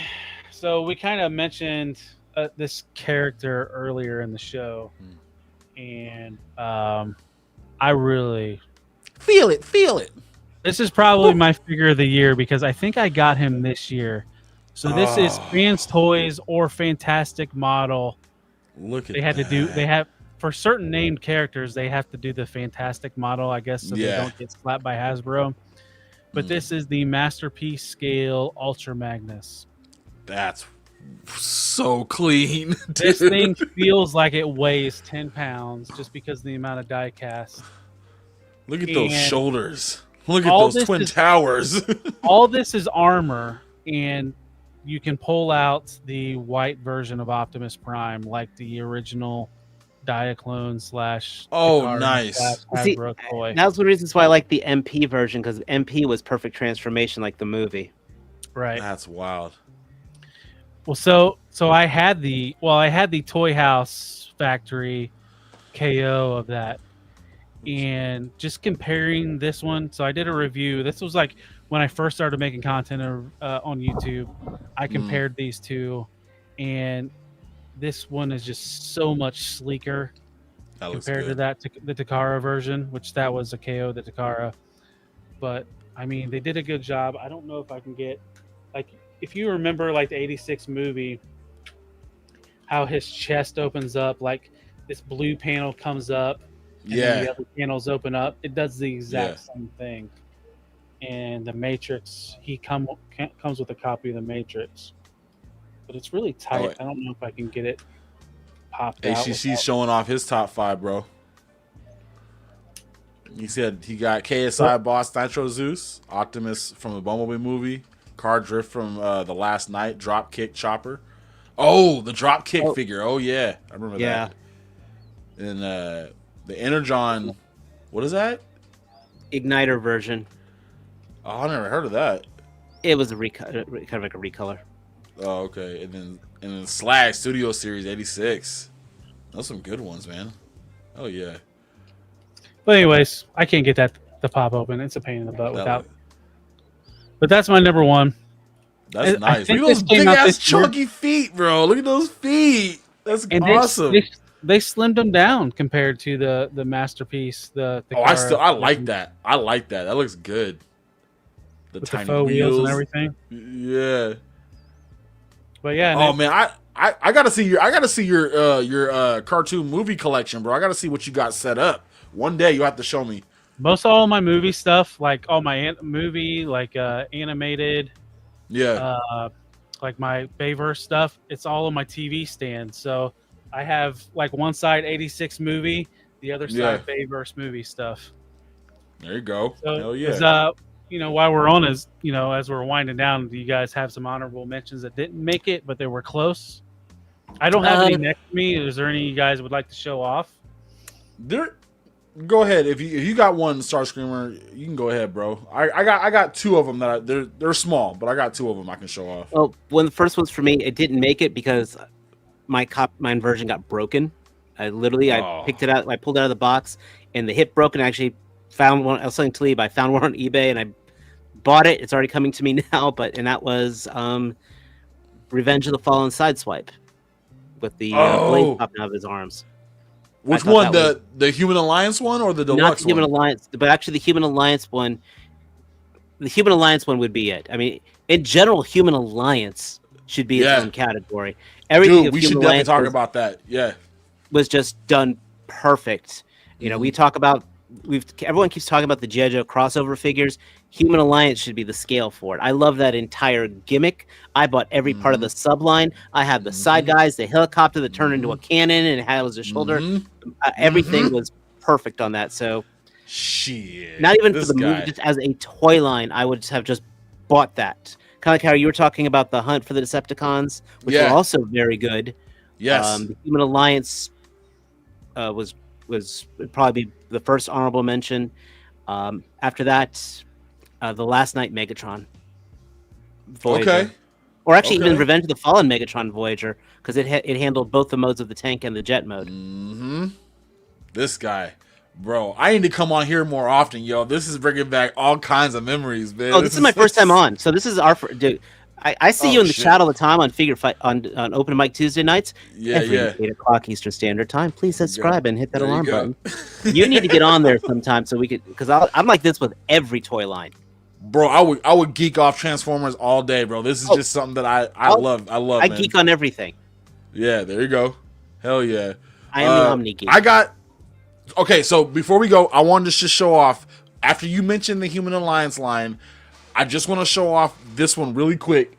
Speaker 4: So we kind of mentioned this character earlier in the show, and I really
Speaker 5: Feel it.
Speaker 4: this is probably my figure of the year because I think I got him this year. So this is Fans Toys or Fantastic Model.
Speaker 5: Look at
Speaker 4: They had to do.
Speaker 5: that.
Speaker 4: They have for certain named characters. They have to do the Fantastic Model, I guess, so they
Speaker 5: Yeah.
Speaker 4: don't get slapped by Hasbro. But this is the Masterpiece Scale Ultra Magnus.
Speaker 5: That's so clean.
Speaker 4: This
Speaker 5: dude.
Speaker 4: thing feels like it weighs 10 pounds just because of the amount of die cast.
Speaker 5: Look at those
Speaker 4: and
Speaker 5: shoulders. Look at
Speaker 4: all
Speaker 5: those
Speaker 4: this
Speaker 5: twin
Speaker 4: is-
Speaker 5: towers.
Speaker 4: All this is armor, and you can pull out the white version of Optimus Prime, like the original Diaclone /
Speaker 5: Oh,
Speaker 4: Picard
Speaker 5: nice.
Speaker 4: /
Speaker 6: See,
Speaker 4: Hasbro toy.
Speaker 6: That was the reasons why I like the MP version because MP was perfect transformation, like the movie.
Speaker 4: Right.
Speaker 5: That's wild.
Speaker 4: Well, so I had the Toy House Factory KO of that, and just comparing this one. So I did a review. This was like when I first started making content on YouTube. I compared these two, and this one is just so much sleeker
Speaker 5: That looks
Speaker 4: compared to
Speaker 5: good.
Speaker 4: that the Takara version, which that was a KO the Takara. But I mean, they did a good job. I don't know if I can get like if you remember like the '86 movie, how his chest opens up, like this blue panel comes up, and then
Speaker 5: Yeah.
Speaker 4: the other panels open up. It does the exact same thing. And the Matrix, he comes with a copy of the Matrix, but it's really tight.
Speaker 5: Oh,
Speaker 4: I don't know if I can get it popped out.
Speaker 5: HCC's
Speaker 4: without-
Speaker 5: showing off his top 5, bro. He said he got KSI Boss Nitro Zeus, Optimus from the Bumblebee movie, Car Drift from The Last Night, Dropkick Chopper. Oh, the Dropkick figure. Oh, yeah. I remember
Speaker 6: Yeah.
Speaker 5: that. And The Energon. What is that?
Speaker 6: Igniter version.
Speaker 5: Oh, I never heard of that.
Speaker 6: It was a kind of like a recolor.
Speaker 5: Oh, okay. And then Slag Studio Series 86. Those some good ones, man. Oh yeah.
Speaker 4: But anyways, I can't get that to pop open. It's a pain in the butt without. But that's my number one.
Speaker 5: That's nice. Look at those big ass chunky feet, bro. Look at those feet. That's awesome.
Speaker 4: They slimmed them down compared to the masterpiece.
Speaker 5: I like that. I like that. That looks good. The tiny
Speaker 4: faux wheels and everything.
Speaker 5: Yeah.
Speaker 4: But yeah.
Speaker 5: Oh man, I gotta see your cartoon movie collection, bro. I gotta see what you got set up. One day you have to show me.
Speaker 4: Most all my movie stuff, like all my movie, like animated.
Speaker 5: Yeah.
Speaker 4: Like my Bayverse stuff, it's all on my TV stand. So I have like one side 86 movie, the other side Bayverse movie stuff.
Speaker 5: There you go.
Speaker 4: So,
Speaker 5: hell yeah.
Speaker 4: While we're on as we're winding down, do you guys have some honorable mentions that didn't make it, but they were close? I don't have any next to me. Is there any you guys would like to show off?
Speaker 5: Go ahead. If you got one Starscreamer, you can go ahead, bro. I got two of them that they're small, but I got two of them I can show off.
Speaker 6: Well, one of the first ones for me, it didn't make it because my version got broken. I picked it out, I pulled it out of the box, and the hip broke. And I actually found one. I was selling Talib. I found one on eBay, and I bought it. It's already coming to me now. That was Revenge of the Fallen Sideswipe with the blade popping out of his arms.
Speaker 5: Which one? The Human Alliance one or the deluxe one?
Speaker 6: Not the Human Alliance, but actually the Human Alliance one. The Human Alliance one would be it. I mean, in general, Human Alliance should be its own category. Everything. Dude,
Speaker 5: we should definitely talk about that. Yeah,
Speaker 6: was just done perfect. You know, we talk about everyone keeps talking about the G.I. Joe crossover figures. Human Alliance should be the scale for it. I love that entire gimmick. I bought every part of the subline. I have the side guys, the helicopter that turned into a cannon and it has a shoulder. Everything was perfect on that. So,
Speaker 5: shit.
Speaker 6: Not even for the movie, just as a toy line, I would have just bought that. Kind of like how you were talking about the Hunt for the Decepticons, which were also very good.
Speaker 5: Yes.
Speaker 6: The Human Alliance was probably the first honorable mention. After that, the Last Night Megatron Voyager. Okay. Or actually even Revenge of the Fallen Megatron Voyager, because it handled both the modes of the tank and the jet mode.
Speaker 5: This guy. Bro, I need to come on here more often, yo. This is bringing back all kinds of memories, man.
Speaker 6: Oh, this is my first time on. So this is dude. I see you in the chat all the time on Figure Fight on Open Mic Tuesday nights. Every 8 o'clock Eastern Standard Time. Please subscribe and hit that alarm button. You need to get on there sometime so we could, because I'm like this with every toy line.
Speaker 5: Bro, I would geek off Transformers all day, bro. This is just something that I love. I
Speaker 6: geek on everything.
Speaker 5: Yeah, there you go. Hell yeah.
Speaker 6: I am the Omni geek.
Speaker 5: Okay, so before we go, I wanted to just show off, after you mentioned the Human Alliance line, I just want to show off this one really quick,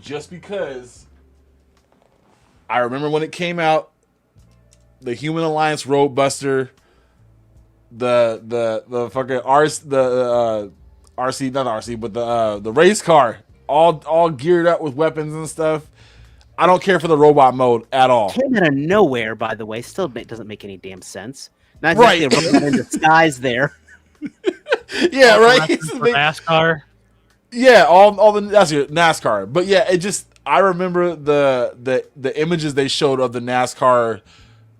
Speaker 5: just because I remember when it came out, the Human Alliance Roadbuster, the fucking RC, not RC, but the race car, all geared up with weapons and stuff. I don't care for the robot mode at all.
Speaker 6: Came out of nowhere, by the way. Still doesn't make any damn sense. Not exactly a robot in disguise there.
Speaker 5: Yeah, right.
Speaker 4: For NASCAR.
Speaker 5: Yeah, all the that's your NASCAR. But yeah, I remember the images they showed of the NASCAR,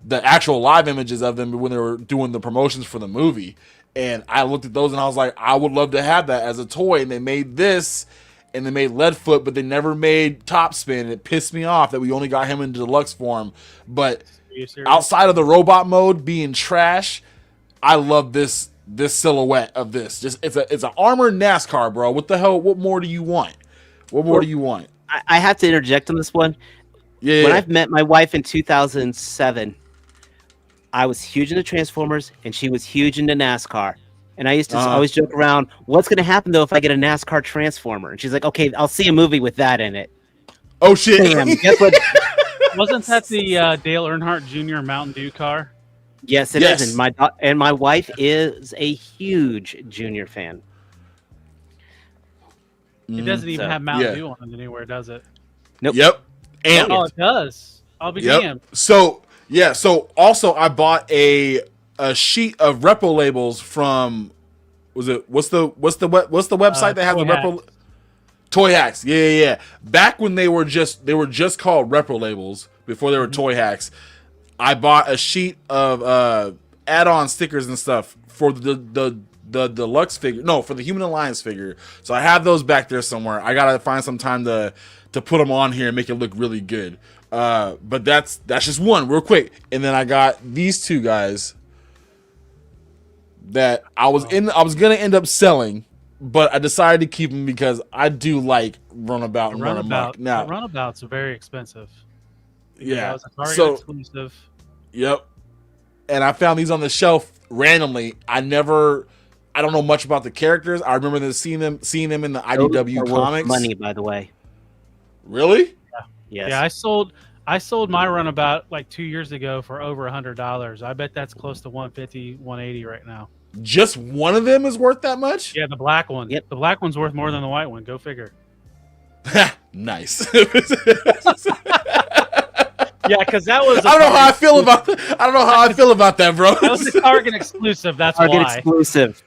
Speaker 5: the actual live images of them when they were doing the promotions for the movie. And I looked at those and I was like, I would love to have that as a toy. And they made this, and they made Leadfoot, but they never made Topspin. And it pissed me off that we only got him in deluxe form. But outside of the robot mode being trash, I love this silhouette of this. Just it's an armored NASCAR, bro. What the hell? What more do you want? What more do you want?
Speaker 6: I have to interject on this one.
Speaker 5: Yeah.
Speaker 6: When I've met my wife in 2007, I was huge into Transformers, and she was huge into NASCAR. And I used to always joke around, what's going to happen, though, if I get a NASCAR Transformer? And she's like, okay, I'll see a movie with that in it.
Speaker 5: Oh, shit.
Speaker 6: Damn, guess what?
Speaker 4: Wasn't that the Dale Earnhardt Jr. Mountain Dew car?
Speaker 6: Yes, it is. And my wife is a huge Junior fan.
Speaker 4: It doesn't even have Mountain Dew on it anywhere, does it?
Speaker 6: Nope.
Speaker 5: Yep. And
Speaker 4: it does. I'll be damned.
Speaker 5: So also I bought a a sheet of repo labels from what's the website that has the repo Toy Hacks. Yeah. Back when they were just called repo labels before they were Toy Hacks. I bought a sheet of add-on stickers and stuff for the deluxe figure. No, for the Human Alliance figure. So I have those back there somewhere. I gotta find some time to put them on here and make it look really good. But that's just one real quick. And then I got these two guys that I was gonna end up selling, but I decided to keep them because I do like Runabout and Runabout. Now
Speaker 4: Runabouts are very expensive.
Speaker 5: Yeah,
Speaker 4: that was a Target exclusive.
Speaker 5: Yep. And I found these on the shelf randomly. I don't know much about the characters. I remember seeing them in the IDW comics.
Speaker 6: Money, by the way.
Speaker 5: Really?
Speaker 6: Yeah. Yes.
Speaker 4: Yeah, I sold my Runabout like 2 years ago for over $100. I bet that's close to 150, 180 right now.
Speaker 5: Just one of them is worth that much?
Speaker 4: Yeah, the black one.
Speaker 6: Yep.
Speaker 4: The black one's worth more than the white one. Go figure.
Speaker 5: Nice.
Speaker 4: Yeah, because that was.
Speaker 5: I don't know how I feel about that. I don't know how I feel about that, bro.
Speaker 4: That was a Target exclusive. That's
Speaker 6: Target
Speaker 4: why.
Speaker 6: exclusive.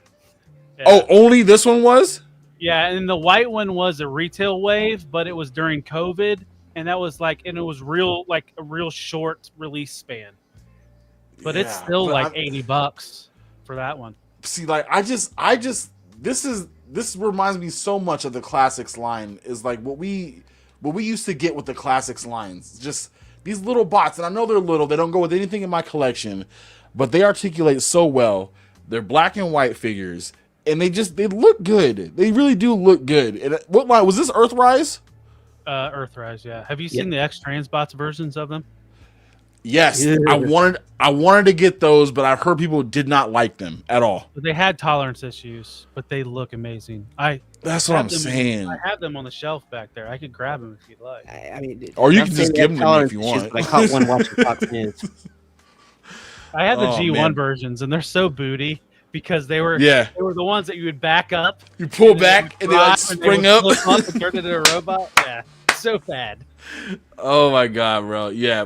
Speaker 4: Yeah.
Speaker 5: Oh, only this one was?
Speaker 4: Yeah, and the white one was a retail wave, but it was during COVID, and that was like, and it was a real short release span. But it's still like $80 for that one.
Speaker 5: See, like I just this reminds me so much of the classics line. Is like what we used to get with the classics lines. Just these little bots, and I know they're little. They don't go with anything in my collection, but they articulate so well. They're black and white figures, and they look good. They really do look good. And what line was this? Earthrise?
Speaker 4: Earthrise, yeah. Have you seen the X-Transbots versions of them?
Speaker 5: Yes, yeah. I wanted to get those, but I've heard people did not like them at all.
Speaker 4: They had tolerance issues, but they look amazing.
Speaker 5: That's what I'm saying.
Speaker 4: I have them on the shelf back there. I could grab them if you'd like.
Speaker 6: I mean,
Speaker 5: or you can just give them to me if you want.
Speaker 6: I caught one watching Fox News.
Speaker 4: I had the G1 versions, and they're so booty because they were the ones that you would back up.
Speaker 5: You pull back and they like spring up
Speaker 4: and turn into a robot. Yeah, so bad.
Speaker 5: Oh my god, bro! Yeah.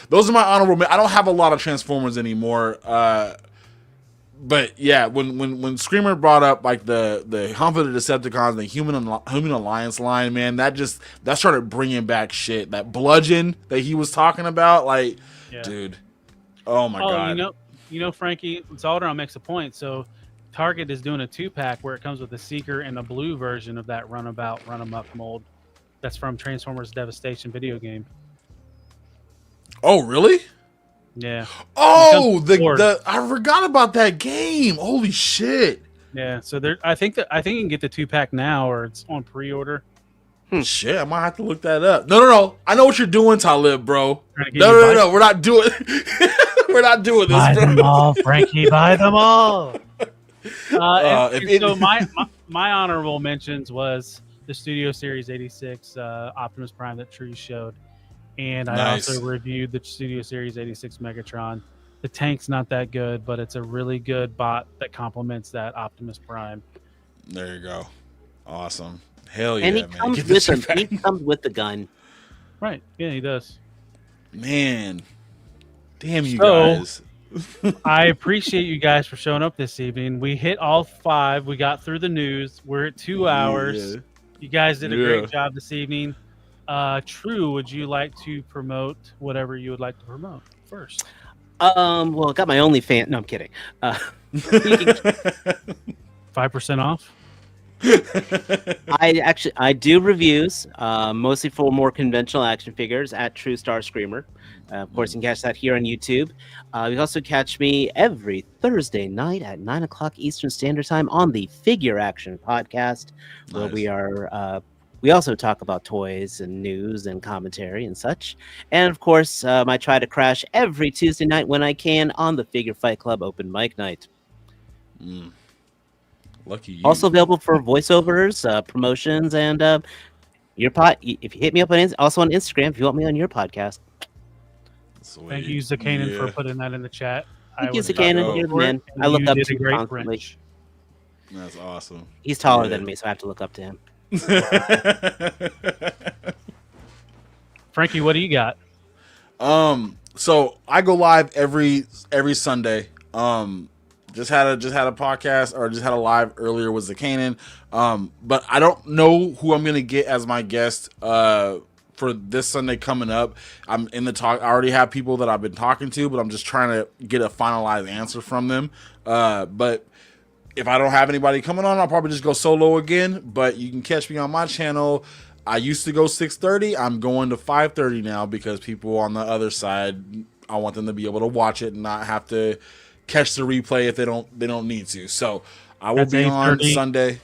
Speaker 5: Those are my honorable. I don't have a lot of Transformers anymore. But yeah, when Screamer brought up like the Hump of the Decepticons, the Human Alliance line, man, that started bringing back shit. That bludgeon that he was talking about, like, dude, oh my god.
Speaker 4: You know, Frankie, Zaldron makes a point. So Target is doing a 2-pack where it comes with a Seeker and a blue version of that Runabout, Run-Amok mold. That's from Transformers Devastation video game.
Speaker 5: Oh, really?
Speaker 4: Yeah.
Speaker 5: Oh, I forgot about that game. Holy shit.
Speaker 4: Yeah, so I think you can get the 2-pack now, or it's on pre-order.
Speaker 5: Shit, I might have to look that up. No. I know what you're doing, Talib, bro. No. We're not doing we're not doing this,
Speaker 4: buy
Speaker 5: bro.
Speaker 4: Them all, Frankie, buy them all. So my honorable mentions was the Studio Series 86 Optimus Prime that True showed. And I also reviewed the Studio Series 86 Megatron. The tank's not that good, but it's a really good bot that complements that Optimus Prime.
Speaker 5: There you go. Awesome. Hell yeah,
Speaker 6: and he
Speaker 5: man.
Speaker 6: comes with him. He comes with the gun.
Speaker 4: Right. Yeah, he does.
Speaker 5: Man. Damn you guys.
Speaker 4: I appreciate you guys for showing up this evening. We hit all 5. We got through the news. We're at 2 hours.
Speaker 5: Yeah.
Speaker 4: You guys did a great job this evening. True, would you like to promote whatever you would like to promote first?
Speaker 6: Well, I got my OnlyFans. No, I'm kidding.
Speaker 4: 5% off?
Speaker 6: I do reviews, mostly for more conventional action figures at True Star Screamer. Of course, you can catch that here on YouTube. You can also catch me every Thursday night at 9 o'clock Eastern Standard Time on the Figure Action Podcast, where we also talk about toys and news and commentary and such. And of course, I try to crash every Tuesday night when I can on the Figure Fight Club Open Mic Night.
Speaker 5: Lucky you.
Speaker 6: Also available for voiceovers, promotions, and your if you hit me up on Instagram if you want me on your podcast.
Speaker 5: Sweet.
Speaker 4: Thank you, Zakanan, for putting that in the chat.
Speaker 6: Thank you, Zakanan. You're the man. I look up to you constantly.
Speaker 5: That's awesome.
Speaker 6: He's taller than me, so I have to look up to him.
Speaker 4: Frankie, what do you got?
Speaker 5: So I go live every Sunday. Just had a podcast, or just had a live earlier with Zakanan. But I don't know who I'm gonna get as my guest for this Sunday coming up. I'm in the talk. I already have people that I've been talking to, but I'm just trying to get a finalized answer from them. But if I don't have anybody coming on, I'll probably just go solo again. But you can catch me on my channel. I used to go 6:30. I'm going to 5:30 now because people on the other side, I want them to be able to watch it and not have to catch the replay if they don't need to. So I will be on Sunday,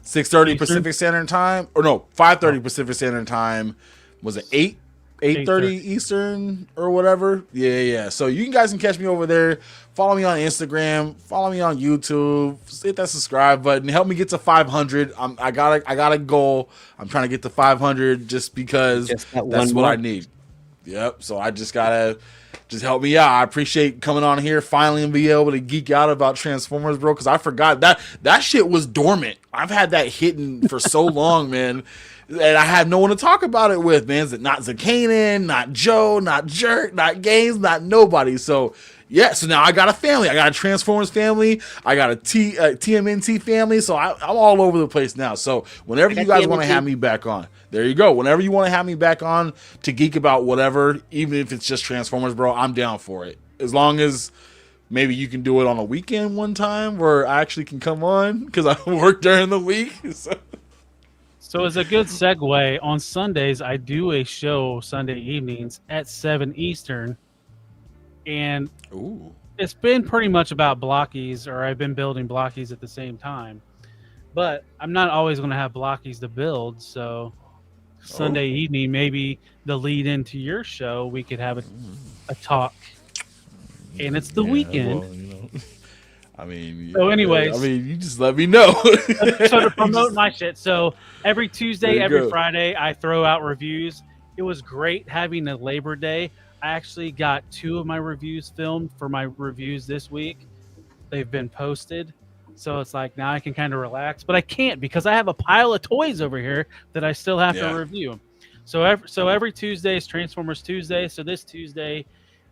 Speaker 5: 6:30 Pacific Standard Time, or no, 5:30 Pacific Standard Time. Was it 8:30 Eastern or whatever? Yeah. So you guys can catch me over there. Follow me on Instagram. Follow me on YouTube. Hit that subscribe button. Help me get to 500. I got a goal. I'm trying to get to 500 just because that's what I need. Yep. So I just gotta help me out. I appreciate coming on here finally and be able to geek out about Transformers, bro. Because I forgot that shit was dormant. I've had that hidden for so long, man. And I had no one to talk about it with, man. Not Zakanan, not Joe, not Jerk, not Gaines, not nobody. So yeah, so now I got a family. I got a Transformers family. I got a TMNT family. So I'm all over the place now. So whenever you guys want to have me back on, there you go. Whenever you want to have me back on to geek about whatever, even if it's just Transformers, bro, I'm down for it. As long as maybe you can do it on a weekend one time where I actually can come on because I work during the week.
Speaker 4: So as a good segue, on Sundays, I do a show Sunday evenings at 7 Eastern. And it's been pretty much about blockies, or I've been building blockies at the same time. But I'm not always going to have blockies to build. So Sunday evening, maybe the lead into your show, we could have a talk. And it's the weekend.
Speaker 5: Well, I mean,
Speaker 4: so anyways,
Speaker 5: you just let me know.
Speaker 4: So to promote my shit. So every Tuesday, every Friday, I throw out reviews. It was great having a Labor Day. I actually got 2 of my reviews filmed for my reviews this week. They've been posted. So it's like now I can kind of relax, but I can't because I have a pile of toys over here that I still have to review. So every Tuesday is Transformers Tuesday. So this Tuesday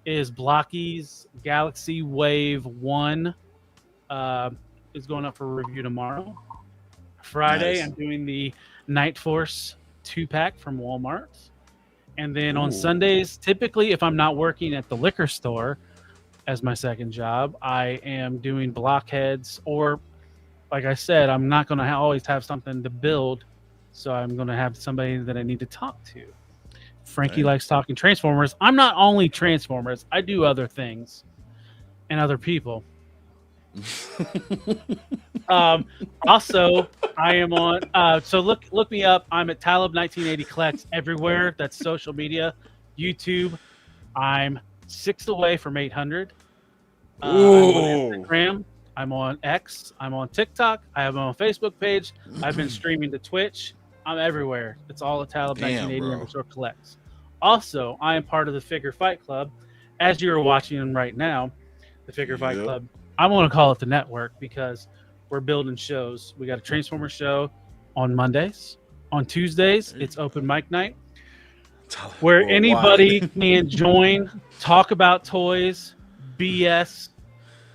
Speaker 4: is Blockies Galaxy Wave 1. Is going up for review tomorrow. Friday, I'm doing the Night Force 2-pack from Walmart. And then on Sundays, typically if I'm not working at the liquor store as my second job, I am doing blockheads, or like I said, I'm not going to always have something to build. So I'm going to have somebody that I need to talk to. Frankie likes talking Transformers. I'm not only Transformers. I do other things and other people. Also, I am on. So look me up. I'm at Talib 1980 Collects everywhere. That's social media, YouTube. I'm 6 away from 800. I'm on Instagram. I'm on X. I'm on TikTok. I have my own Facebook page. I've been streaming to Twitch. I'm everywhere. It's all at Talib 1980 Collects. Also, I am part of the Figure Fight Club. As you are watching right now, the Figure Fight Club. I want to call it the network because we're building shows. We got a Transformers show on Mondays. On Tuesdays, it's open mic night where anybody can join, talk about toys, BS.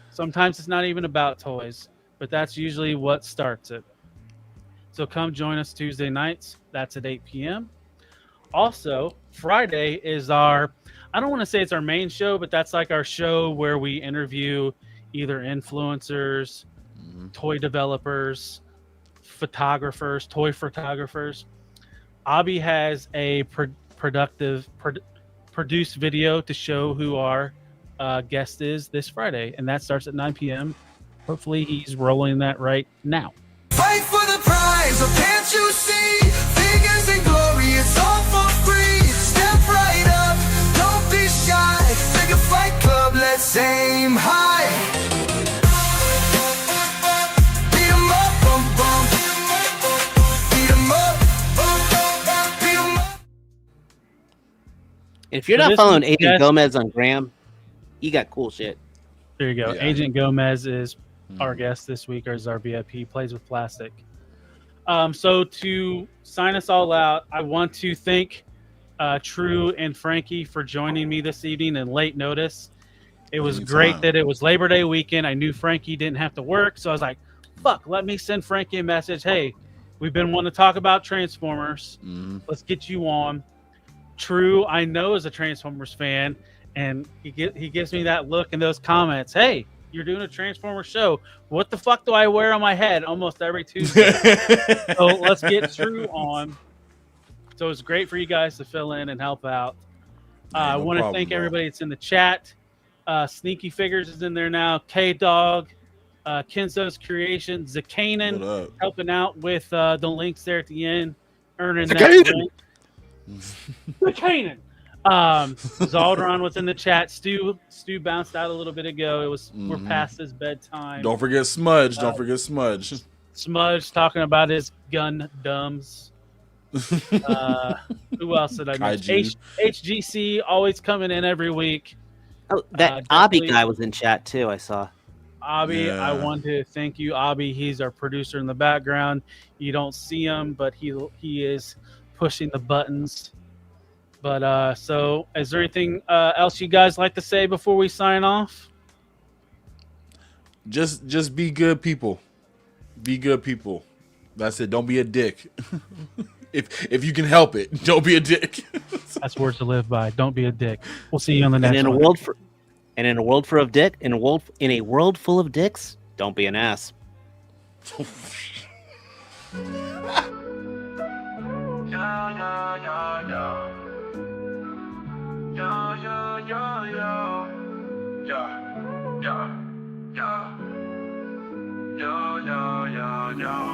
Speaker 4: Sometimes it's not even about toys, but that's usually what starts it. So come join us Tuesday nights. That's at 8 p.m. Also, Friday is I don't want to say it's our main show, but that's like our show where we interview either influencers, toy developers, photographers, toy photographers. Abby has a produced video to show who our guest is this Friday, and that starts at 9 p.m. Hopefully he's rolling that right now.
Speaker 8: Fight for the prize, or can't you see? Figures and glory, it's all for free. Step right up, don't be shy. Figure Fight Club, let's aim high.
Speaker 6: If you're not following Agent Gomez on Graham, you got cool shit.
Speaker 4: There you go. Yeah. Agent Gomez is our guest this week, or is our VIP. He plays with plastic. So to sign us all out, I want to thank True and Frankie for joining me this evening in late notice. It was
Speaker 5: Anytime.
Speaker 4: great that it was Labor Day weekend. I knew Frankie didn't have to work, so I was like, fuck, let me send Frankie a message. Hey, we've been wanting to talk about Transformers. Let's get you on. True, I know is a Transformers fan, and he gives me that look in those comments. Hey, you're doing a Transformers show. What the fuck do I wear on my head almost every Tuesday? So let's get True on. So it's great for you guys to fill in and help out. I want to thank everybody that's in the chat. Sneaky Figures is in there now. K-Dog, Kenzo's Creation, Zakanan helping out with the links there at the end, earning that link. Zakanan. Zaldron was in the chat. Stu bounced out a little bit ago. We're past his bedtime.
Speaker 5: Don't forget Smudge. Don't forget Smudge.
Speaker 4: Smudge talking about his Gundams. Who else did I mention? HGC always coming in every week.
Speaker 6: Oh, that Abby guy was in chat too. I saw.
Speaker 4: Abby, I want to thank you, Abby. He's our producer in the background. You don't see him, but he is pushing the buttons. But so, is there anything else you guys like to say before we sign off?
Speaker 5: Just be good people. Be good people. That's it. Don't be a dick. If you can help it, don't be a dick.
Speaker 4: That's words to live by. Don't be a dick. We'll see you on the next one.
Speaker 6: In a world full of dicks, don't be an ass.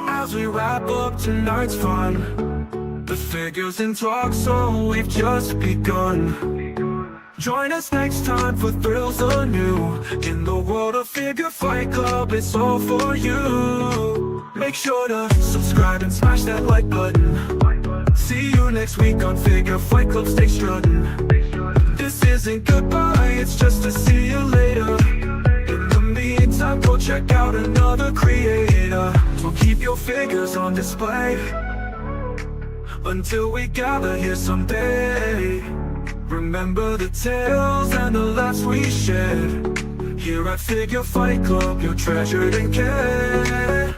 Speaker 8: As we wrap up tonight's fun, the figures in talk, so we've just begun. Join us next time for thrills anew. In the world of Figure Fight Club, it's all for you. Make sure to subscribe and smash that like button. See you next week on Figure Fight Club. Stay strutting. This isn't goodbye, it's just to see you later. In the meantime, go check out another creator. So keep your figures on display until we gather here someday. Remember the tales and the laughs we shared. Here at Figure Fight Club, you're treasured and cared.